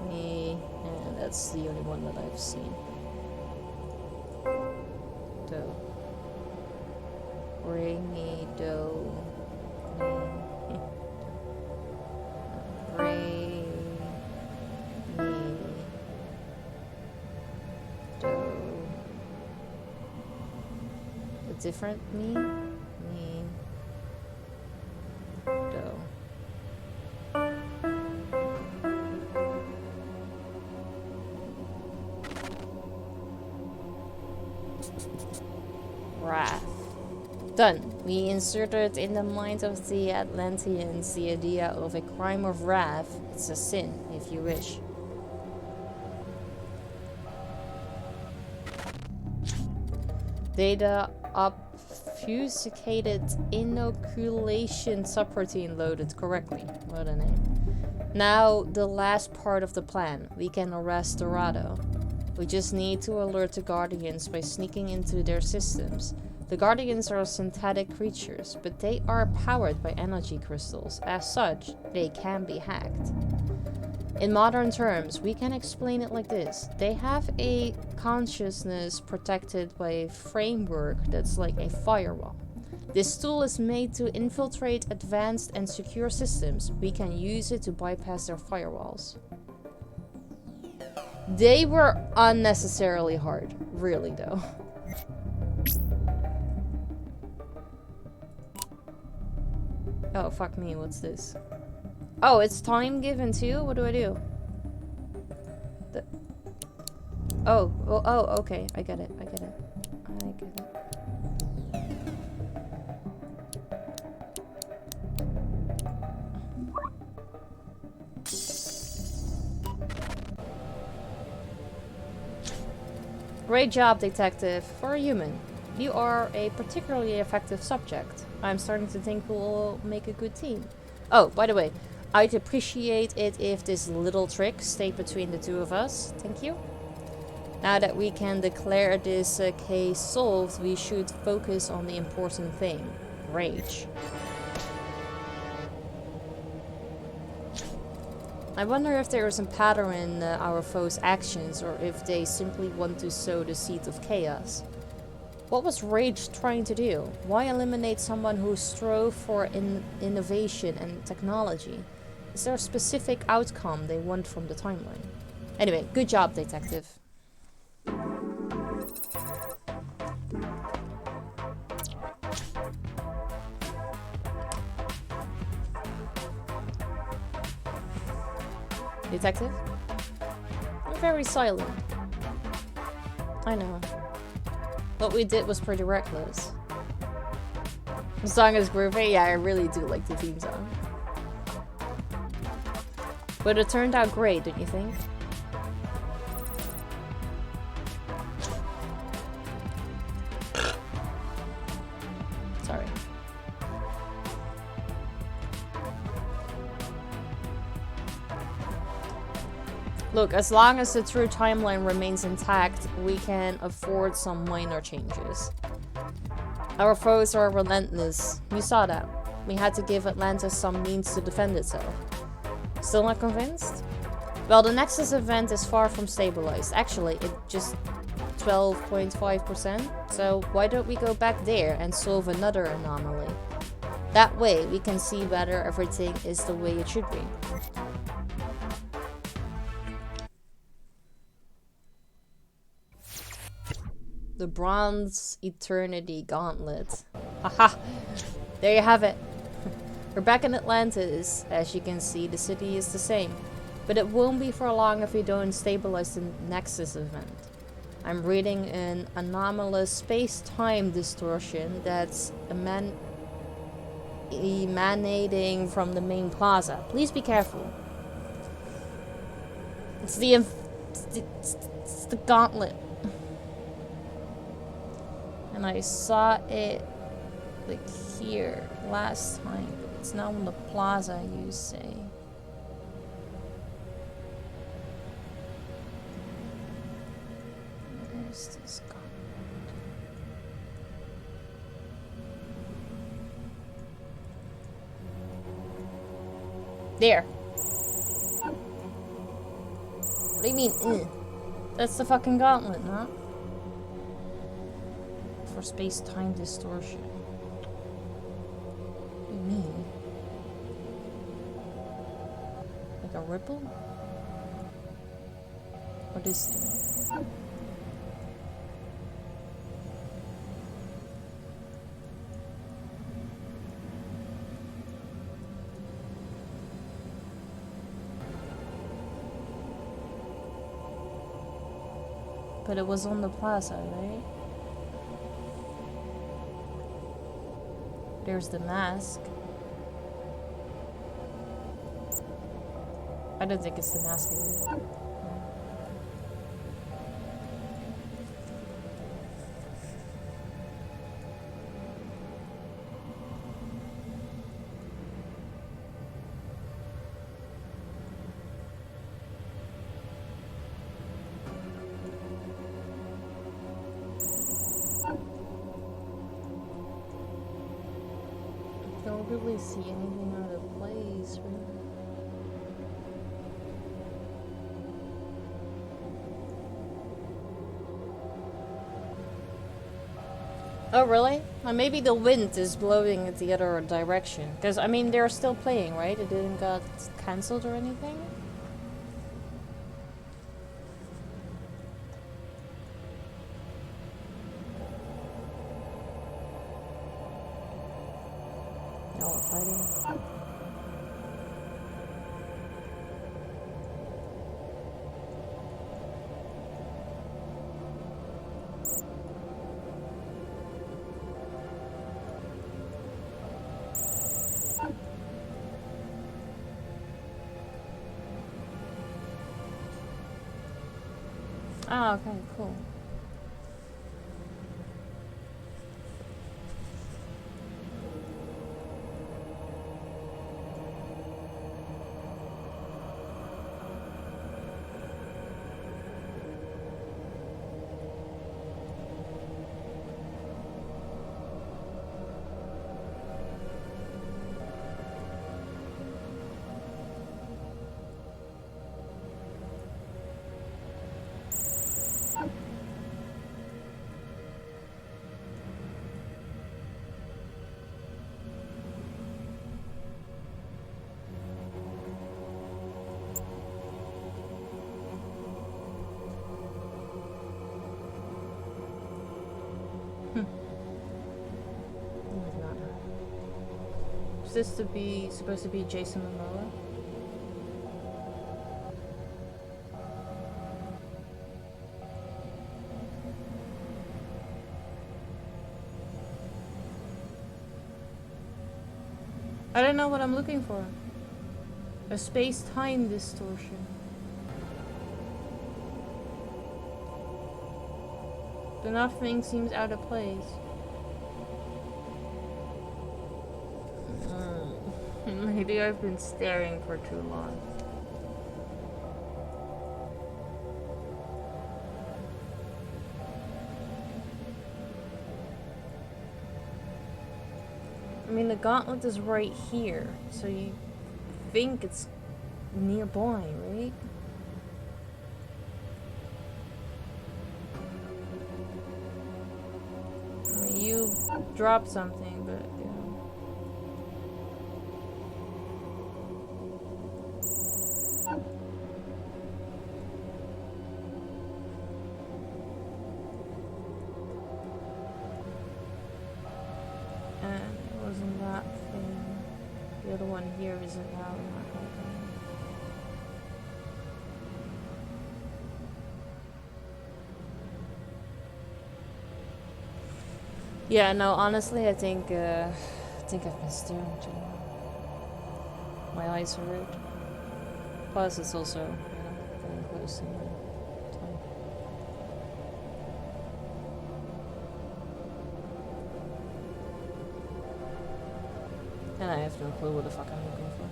me, and that's the only one that I've seen. Do. Ray, me, do. Ray, me, do. A different me, do. Wrath. Done. We inserted in the mind of the Atlanteans the idea of a crime of wrath. It's a sin, if you wish. Data obfuscated inoculation subroutine loaded correctly. What a name. Now, the last part of the plan. We can arrest Dorado. We just need to alert the Guardians by sneaking into their systems. The Guardians are synthetic creatures, but they are powered by energy crystals. As such, they can be hacked. In modern terms, we can explain it like this. They have a consciousness protected by a framework that's like a firewall. This tool is made to infiltrate advanced and secure systems. We can use it to bypass their firewalls. They were unnecessarily hard. Really, though. Oh, fuck me. What's this? Oh, it's time given too? What do I do? Oh, okay. I get it. Great job, Detective. For a human, you are a particularly effective subject. I'm starting to think we'll make a good team. Oh, by the way, I'd appreciate it if this little trick stayed between the two of us. Thank you. Now that we can declare this case solved, we should focus on the important thing. Rage. I wonder if there is a pattern in our foes' actions, or if they simply want to sow the seed of chaos. What was Rage trying to do? Why eliminate someone who strove for innovation and technology? Is there a specific outcome they want from the timeline? Anyway, good job, detective. Detective? You're very silent. I know. What we did was pretty reckless. The song is groovy. Yeah, I really do like the theme song. But it turned out great, don't you think? Sorry. Look, as long as the true timeline remains intact, we can afford some minor changes. Our foes are relentless. You saw that. We had to give Atlantis some means to defend itself. Still not convinced? Well, the Nexus event is far from stabilized. Actually, it just 12.5%. So why don't we go back there and solve another anomaly? That way, we can see whether everything is the way it should be. The Bronze Eternity Gauntlet. Haha! There you have it. We're back in Atlantis. As you can see, the city is the same. But it won't be for long if we don't stabilize the Nexus event. I'm reading an anomalous space-time distortion that's emanating from the main plaza. Please be careful. It's the gauntlet. And I saw it like here last time, but it's now in the plaza, you say. Where's this gone? There. What do you mean, That's the fucking gauntlet, huh? For space-time distortion. What do you mean? Like a ripple? What is it? But it was on the plaza, right? There's the mask. I don't think it's the mask again. Really see anything out of place, really. Oh, really? Well, maybe the wind is blowing in the other direction. Because, I mean, they're still playing, right? It didn't got cancelled or anything? Y'all are fighting. Oh, okay, cool. Is this supposed to be Jason Momoa? I don't know what I'm looking for. A space-time distortion. But nothing seems out of place. Maybe I've been staring for too long. I mean, the gauntlet is right here, so you think it's nearby, right? I mean, you dropped something, but yeah. It wasn't that thing. The other one here isn't that one. Yeah, no, honestly, I think I've been staring too long. My eyes hurt. Plus, it's also, getting close to my time. And I have no clue what the fuck I'm looking for.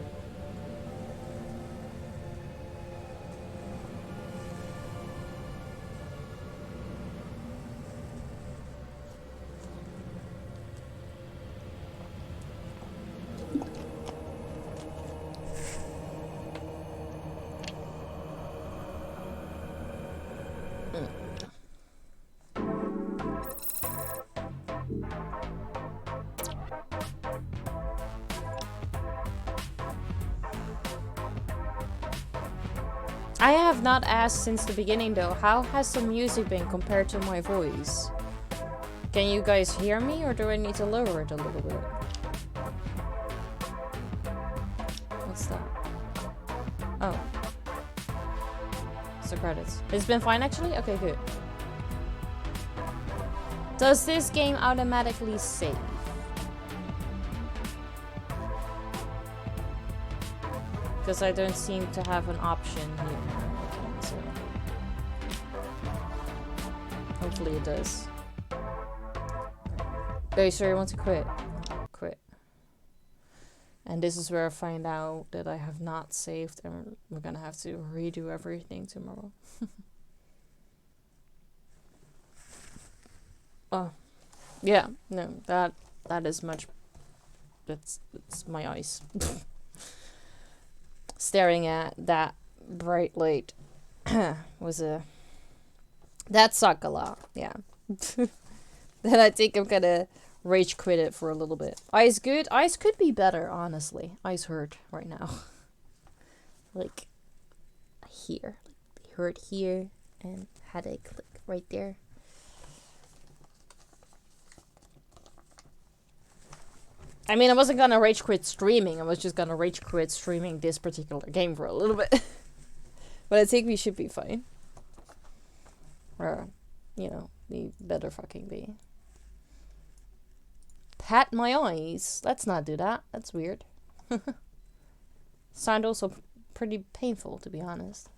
I have not asked since the beginning though, how has the music been compared to my voice? Can you guys hear me or do I need to lower it a little bit? What's that? Oh. It's the credits. It's been fine actually? Okay, good. Does this game automatically save? Because I don't seem to have an option here. Okay, so hopefully it does. Oh, you sure you want to quit? Quit. And this is where I find out that I have not saved and we're gonna have to redo everything tomorrow. Oh. Yeah, no, that is much. That's my eyes. Staring at that bright light was that sucked a lot. Yeah. Then I think I'm gonna rage quit it for a little bit. Eyes good? Eyes could be better, honestly. Eyes hurt right now. Like here. They hurt here and headache like right there. I mean, I wasn't gonna rage quit streaming. I was just gonna rage quit streaming this particular game for a little bit. But I think we should be fine. Or, you know, we better fucking be. Pat my eyes. Let's not do that. That's weird. Sound also pretty painful, to be honest.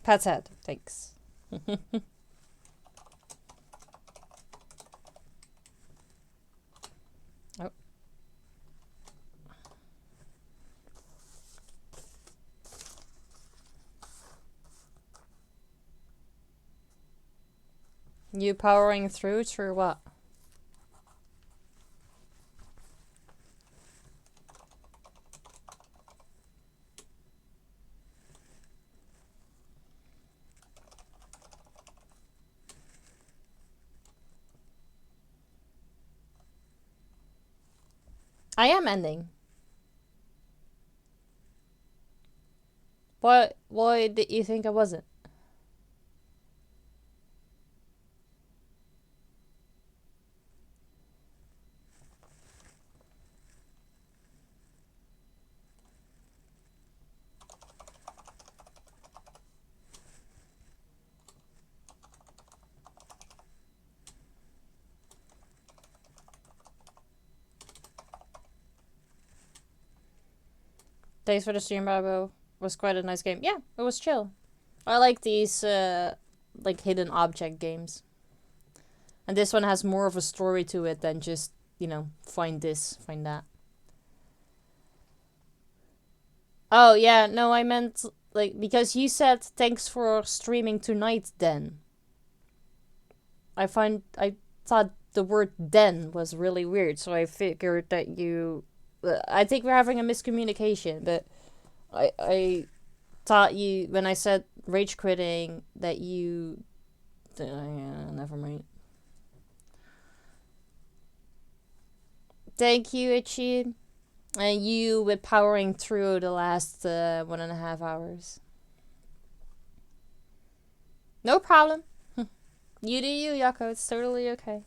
Pat's head. Thanks. Oh. You powering through what? I am ending. Why did you think I wasn't? Thanks for the stream, Bravo. Was quite a nice game. Yeah, it was chill. I like these like hidden object games. And this one has more of a story to it than just, you know, find this, find that. Oh yeah, no, I meant like because you said thanks for streaming tonight then. I thought the word then was really weird, so I figured that you I think we're having a miscommunication, but I thought you, when I said rage quitting, that you yeah, never mind. Thank you, Itchy. And you with powering through the last 1.5 hours. No problem. You do you, Yako. It's totally okay.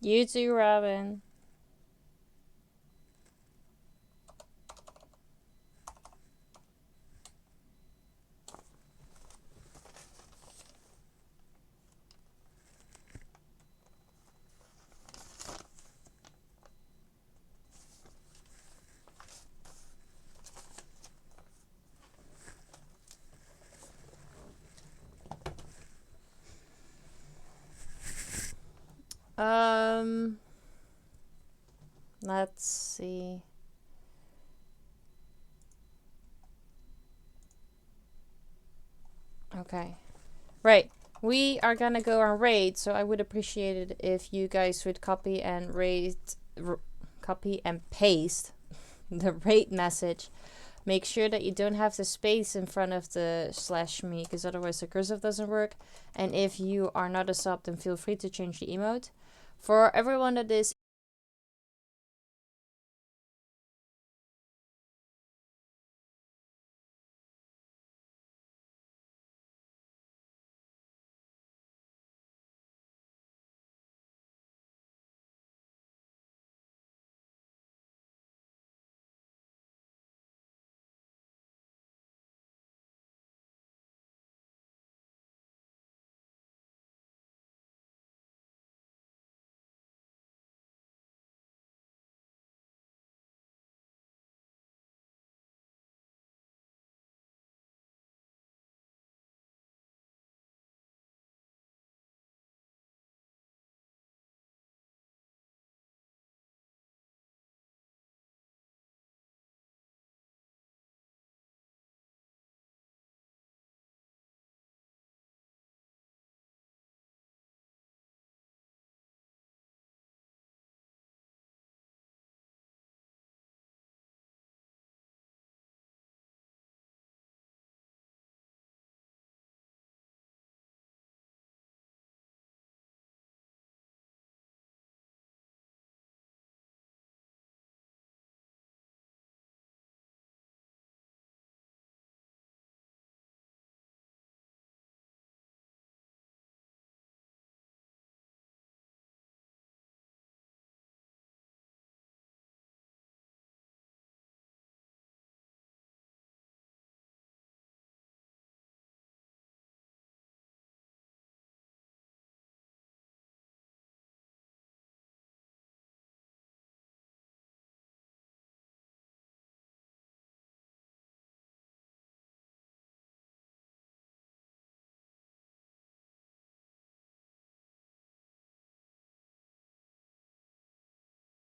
You too, Robin. Let's see. Okay. Right. We are gonna go on raid, so I would appreciate it if you guys would copy and copy and paste the raid message. Make sure that you don't have the space in front of the /me, because otherwise the cursive doesn't work. And if you are not a sub, then feel free to change the emote. For everyone that is